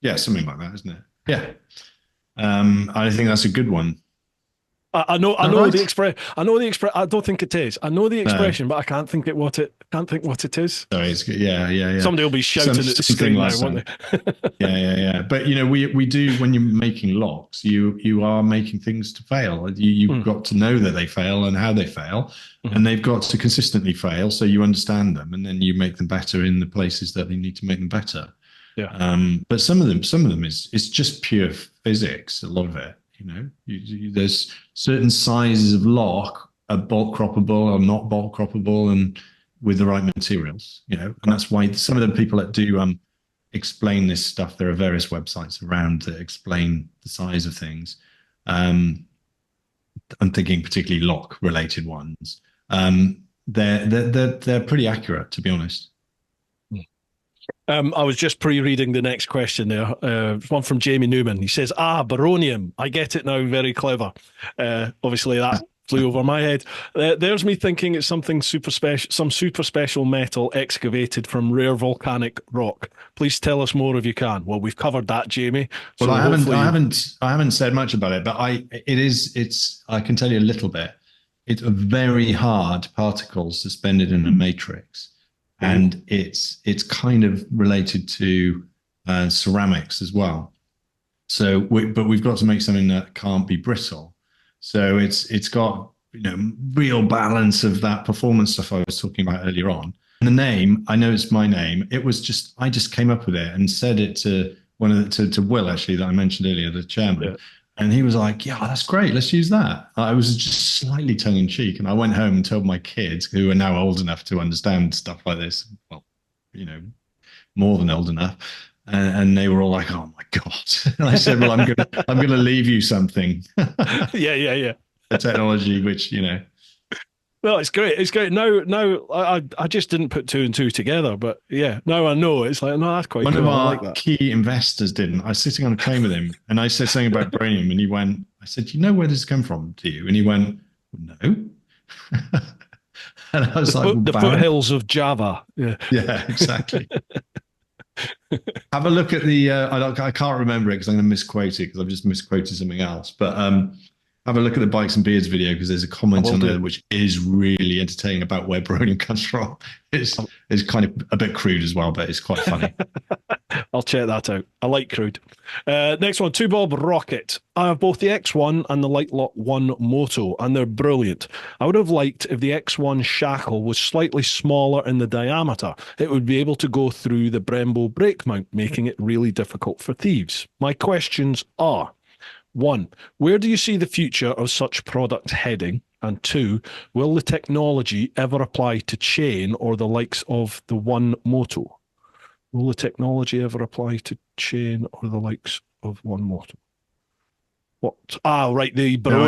Yeah, something like that, isn't it? Yeah. I think that's a good one. I know the expression. I know the expression. I don't think it is. I know the expression, but I can't think what it is. Sorry, it's good. Yeah. Somebody will be shouting at the screen now, won't they? Yeah. But we do, when you're making locks, you are making things to fail. You've got to know that they fail and how they fail, and they've got to consistently fail, so you understand them, and then you make them better in the places that they need to make them better. Yeah. But some of them is just pure physics. A lot of it. There's certain sizes of lock are bulk croppable or not bulk croppable, and with the right materials, and that's why some of the people that do explain this stuff, there are various websites around that explain the size of things. I'm thinking particularly lock related ones. They're pretty accurate, to be honest. I was just pre-reading the next question there. One from Jamie Newman. He says, baronium. I get it now. Very clever. Obviously, that flew over my head. There's me thinking it's something super special, some super special metal excavated from rare volcanic rock. Please tell us more if you can. Well, we've covered that, Jamie. Well, so I haven't said much about it, but I can tell you a little bit. It's a very hard particle suspended in a matrix. And it's kind of related to ceramics as well. So, but we've got to make something that can't be brittle. So it's got real balance of that performance stuff I was talking about earlier on. And the name, I know it's my name. It was I just came up with it and said it to to Will, actually, that I mentioned earlier, the chairman. Yeah. And he was like, yeah, that's great. Let's use that. I was just slightly tongue in cheek. And I went home and told my kids, who are now old enough to understand stuff like this. Well, more than old enough. And they were all like, oh my God. And I said, well, I'm going to leave you something. Yeah. The technology, which, Well, it's great. It's great. Now, I just didn't put two and two together, but yeah, now I know. It's like, no, that's quite cool. One of our key investors didn't. I was sitting on a plane with him, and I said something about Baronium, and he went, I said, do you know where this has come from to you? And he went, no. And I was the foothills of Java. Yeah, exactly. Have a look at the, I can't remember it because I'm going to misquote it because I've just misquoted something else, but have a look at the Bikes and Beards video because there's a comment on there which is really entertaining about where Baronium comes from. It's kind of a bit crude as well, but it's quite funny. I'll check that out. I like crude. Next one, 2Bob Rocket. I have both the X1 and the Liteloks 1 Moto, and they're brilliant. I would have liked if the X1 shackle was slightly smaller in the diameter. It would be able to go through the Brembo brake mount, making it really difficult for thieves. My questions are: 1, where do you see the future of such product heading? And 2, will the technology ever apply to chain or the likes of the 1 Moto? Will the technology ever apply to chain or the likes of 1 Moto? What? Right, the Baronium. No,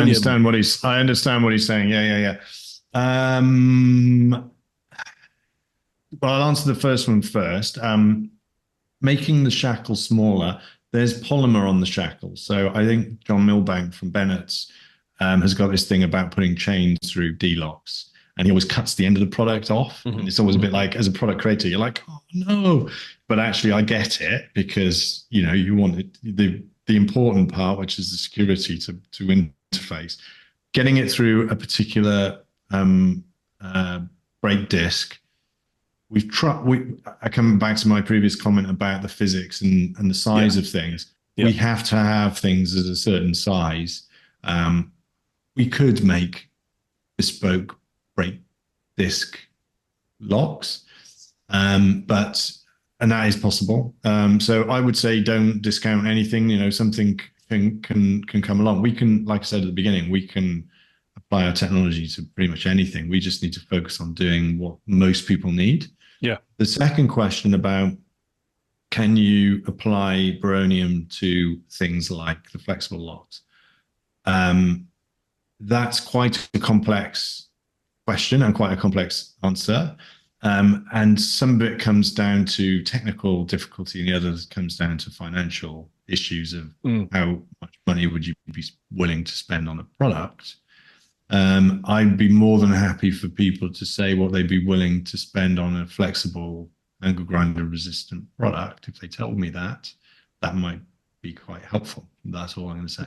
I understand what he's saying. Yeah. Well, I'll answer the first one first. Making the shackle smaller there's polymer on the shackle. So I think John Milbank from Bennett's has got this thing about putting chains through D-locks, and he always cuts the end of the product off. And it's always a bit like, as a product creator, you're like, oh no, but actually I get it, because you want it, the important part, which is the security to interface, getting it through a particular brake disc. I come back to my previous comment about the physics and the size of things. We have to have things at a certain size. We could make bespoke brake disc locks, and that is possible. So I would say don't discount anything. Something can come along. We can, like I said at the beginning, we can apply our technology to pretty much anything. We just need to focus on doing what most people need. Yeah. The second question about, can you apply Barronium to things like the flexible locks? That's quite a complex question and quite a complex answer. And some of it comes down to technical difficulty, and the other comes down to financial issues of how much money would you be willing to spend on a product. I'd be more than happy for people to say what they'd be willing to spend on a flexible angle grinder resistant product. If they told me that might be quite helpful. That's all I'm going to say.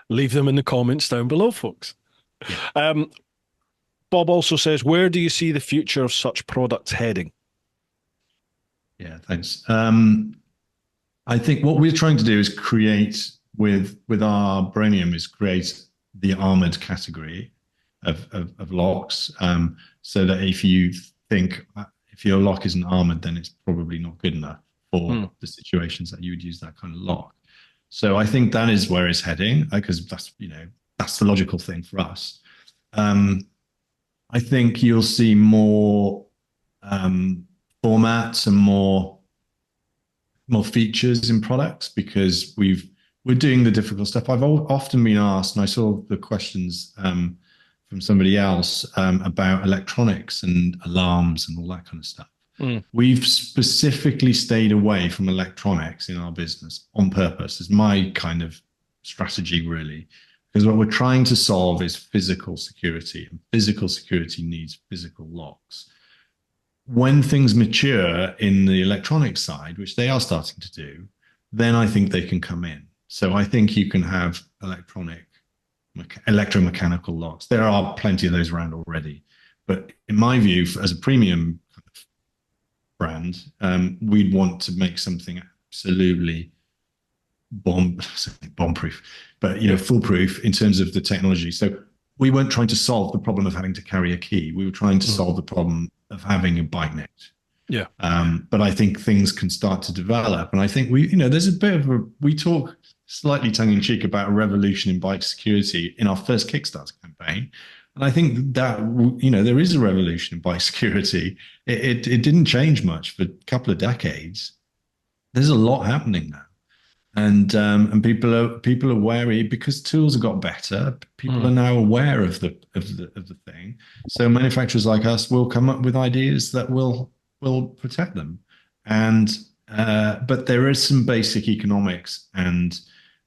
Leave them in the comments down below, folks. Yeah. Bob also says, where do you see the future of such products heading? Yeah, thanks. I think what we're trying to do is create with our Barronium is create the armored category of locks, so that if you think if your lock isn't armored, then it's probably not good enough for the situations that you would use that kind of lock. So I think that is where it's heading, because that's the logical thing for us. I think you'll see more formats and more features in products, because we're doing the difficult stuff. I've often been asked, and I saw the questions from somebody else about electronics and alarms and all that kind of stuff. We've specifically stayed away from electronics in our business on purpose. It's my kind of strategy, really, because what we're trying to solve is physical security, and physical security needs physical locks. When things mature in the electronic side, which they are starting to do, then I think they can come in. So I think you can have electromechanical locks. There are plenty of those around already. But in my view, as a premium brand, we'd want to make something absolutely bomb-proof, but foolproof in terms of the technology. So we weren't trying to solve the problem of having to carry a key. We were trying to solve the problem of having a bike net. Yeah. But I think things can start to develop, and I think there's a bit of we talk slightly tongue-in-cheek about a revolution in bike security in our first Kickstarter campaign. And I think that, there is a revolution in bike security. It didn't change much for a couple of decades. There's a lot happening now. And people are wary because tools have got better. People are now aware of the thing. So manufacturers like us will come up with ideas that will protect them. And but there is some basic economics and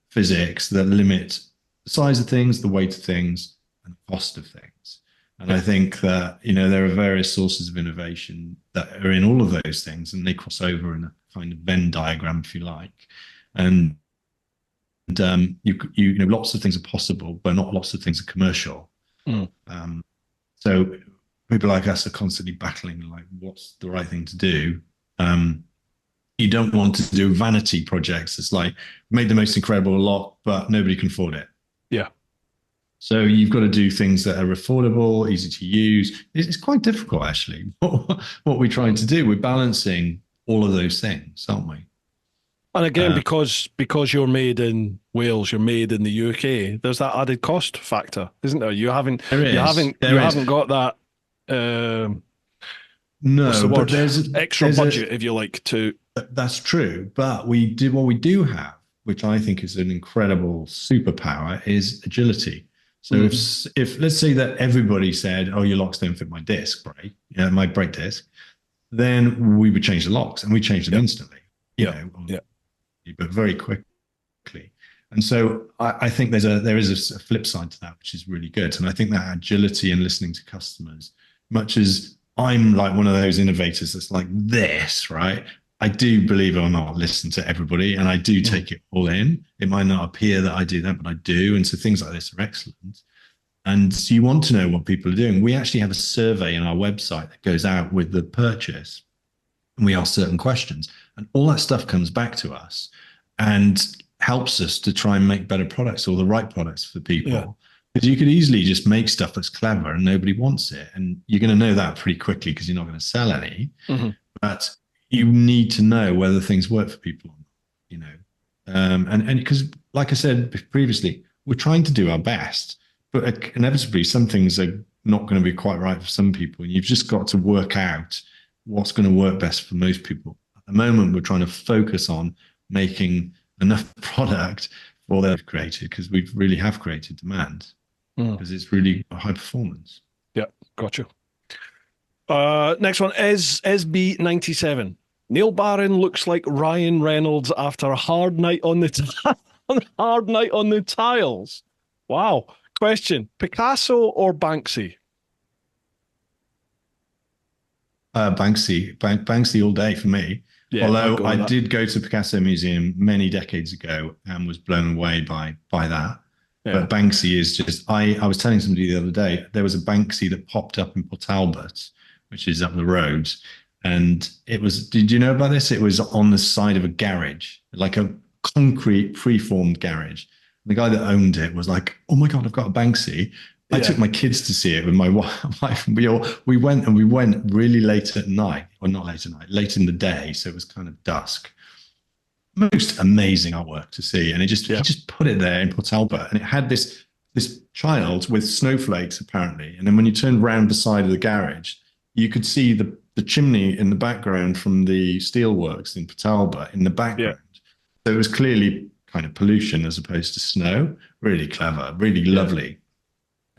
physics that limit the size of things, the weight of things, and the cost of things. And I think that there are various sources of innovation that are in all of those things, and they cross over in a kind of Venn diagram, if you like. And lots of things are possible, but not lots of things are commercial. So people like us are constantly battling, like, what's the right thing to do? You don't want to do vanity projects. It's like, made the most incredible lock, but nobody can afford it. Yeah. So you've got to do things that are affordable, easy to use. It's quite difficult, actually. What we're trying to do, we're balancing all of those things, aren't we? And again, because you're made in Wales, you're made in the UK, there's that added cost factor, isn't there? You haven't got that. No, but there's extra budget, if you like, to. That's true, but what we do have, which I think is an incredible superpower, is agility. So if let's say that everybody said, "Oh, your locks don't fit my disc brake, my brake disc," then we would change the locks, and we change them instantly. but very quickly. And so I think there is a flip side to that, which is really good. And I think that agility and listening to customers, much as I'm like one of those innovators that's like this, right? I do, believe it or not, listen to everybody, and I do take it all in. It might not appear that I do that, but I do. And so things like this are excellent. And so you want to know what people are doing. We actually have a survey on our website that goes out with the purchase, and we ask certain questions, and all that stuff comes back to us and helps us to try and make better products or the right products for people. Because you could easily just make stuff that's clever and nobody wants it. And you're going to know that pretty quickly because you're not going to sell any. But you need to know whether things work for people or not, you know. And because, like I said previously, we're trying to do our best, but inevitably some things are not going to be quite right for some people. And you've just got to work out what's going to work best for most people. At the moment, we're trying to focus on making enough product for they've created, because we really have created demand, because it's really high performance. Yeah, gotcha. Next one is SB97. Neil Barron looks like Ryan Reynolds after a hard night on the hard night on the tiles. Wow. Question: Picasso or Banksy? Banksy all day for me. Yeah, although I did go to Picasso Museum many decades ago and was blown away by that. Yeah. But Banksy is just, I was telling somebody the other day, there was a Banksy that popped up in Port Talbot, which is up the road. And it was, did you know about this? It was on the side of a garage, like a concrete preformed garage. The guy that owned it was like, "Oh my God, I've got a Banksy." I took my kids to see it with my wife. We went really late at night, or not late at night, late in the day. So it was kind of dusk. Most amazing artwork to see. And he just put it there in Port Talbot, and it had this child with snowflakes apparently. And then when you turned round the side of the garage, you could see the chimney in the background from the steelworks in Port Talbot in the background. So it was clearly kind of pollution as opposed to snow. Really clever, really lovely.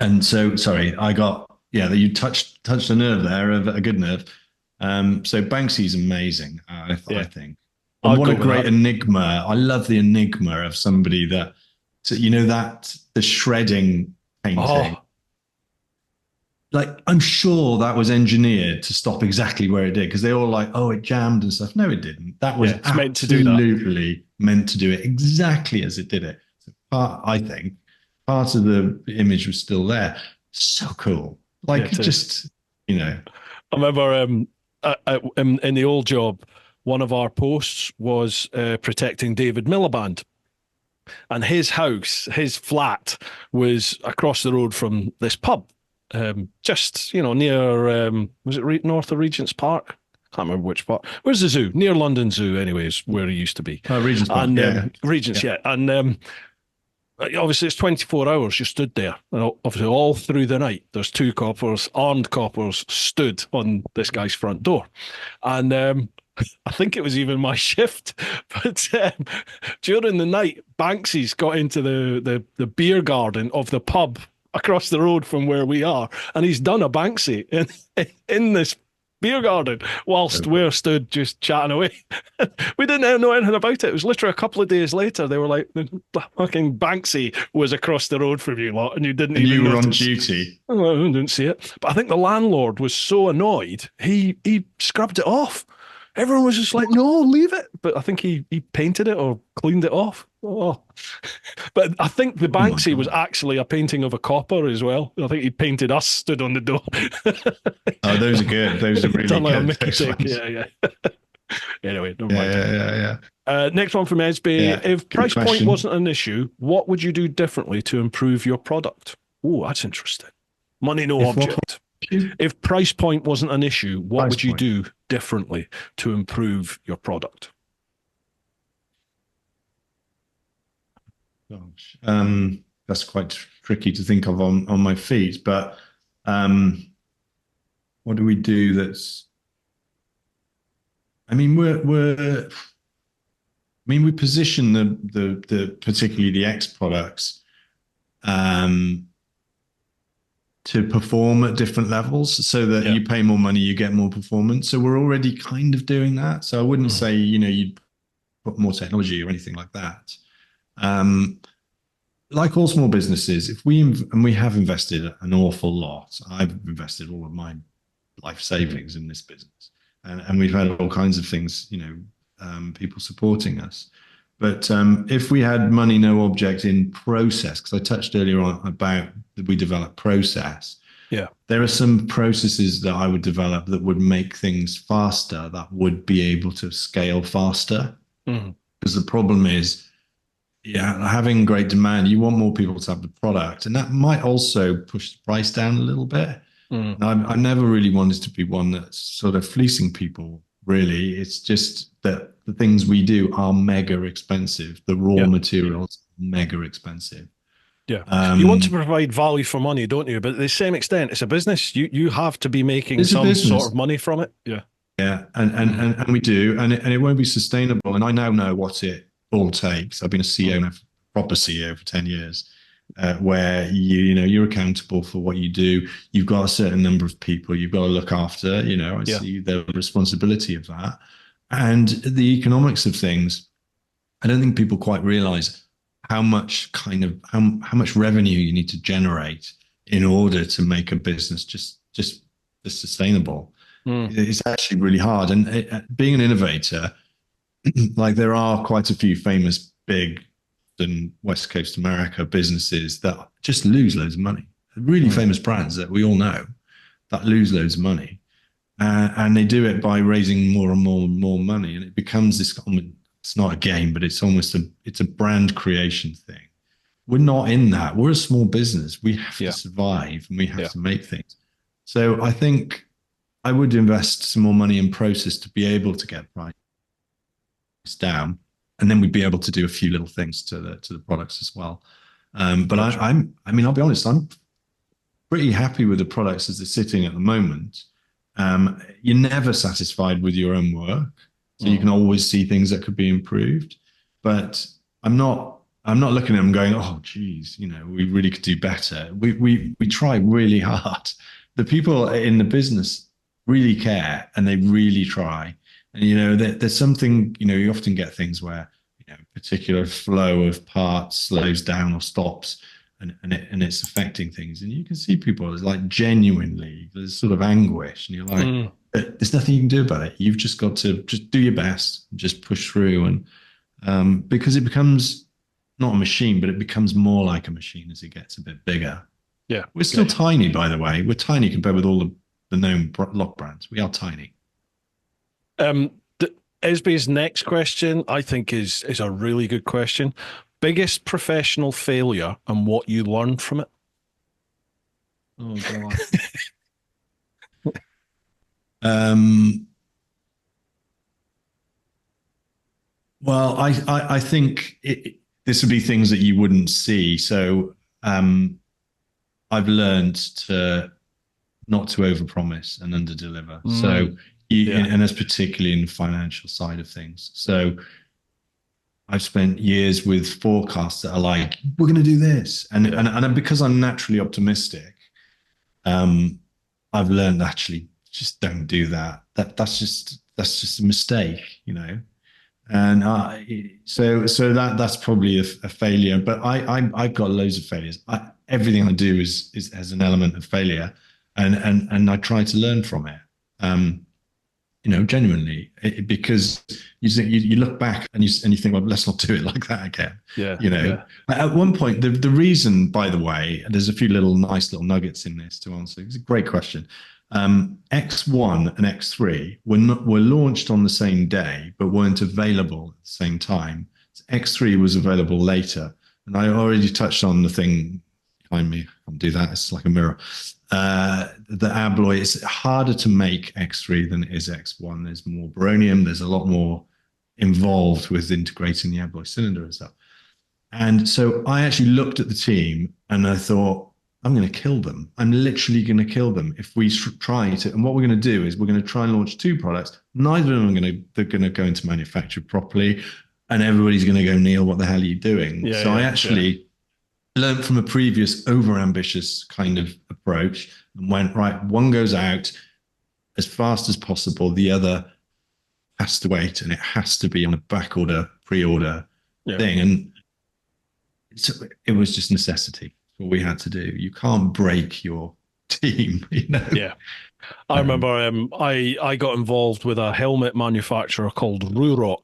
And so, sorry, I got, you touched a nerve there, a good nerve. So Banksy's amazing, I think. And what a great enigma. I love the enigma of somebody that, so you know, the shredding painting. Oh. Like, I'm sure that was engineered to stop exactly where it did, because they all like, oh, it jammed and stuff. No, it didn't. That was absolutely meant to do it exactly as it did it. So I think part of the image was still there. So cool. Like, just, you know. I remember in the old job, one of our posts was protecting David Miliband. And his house, his flat, was across the road from this pub. Just, near, was it north of Regent's Park? Can't remember which part. Where's the zoo? Near London Zoo, anyways, where he used to be. Regent's Park, Regent's, And obviously it's 24 hours you stood there. And obviously all through the night, there's two coppers, armed coppers, stood on this guy's front door. And I think it was even my shift, but during the night, Banksy's got into the beer garden of the pub across the road from where we are, and he's done a Banksy in this beer garden whilst we're stood just chatting away. We didn't know anything about it. It was literally a couple of days later. They were like, the fucking Banksy was across the road from you lot, and you didn't even you were notice. On duty. Oh, I didn't see it. But I think the landlord was so annoyed, he scrubbed it off. Everyone was just like, no, leave it. But I think he painted it or cleaned it off. Oh. But I think the Banksy was actually a painting of a copper as well. I think he painted us stood on the door. Oh, those are good. Those are really good. Yeah. Anyway, never mind. Yeah. Next one from Esby. If price point wasn't an issue, what would you do differently to improve your product? Oh, that's interesting. Money, no object. If price point wasn't an issue, what would you do differently to improve your product? Gosh, that's quite tricky to think of on my feet. But what do we do? That's, I mean, we position the particularly the X products to perform at different levels, so that you pay more money, you get more performance. So we're already kind of doing that. So I wouldn't say, you'd put more technology or anything like that. Like all small businesses, if we have invested an awful lot. I've invested all of my life savings in this business, and we've had all kinds of things, people supporting us. But if we had money, no object in process, because I touched earlier on about that we develop process. Yeah. There are some processes that I would develop that would make things faster, that would be able to scale faster. Because the problem is, having great demand, you want more people to have the product, and that might also push the price down a little bit. I never really wanted to be one that's sort of fleecing people, really. It's just that the things we do are mega expensive. The raw materials, mega expensive. Yeah. You want to provide value for money, don't you? But at the same extent, it's a business. You have to be making some sort of money from it. Yeah. Yeah. And we do. And it won't be sustainable. And I now know what it all takes. I've been a CEO and a proper CEO for 10 years. Where you're accountable for what you do. You've got a certain number of people you've got to look after. I see the responsibility of that, and the economics of things. I don't think people quite realize how much how much revenue you need to generate in order to make a business just sustainable. It's actually really hard. And being an innovator, like there are quite a few famous big and West Coast America businesses that just lose loads of money. Really famous brands that we all know that lose loads of money, and they do it by raising more and more money, and it becomes this. It's not a game, but it's almost it's a brand creation thing. We're not in that. We're a small business. We have to survive, and we have to make things. So I think I would invest some more money in process to be able to get price down. And then we'd be able to do a few little things to the products as well. But I'll be honest, I'm pretty happy with the products as they're sitting at the moment. You're never satisfied with your own work, so you can always see things that could be improved. But I'm not looking at them going, oh, geez, we really could do better. We try really hard. The people in the business really care, and they really try. And, there's something, you often get things where, a particular flow of parts slows down or stops, and it's affecting things. And you can see people, it's like genuinely, there's sort of anguish, and you're like, there's nothing you can do about it. You've just got to just do your best and just push through. And because it becomes not a machine, but it becomes more like a machine as it gets a bit bigger. Yeah. We're still tiny, by the way. We're tiny compared with all the known lock brands. We are tiny. Esby's next question, I think, is a really good question. Biggest professional failure and what you learned from it? Oh, God. Well, I think this would be things that you wouldn't see. So I've learned to not to overpromise and underdeliver. So and that's particularly in the financial side of things. So I've spent years with forecasts that are like, we're going to do this. And because I'm naturally optimistic, I've learned actually just don't do that. That's just a mistake, And so that's probably a failure. But I've got loads of failures. Everything I do has an element of failure, and I try to learn from it. Genuinely, because you look back and you think, well, let's not do it like that again. At one point, the reason, by the way, there's a few nice little nuggets in this to answer. It's a great question. X1 and X3 were launched on the same day, but weren't available at the same time. X3 was available later, and I already touched on the thing behind me. I can't do that. It's like a mirror. The alloy is harder to make X3 than it is X1. There's more baronium. There's a lot more involved with integrating the alloy cylinder and stuff. And so I actually looked at the team and I thought, I'm going to kill them. I'm literally going to kill them if we try to. And what we're going to do is we're going to try and launch two products. Neither of them they're going to go into manufacture properly, and everybody's going to go, Neil, what the hell are you doing? I actually learned from a previous overambitious kind of approach and went, right, one goes out as fast as possible. The other has to wait, and it has to be on a back order pre-order thing. And it was just necessity. What we had to do. You can't break your team, you know? Yeah. I remember I got involved with a helmet manufacturer called Ruroc,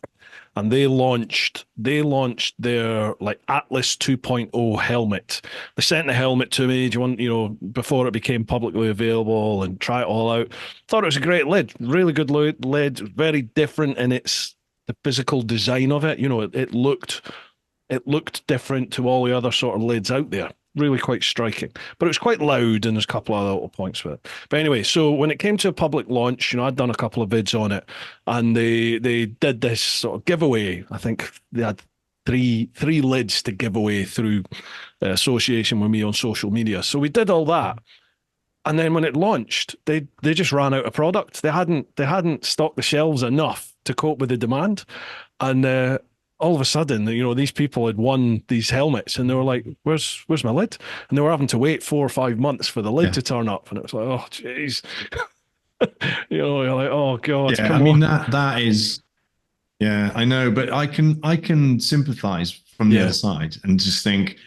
and they launched their like Atlas 2.0 helmet. They sent the helmet to me, do you want, before it became publicly available, and try it all out. Thought it was a great lid, really good lid, very different in the physical design of it. It looked different to all the other sort of lids out there. Really quite striking, but it was quite loud, and there's a couple of other little points with it. But anyway, so when it came to a public launch, I'd done a couple of vids on it, and they did this sort of giveaway. I think they had three lids to give away through association with me on social media. So we did all that, and then when it launched, they just ran out of product. They hadn't stocked the shelves enough to cope with the demand, and all of a sudden, these people had won these helmets, and they were like, where's my lid? And they were having to wait 4 or 5 months for the lid to turn up. And it was like, oh, jeez. You're like, oh, God. Yeah, I mean, that is, yeah, I know, but I can sympathize from the other side and just think,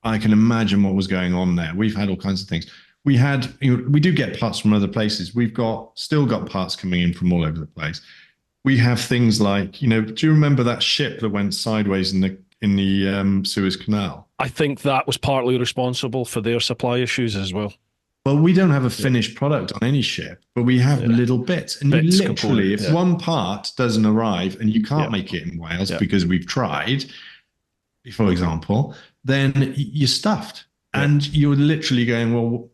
I can imagine what was going on there. We've had all kinds of things. We do get parts from other places. We've still got parts coming in from all over the place. We have things like, do you remember that ship that went sideways in the Suez Canal? I think that was partly responsible for their supply issues as well. Well, we don't have a finished product on any ship, but we have little bits. And you literally, if one part doesn't arrive and you can't make it in Wales because we've tried, for example, then you're stuffed. And you're literally going, well,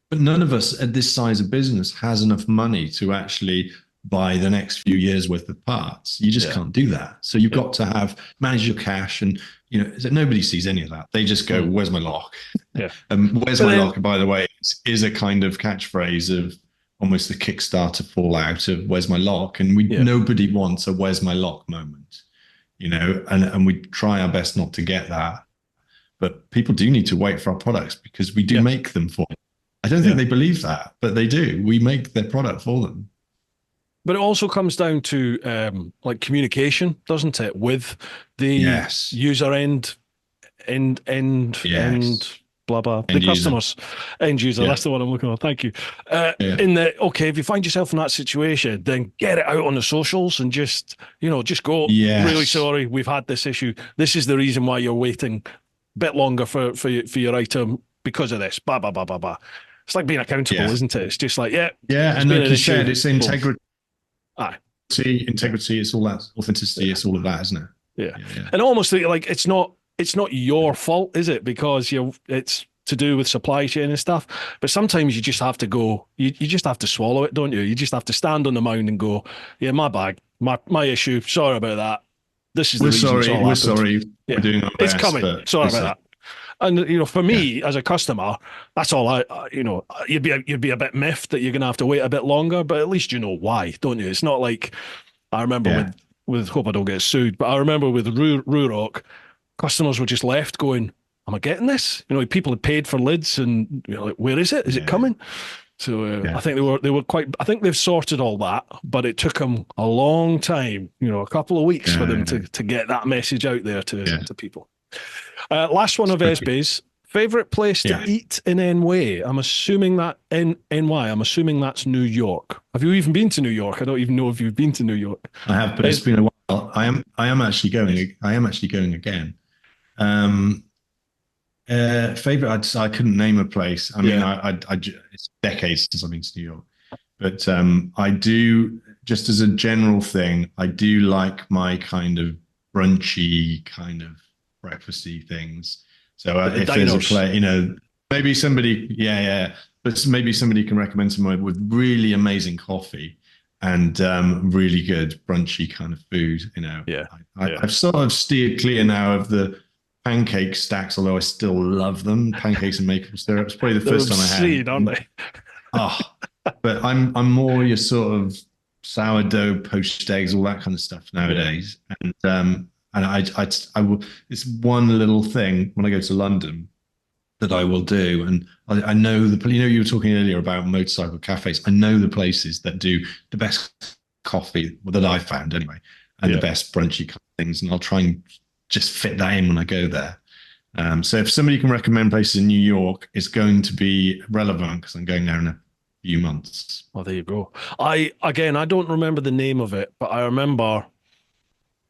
but none of us at this size of business has enough money to actually buy the next few years worth of parts. You just can't do that. So you've got to manage your cash, and nobody sees any of that. They just go, where's my lock? Yeah. Where's my lock, by the way, is a kind of catchphrase of almost the Kickstarter fallout of where's my lock. And nobody wants a where's my lock moment, and we try our best not to get that. But people do need to wait for our products because we do make them for them. I don't think they believe that, but they do. We make their product for them. But it also comes down to like communication, doesn't it, with the user end blah blah, the customers, end user. That's the one I'm looking for. Thank you. If you find yourself in that situation, then get it out on the socials and just go. Really sorry, we've had this issue. This is the reason why you're waiting a bit longer for your item because of this. Blah blah blah blah blah. It's like being accountable, isn't it? It's just like and like you said, it's integrity. Integrity, it's all that. Authenticity, it's all of that, isn't it? Yeah. And almost like it's not your fault, is it? Because it's to do with supply chain and stuff. But sometimes you just have to go. You just have to swallow it, don't you? You just have to stand on the mound and go, yeah, my bag, my issue. Sorry about that. This is the reason. We're sorry. We're doing our best. It's coming. Sorry about that. And for me as a customer, that's all you'd be a bit miffed that you're going to have to wait a bit longer, but at least you know why, don't you? It's not like I remember with hope I don't get sued, but I remember with Ruroc, customers were just left going, "Am I getting this?" People had paid for lids, and like, where is it? Is it coming? So I think they were quite. I think they've sorted all that, but it took them a long time, a couple of weeks for them to get that message out there to people. Last one of Esbe's. Favorite place to eat in NY? I'm assuming that in NY. I'm assuming that's New York. Have you even been to New York? I don't even know if you've been to New York. I have, but it's been a while. I am actually going. I am actually going again. Favorite? I couldn't name a place. I mean, it's decades since I've been to New York, but I do. Just as a general thing, I do like my kind of brunchy kind of breakfasty things. So if there's a play, maybe somebody, but maybe somebody can recommend someone with really amazing coffee and really good brunchy kind of food. I've sort of steered clear now of the pancake stacks, although I still love them. Pancakes and maple syrup. It's probably the first time I had. Obscene, aren't they? But I'm more your sort of sourdough, poached eggs, all that kind of stuff nowadays, and I will. It's one little thing when I go to London that I will do, and I know you were talking earlier about motorcycle cafes. I know the places that do the best coffee that I've found anyway. and the best brunchy kind of things, and I'll try and just fit that in when I go there. So if somebody can recommend places in New York, it's going to be relevant because I'm going there in a few months. Well, there you go. I don't remember the name of it, but I remember,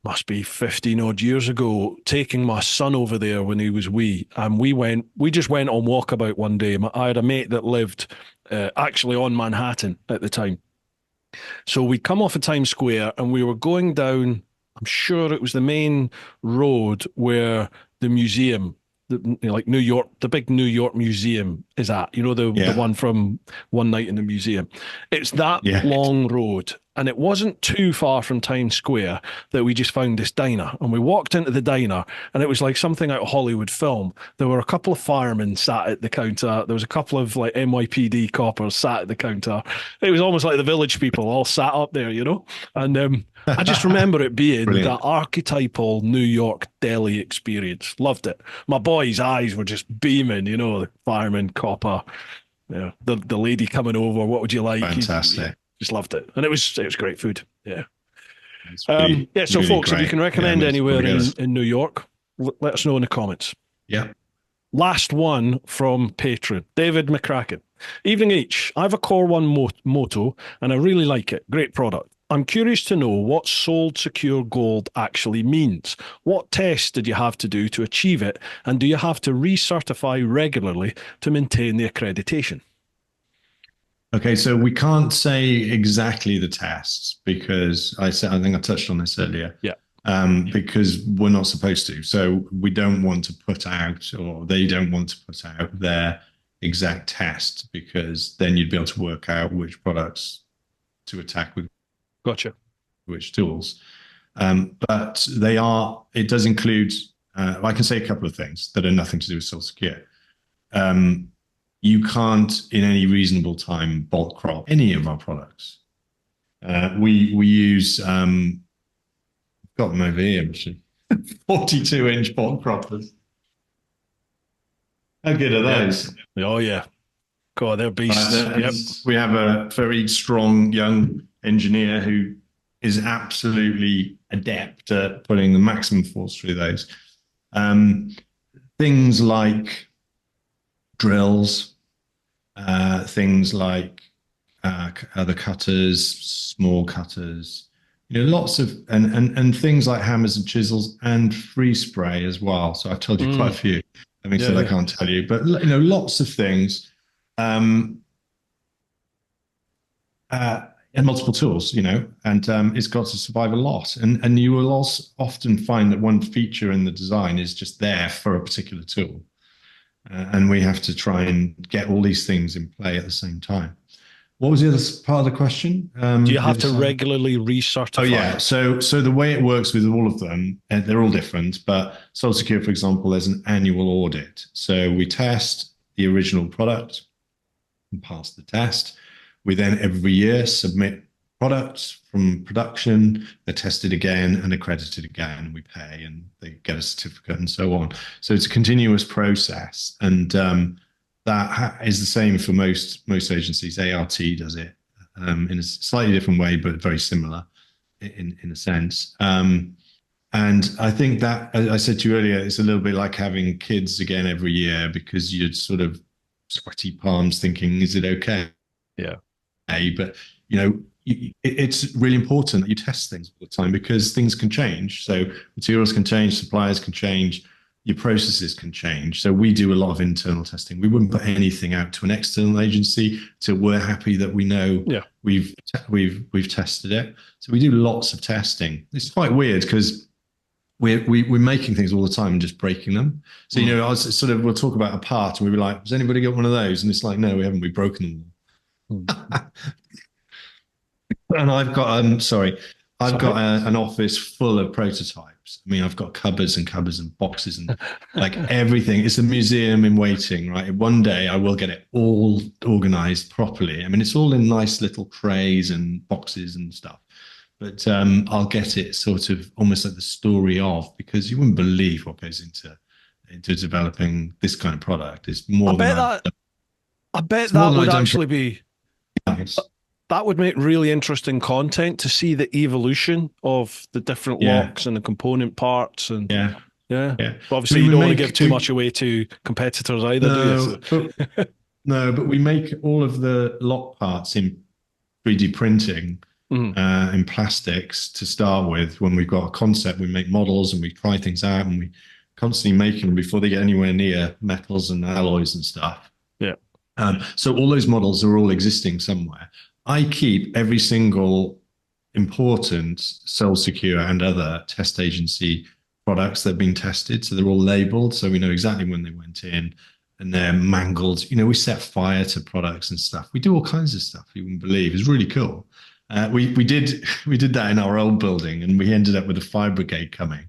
must be 15 odd years ago, taking my son over there when he was wee, and we just went on walkabout one day. I had a mate that lived actually on Manhattan at the time. So we'd come off of Times Square and we were going down, I'm sure it was the main road where the museum, like New York, the big New York museum is at, the one from One Night in the Museum. It's that long road. And it wasn't too far from Times Square that we just found this diner. And we walked into the diner and it was like something out of Hollywood film. There were a couple of firemen sat at the counter. There was a couple of like NYPD coppers sat at the counter. It was almost like the village people all sat up there, And I just remember it being that archetypal New York deli experience. Loved it. My boy's eyes were just beaming, the fireman, copper, the lady coming over. What would you like? Fantastic. Just loved it, and it was great food. Yeah, really, So really folks, great. if you can recommend anywhere in New York, let us know in the comments. Yeah. Last one from Patreon, David McCracken. Evening each. I have a Core 1 Moto, and I really like it. Great product. I'm curious to know what Sold Secure Gold actually means. What tests did you have to do to achieve it, and do you have to recertify regularly to maintain the accreditation? Okay, so we can't say exactly the tests because I think I touched on this earlier. Yeah. Because we're not supposed to. So we don't want to put out, or they don't want to put out their exact test, because then you'd be able to work out which products to attack with. Gotcha. Which tools. But it does include, I can say a couple of things that are nothing to do with Sold Secure. You can't, in any reasonable time, bolt crop any of our products. We use, got them over here, actually, 42-inch bolt croppers. How good are those? Yeah. Oh, yeah. God, they're beasts. Yep. We have a very strong young engineer who is absolutely adept at putting the maximum force through those. Things like drills, things like other cutters, small cutters, lots of, and things like hammers and chisels and free spray as well. So I've told you quite a few. I mean, I can't tell you, but lots of things, and multiple tools, and it's got to survive a lot. And you will also often find that one feature in the design is just there for a particular tool. And we have to try and get all these things in play at the same time. What was the other part of the question? Do you have to regularly recertify? Oh, yeah. So the way it works with all of them, they're all different, but Sold Secure, for example, there's an annual audit. So we test the original product and pass the test. We then every year submit products from production, they're tested again and accredited again. We pay and they get a certificate and so on. So it's a continuous process, and that is the same for most agencies. ART does it in a slightly different way, but very similar in a sense. And I think that, as I said to you earlier, it's a little bit like having kids again every year, because you're sort of sweaty palms thinking, is it okay? Yeah. But it's really important that you test things all the time, because things can change. So materials can change, suppliers can change, your processes can change. So we do a lot of internal testing. We wouldn't put anything out to an external agency till we're happy that we know we've tested it. So we do lots of testing. It's quite weird because we're making things all the time and just breaking them. So I was we'll talk about a part and we'll be like, has anybody got one of those? And it's like, no, we haven't. We've broken them. And I've got an office full of prototypes. I mean, I've got cupboards and cupboards and boxes and like everything. It's a museum in waiting, right? One day I will get it all organized properly. I mean, it's all in nice little trays and boxes and stuff, but I'll get it sort of almost like the story of, because you wouldn't believe what goes into developing this kind of product. It's more I bet that would actually be. Nice. that would make really interesting content to see the evolution of the different locks and the component parts. And yeah. But obviously, you don't want to give too much away to competitors either, do you? But we make all of the lock parts in 3D printing in plastics to start with. When we've got a concept, we make models and we try things out, and we constantly make them before they get anywhere near metals and alloys and stuff. Yeah. So all those models are all existing somewhere. I keep every single important Sole Secure and other test agency products that have been tested. So they're all labeled, so we know exactly when they went in, and they're mangled. You know, we set fire to products and stuff. We do all kinds of stuff you wouldn't believe. It's really cool. We did that in our old building, and we ended up with a fire brigade coming.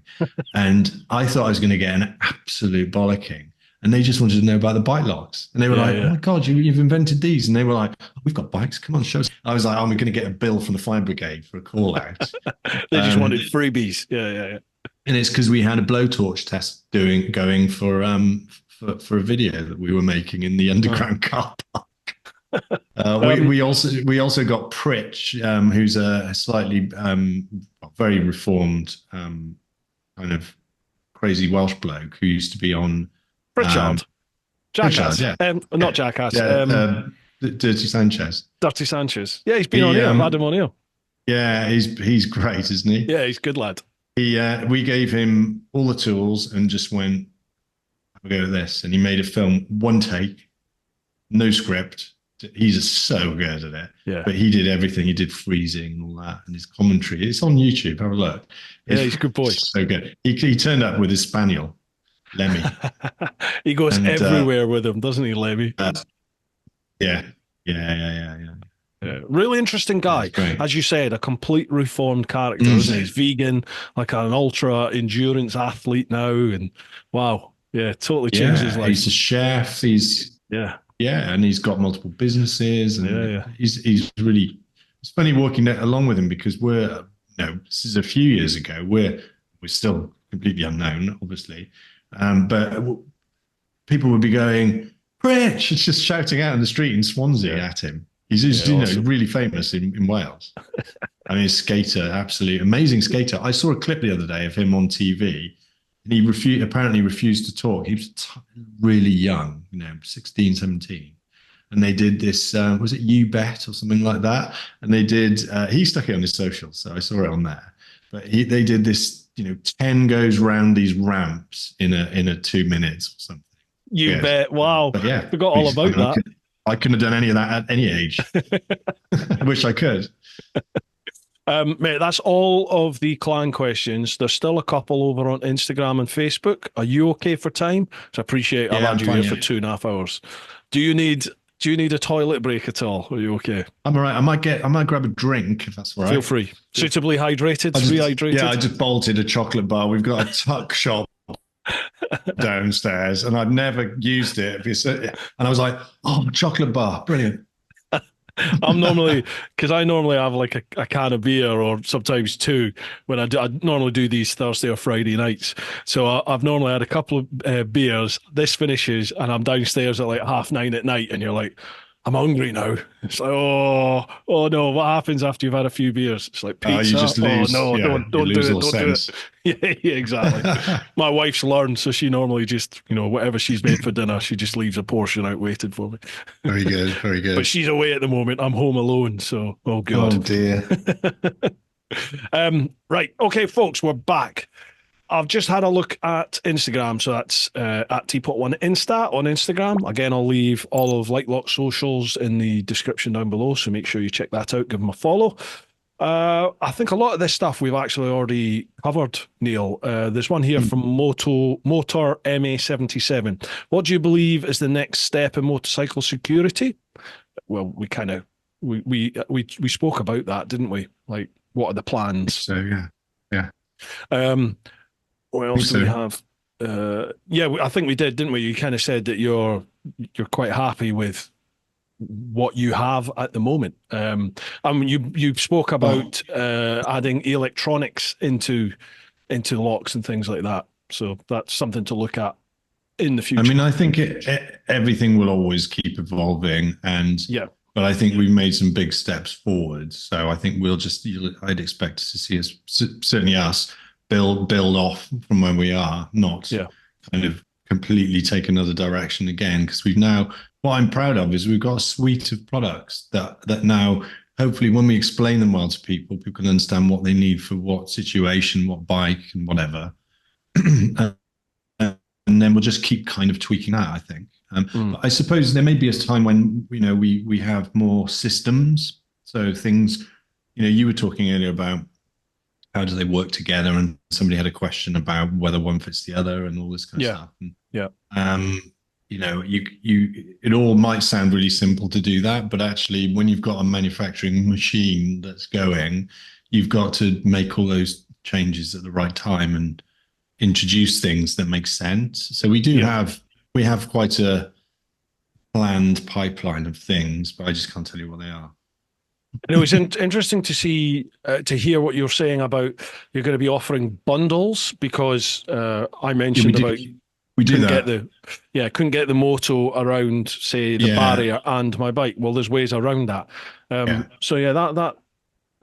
And I thought I was going to get an absolute bollocking. And they just wanted to know about the bike locks. And they were like, oh my God, you've invented these. And they were like, oh, we've got bikes. Come on, show us. I was like, I'm going to get a bill from the fire brigade for a call out. They just wanted freebies. Yeah. And it's because we had a blowtorch test going for a video that we were making in the underground car park. We also got Pritch, who's a slightly very reformed kind of crazy Welsh bloke who used to be on Pritchard. Jackass. Not Jackass. Dirty Sanchez. Dirty Sanchez. Yeah, he's been on here. I've had him on here. Yeah, he's great, isn't he? Yeah, he's a good lad. We gave him all the tools and just went, we'll go to this. And he made a film, one take, no script. He's so good at it. Yeah. But he did everything. He did freezing and all that. And his commentary. It's on YouTube. Have a look. He's a good boy. So good. He turned up with his spaniel, Lemmy. He goes everywhere with him, doesn't he, Lemmy? Yeah. Really interesting guy. As you said, a complete reformed character, isn't he? He's vegan, like an ultra endurance athlete now. And wow. Yeah, totally changed his life. He's a chef. And he's got multiple businesses, and he's really. It's funny walking along with him because this is a few years ago. We're still completely unknown, obviously, but people would be going, "Rich!" It's just shouting out in the street in Swansea at him. He's awesome. Really famous in Wales. I mean, skater, absolutely amazing skater. I saw a clip the other day of him on TV. And he apparently refused to talk. He was really young, 16, 17. And they did this, was it You Bet or something like that? And they did, he stuck it on his socials, so I saw it on there. But they did this, 10 goes round these ramps in a 2 minutes or something. You bet. Wow. But yeah. Forgot all about that. I couldn't have done any of that at any age. I wish I could. Mate, that's all of the clan questions. There's still a couple over on Instagram and Facebook. Are you okay for time? So I appreciate I've had you here for 2.5 hours. Do you need a toilet break at all? Are you okay? I'm all right. I might grab a drink if that's all right. Feel free. Suitably hydrated, rehydrated. Yeah, I just bolted a chocolate bar. We've got a tuck shop downstairs, and I've never used it. And I was like, oh, chocolate bar, brilliant. I'm normally, because I normally have like a can of beer or sometimes two when I normally do these Thursday or Friday nights. So I've normally had a couple of beers. This finishes and I'm downstairs at like 9:30 at night, and you're like, I'm hungry now. It's like, oh no, what happens after you've had a few beers? It's like pizza. You just lose, don't do it. Don't do it. Yeah, exactly. My wife's learned, so she normally just, whatever she's made for dinner, she just leaves a portion out waiting for me. Very good, very good. But she's away at the moment. I'm home alone, so oh god. Oh dear. Right, okay, folks, we're back. I've just had a look at Instagram, so that's at TeapotOne Insta on Instagram. Again, I'll leave all of Liteloks Socials in the description down below, so make sure you check that out, give them a follow. I think a lot of this stuff we've actually already covered, Neil. There's one here from Motor MA77. What do you believe is the next step in motorcycle security? Well, we kind of we spoke about that, didn't we? Like, what are the plans? So yeah. What else do we have? I think we did, didn't we? You kind of said that you're quite happy with what you have at the moment. You spoke about adding electronics into locks and things like that. So that's something to look at in the future. I mean, I think everything will always keep evolving, and but I think we've made some big steps forward. So I think I'd expect to see us, certainly us, build off from where we are, not kind of completely take another direction again. Because what I'm proud of is we've got a suite of products that now, hopefully, when we explain them well to people can understand what they need for what situation, what bike, and whatever. And then we'll just keep kind of tweaking that, I think. But I suppose there may be a time when we have more systems. So things, you were talking earlier about how do they work together, and somebody had a question about whether one fits the other and all this kind of stuff. And, it all might sound really simple to do that, but actually, when you've got a manufacturing machine that's going, you've got to make all those changes at the right time and introduce things that make sense. So we have quite a planned pipeline of things, but I just can't tell you what they are. And it was interesting to hear what you're saying about you're going to be offering bundles, because I mentioned couldn't get the Moto around, say, the barrier and my bike. Well, there's ways around that. So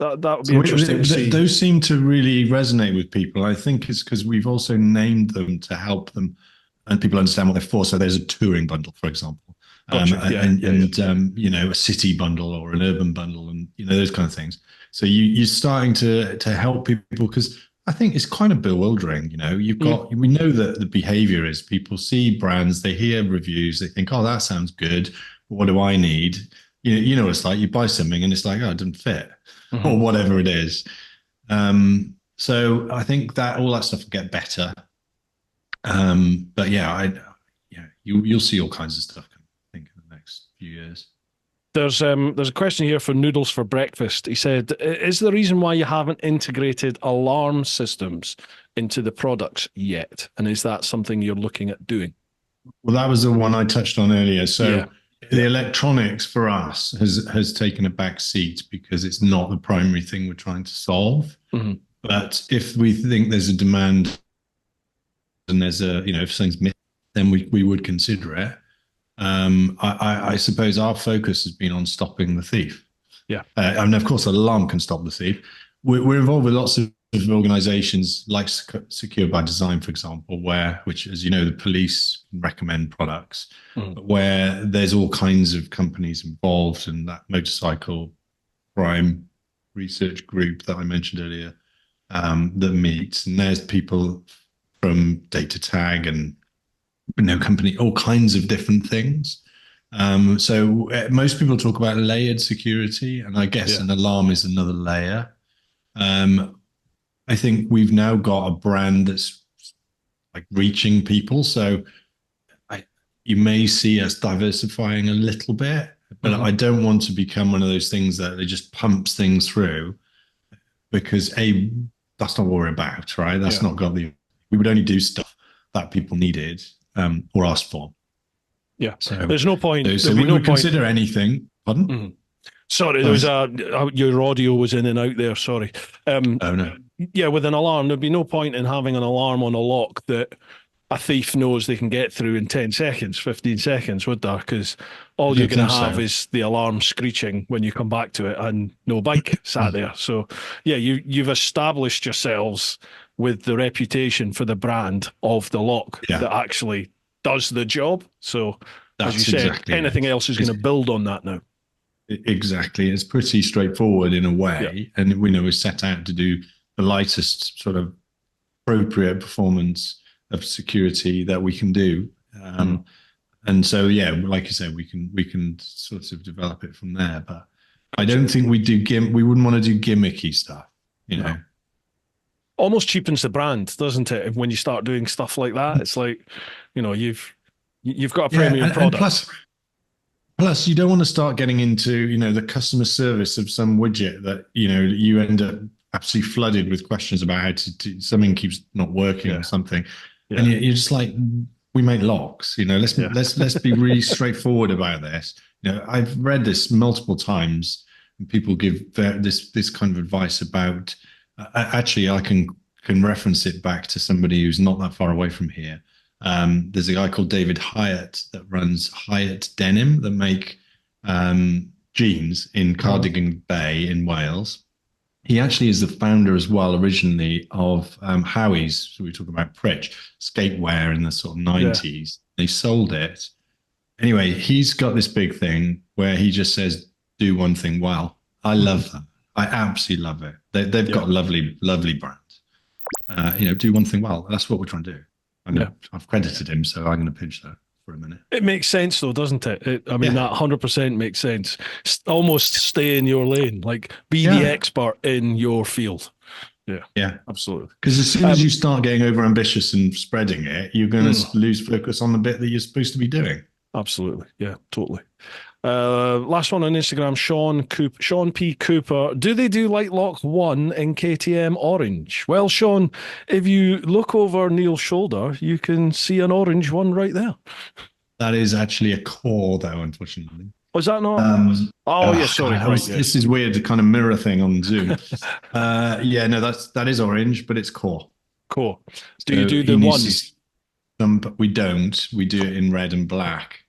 that would be interesting to see. Those seem to really resonate with people. I think it's because we've also named them to help them and people understand what they're for. So there's a touring bundle, for example, a city bundle or an urban bundle, and those kind of things. So you're starting to help people, because I think it's kind of bewildering. We know that the behavior is people see brands, they hear reviews, they think, oh, that sounds good. What do I need? You know what it's like. You buy something and it's like, oh, it doesn't fit. Or whatever it is. So I think that all that stuff will get better. But you'll see all kinds of stuff, I think, in the next few years. There's a question here for Noodles for Breakfast. He said, is the reason why you haven't integrated alarm systems into the products yet? And is that something you're looking at doing? Well, that was the one I touched on earlier. So the electronics for us has taken a back seat because it's not the primary thing we're trying to solve. But if we think there's a demand and there's if something's missing, then we would consider it. I suppose our focus has been on stopping the thief. And of course, an alarm can stop the thief. We're involved with lots of organizations like Secure by Design, for example, which, as you know, the police recommend products, but where there's all kinds of companies involved in that motorcycle crime research group that I mentioned earlier, that meets, and there's people from data tag and company, all kinds of different things. So most people talk about layered security, and I guess an alarm is another layer. I think we've now got a brand that's like reaching people. So you may see us diversifying a little bit, but I don't want to become one of those things that it just pumps things through, because that's not what we're about, right? That's not we would only do stuff that people needed or asked for. So there's no point. So we would consider anything. Pardon? Sorry, there was your audio was in and out there. Sorry. Oh no. Yeah, with an alarm, there'd be no point in having an alarm on a lock that a thief knows they can get through in 10 seconds, 15 seconds, would there? Because all you're going to have is the alarm screeching when you come back to it and no bike sat there. So, you've established yourselves with the reputation for the brand of the lock that actually does the job. So, as you said, anything else is going to build on that now. Exactly. It's pretty straightforward in a way. And we're set out to do the lightest sort of appropriate performance of security that we can do. And so, like you said, we can sort of develop it from there. But I don't think we wouldn't want to do gimmicky stuff, know. Almost cheapens the brand, doesn't it? When you start doing stuff like that, it's like, you've got a premium product. Plus, you don't want to start getting into, the customer service of some widget that, you end up absolutely flooded with questions about how something keeps not working or something. And you're just like, we make locks, let's be really straightforward about this. I've read this multiple times, and people give this kind of advice about, actually, I can reference it back to somebody who's not that far away from here. There's a guy called David Hyatt that runs Hyatt Denim that make jeans in Cardigan Bay in Wales. He actually is the founder as well, originally, of Howie's. So we talk about Pritch, skatewear in the sort of 90s. They sold it. Anyway, he's got this big thing where he just says, do one thing well. I love that. I absolutely love it. They've got a lovely, lovely brand. Do one thing well. That's what we're trying to do. I've credited him, so I'm going to pinch that for a minute. It makes sense though, doesn't it? That 100% makes sense. Almost stay in your lane, like be the expert in your field. Yeah, absolutely. Because as soon as you start getting over ambitious and spreading it, you're going to lose focus on the bit that you're supposed to be doing. Absolutely. Yeah, totally. Last one on Instagram, Sean P. Cooper. Do they do Liteloks 1 in KTM orange? Well, Sean, if you look over Neil's shoulder, you can see an orange one right there. That is actually a core, though, unfortunately. Was that not? Sorry. This is weird, the kind of mirror thing on Zoom. That is orange, but it's core. Core. Do you do the one? We don't. We do it in red and black.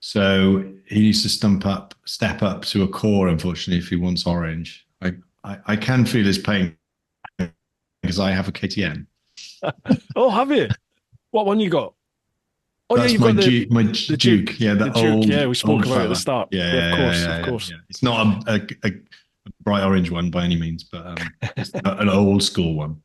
So he needs to step up to a core, unfortunately, if he wants orange. I can feel his pain because I have a KTM. Oh, have you? What one you got? Oh, that's you've got the Duke. Yeah, the old. Yeah, we spoke about it at the start. Yeah, of course. Yeah. It's not a bright orange one by any means, but it's an old school one.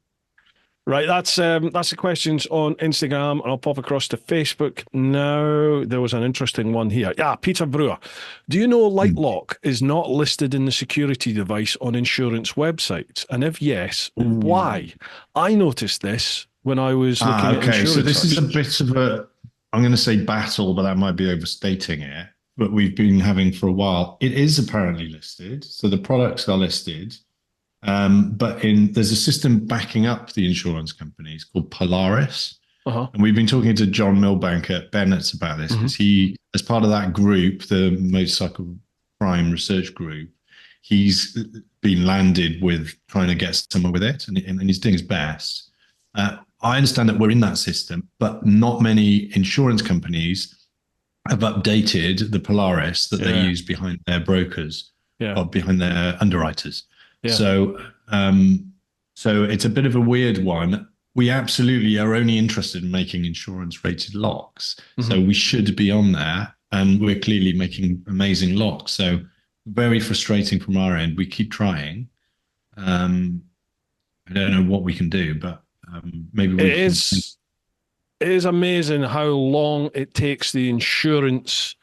Right, that's the questions on Instagram, and I'll pop across to Facebook now. There was an interesting one here. Yeah, Peter Brewer. Do you know Litelok is not listed in the security device on insurance websites? And if yes, why? I noticed this when I was looking at insurance. So this is a bit of a, I'm going to say battle, but that might be overstating it, but we've been having for a while. It is apparently listed. So the products are listed. But there's a system backing up the insurance companies called Polaris. And we've been talking to John Milbank at Bennett's about this because he, as part of that group, the Motorcycle Crime Research Group, he's been landed with trying to get somewhere with it, and he's doing his best. I understand that we're in that system, but not many insurance companies have updated the Polaris that they use behind their brokers or behind their underwriters. Yeah. So it's a bit of a weird one. We absolutely are only interested in making insurance-rated locks. So we should be on there, and we're clearly making amazing locks. So very frustrating from our end. We keep trying. I don't know what we can do, but maybe we can. It is amazing how long it takes the insurance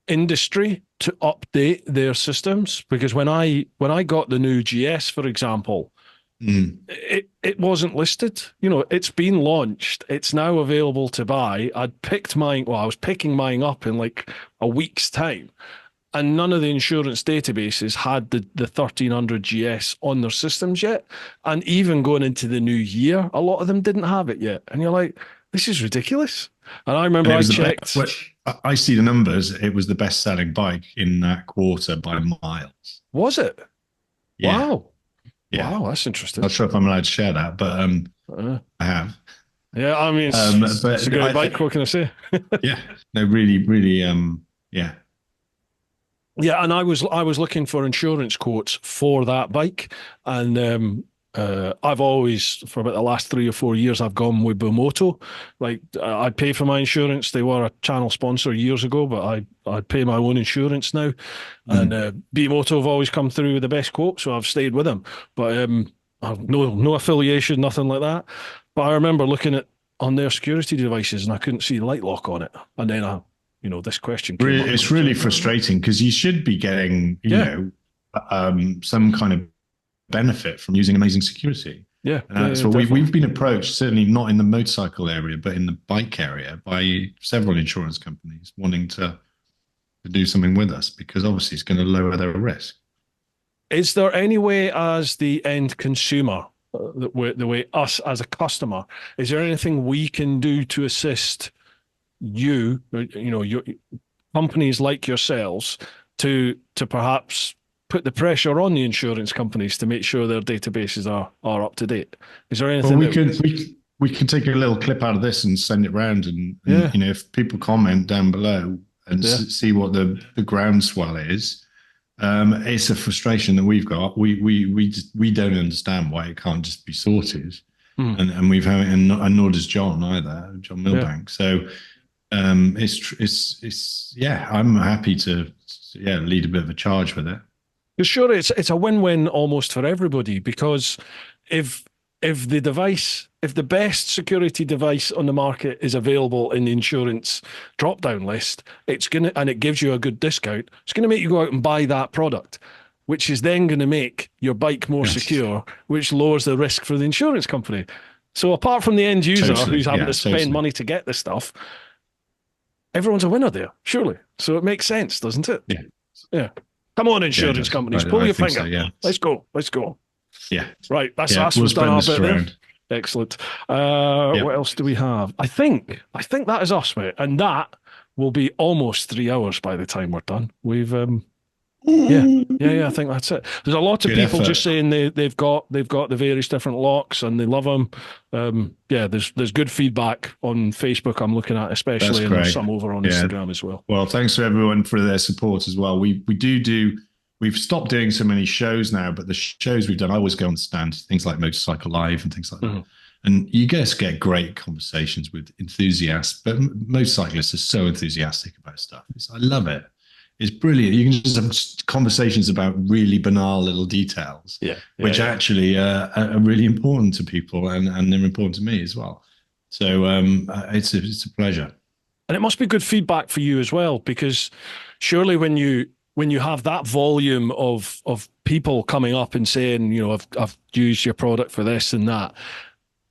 industry to update their systems, because when I got the new GS, for example, it wasn't listed. It's been launched. It's now available to buy. I was picking mine up in like a week's time, and none of the insurance databases had the 1300 GS on their systems yet. And even going into the new year, a lot of them didn't have it yet. And you're like, this is ridiculous. And I remember I checked. I see the numbers. It was the best-selling bike in that quarter by miles. Was it? Yeah. Wow. Yeah. Wow, that's interesting. Not sure if I'm allowed to share that, but I have. Yeah, I mean, it's a great bike. What can I say? Yeah. No, really, really. Yeah. Yeah, and I was looking for insurance quotes for that bike, and I've always, for about the last 3 or 4 years, I've gone with Moto. Like, I'd pay for my insurance. They were a channel sponsor years ago, but I'd pay my own insurance now. And Moto have always come through with the best quote, so I've stayed with them. But I've no affiliation, nothing like that. But I remember looking on their security devices, and I couldn't see Liteloks on it. And then this question came up. It's really frustrating because you should be getting, some kind of benefit from using amazing security. So we've been approached, certainly not in the motorcycle area, but in the bike area, by several insurance companies wanting to do something with us, because obviously it's going to lower their risk. Is there any way, as the end consumer, the way us as a customer, is there anything we can do to assist your companies like yourselves to perhaps put the pressure on the insurance companies to make sure their databases are up to date? Is there anything? We can take a little clip out of this and send it around, and if people comment down below, and see what the groundswell is. It's a frustration that we've got. We don't understand why it can't just be sorted, and we've had, and nor does John either, John Milbank. So it's I'm happy to lead a bit of a charge with it. Sure, it's a win-win almost for everybody, because if the best security device on the market is available in the insurance drop-down list, and it gives you a good discount, it's gonna make you go out and buy that product, which is then gonna make your bike more secure, which lowers the risk for the insurance company. So apart from the end user who's having to spend money to get this stuff, everyone's a winner there, surely. So it makes sense, doesn't it? Yeah. Come on, insurance companies, pull your finger. So, Let's go. Yeah. Right. That's us. We've done our bit there. Excellent. What else do we have? I think that is us, mate. And that will be almost 3 hours by the time we're done. We've I think that's it. There's a lot of people just saying they've got the various different locks and they love them. There's good feedback on Facebook I'm looking at, especially, and there's some over on Instagram as well. Well, thanks to everyone for their support as well. We've stopped doing so many shows now, but the shows we've done, I always go on stand, things like Motorcycle Live and things like that. And you guys get great conversations with enthusiasts, but motorcyclists are so enthusiastic about stuff. I love it. It's brilliant. You can just have conversations about really banal little details, which actually are really important to people, and they're important to me as well. So it's a pleasure. And it must be good feedback for you as well, because surely when you have that volume of people coming up and saying, I've used your product for this and that,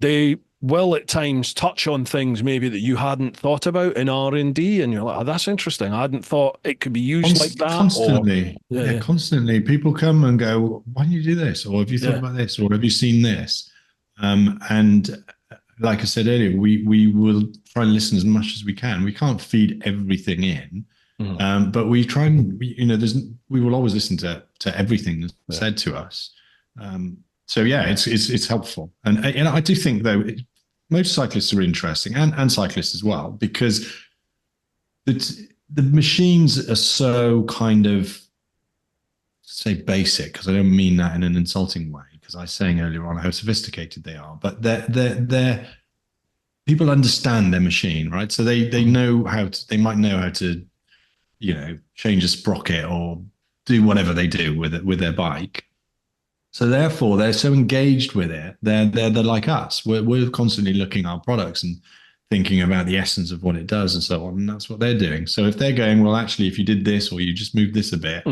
they will at times touch on things maybe that you hadn't thought about in R&D, and you're like, that's interesting. I hadn't thought it could be used like that. Constantly. Constantly. People come and go, why don't you do this? Or have you thought about this? Or have you seen this? And like I said earlier, we will try and listen as much as we can. We can't feed everything in. But we try and, we will always listen to everything that's said to us. It's helpful. And I do think, though, motorcyclists are interesting, and cyclists as well, because the machines are so kind of, say, basic, because I don't mean that in an insulting way, because I was saying earlier on how sophisticated they are, but they're people understand their machine, right? So they know they might know how to, change a sprocket or do whatever they do with their bike. So therefore, they're so engaged with it. They're like us. We're constantly looking at our products and thinking about the essence of what it does and so on. And that's what they're doing. So if they're going, well, actually, if you did this or you just moved this a bit,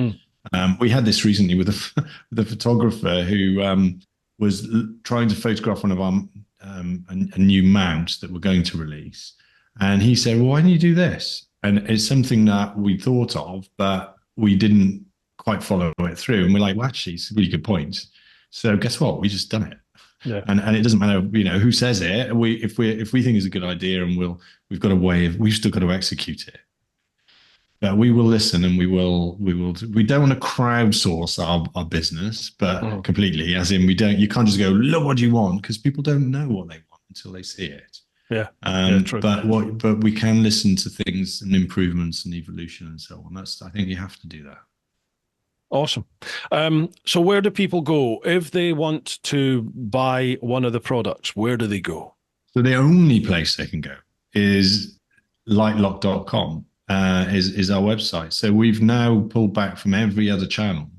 we had this recently with a photographer who was trying to photograph one of our a new mount that we're going to release, and he said, well, why don't you do this? And it's something that we thought of, but we didn't quite follow it through. And we're like, well, actually, it's a really good point. So guess what? We just done it. Yeah. And it doesn't matter, who says it. If we think it's a good idea, and we've got a way of, we've still got to execute it. But we will listen, and we don't want to crowdsource our business, but completely, as in you can't just go, look what you want, because people don't know what they want until they see it. Yeah. True. But we can listen to things and improvements and evolution and so on. I think you have to do that. Awesome. So where do people go if they want to buy one of the products? Where do they go? So the only place they can go is liteloks.com, is our website. So we've now pulled back from every other channel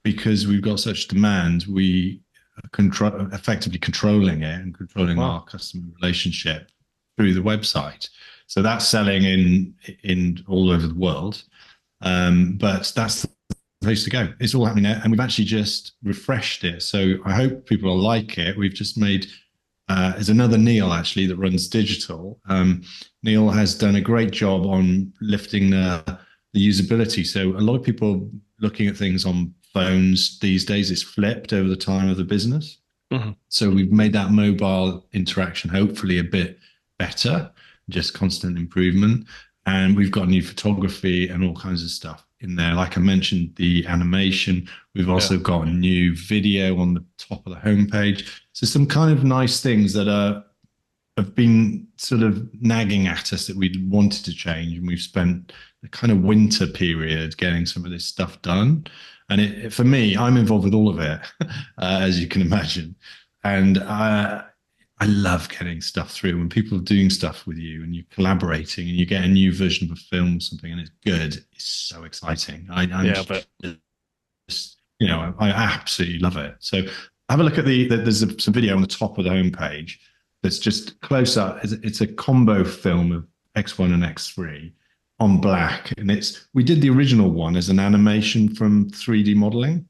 because we've got such demand. We are effectively controlling it and controlling our customer relationship through the website. So that's selling in all over the world. But that's the place to go. It's all happening there, and we've actually just refreshed it. So I hope people will like it. We've just made there's another Neil actually that runs digital. Neil has done a great job on lifting the usability. So a lot of people looking at things on phones these days, it's flipped over the time of the business. So we've made that mobile interaction hopefully a bit better, just constant improvement. And we've got new photography and all kinds of stuff in there. Like I mentioned, the animation. We've also got a new video on the top of the homepage. So some kind of nice things that are have been sort of nagging at us that we'd wanted to change, and we've spent the kind of winter period getting some of this stuff done. And for me, I'm involved with all of it, as you can imagine. And I love getting stuff through when people are doing stuff with you and you're collaborating and you get a new version of a film or something and it's good. It's so exciting. I absolutely love it. So have a look at there's some video on the top of the homepage that's just close up. It's a combo film of X1 and X3 on black. And we did the original one as an animation from 3D modeling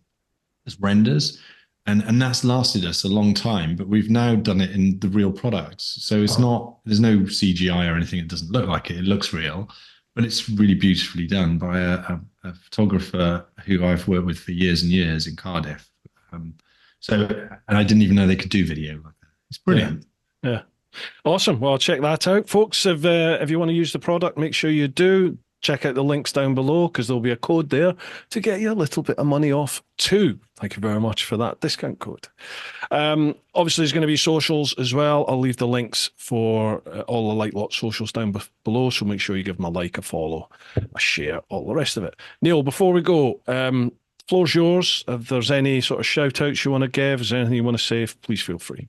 as renders. And that's lasted us a long time, but we've now done it in the real products. So there's no CGI or anything. It doesn't look like it. It looks real, but it's really beautifully done by a photographer who I've worked with for years and years in Cardiff. And I didn't even know they could do video like that. It's brilliant. Yeah. Awesome. Well, check that out, folks. If you want to use the product, make sure you do. Check out the links down below because there'll be a code there to get you a little bit of money off too. Thank you very much for that discount code. Obviously, there's going to be socials as well. I'll leave the links for all the Liteloks socials down below, so make sure you give them a like, a follow, a share, all the rest of it. Neil, before we go, floor's yours. If there's any sort of shout outs you want to give, is there anything you want to say, please feel free.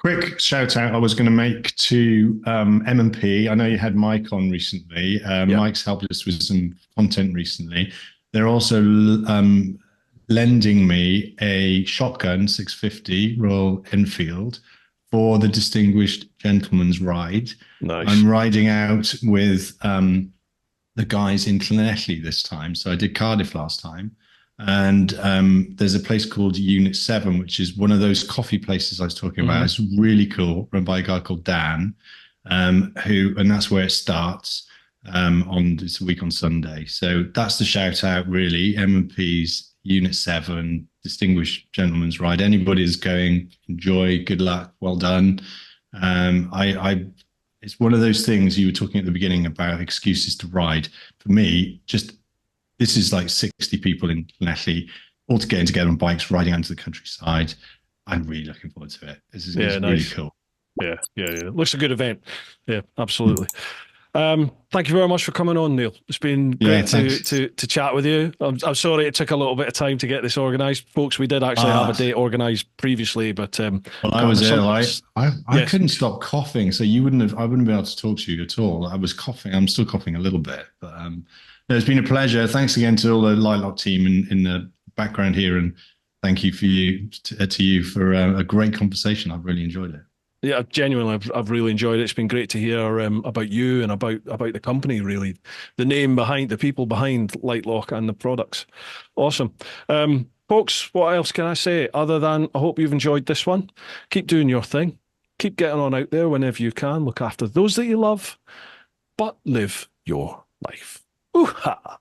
Quick shout out I was going to make to M&P. I know you had Mike on recently. Mike's helped us with some content recently. They're also lending me a shotgun 650 Royal Enfield for the Distinguished Gentleman's Ride. Nice. I'm riding out with the guys in Llanelli this time. So I did Cardiff last time. And there's a place called Unit 7, which is one of those coffee places I was talking about. It's really cool, run by a guy called Dan, and that's where it starts it's a week on Sunday. So that's the shout out, really. M&P's Unit 7, Distinguished Gentleman's Ride. Anybody who's going, enjoy, good luck, well done. It's one of those things you were talking at the beginning about excuses to ride. For me, this is like 60 people in Llanelli all getting together on bikes, riding out to the countryside. I'm really looking forward to it. This is nice. Really cool. Yeah. Looks a good event. Yeah, absolutely. Thank you very much for coming on, Neil. It's been great to chat with you. I'm sorry it took a little bit of time to get this organised, folks. We did actually have a date organised previously, but I was ill. I couldn't stop coughing, so I wouldn't be able to talk to you at all. I was coughing. I'm still coughing a little bit, but it's been a pleasure. Thanks again to all the Liteloks team in the background here, and thank you to you for a great conversation. I've really enjoyed it. Yeah, genuinely, I've really enjoyed it. It's been great to hear about you and about the company, really, the name behind, the people behind Liteloks and the products. Awesome. Folks, what else can I say other than I hope you've enjoyed this one. Keep doing your thing. Keep getting on out there whenever you can. Look after those that you love, but live your life. Ooh-ha!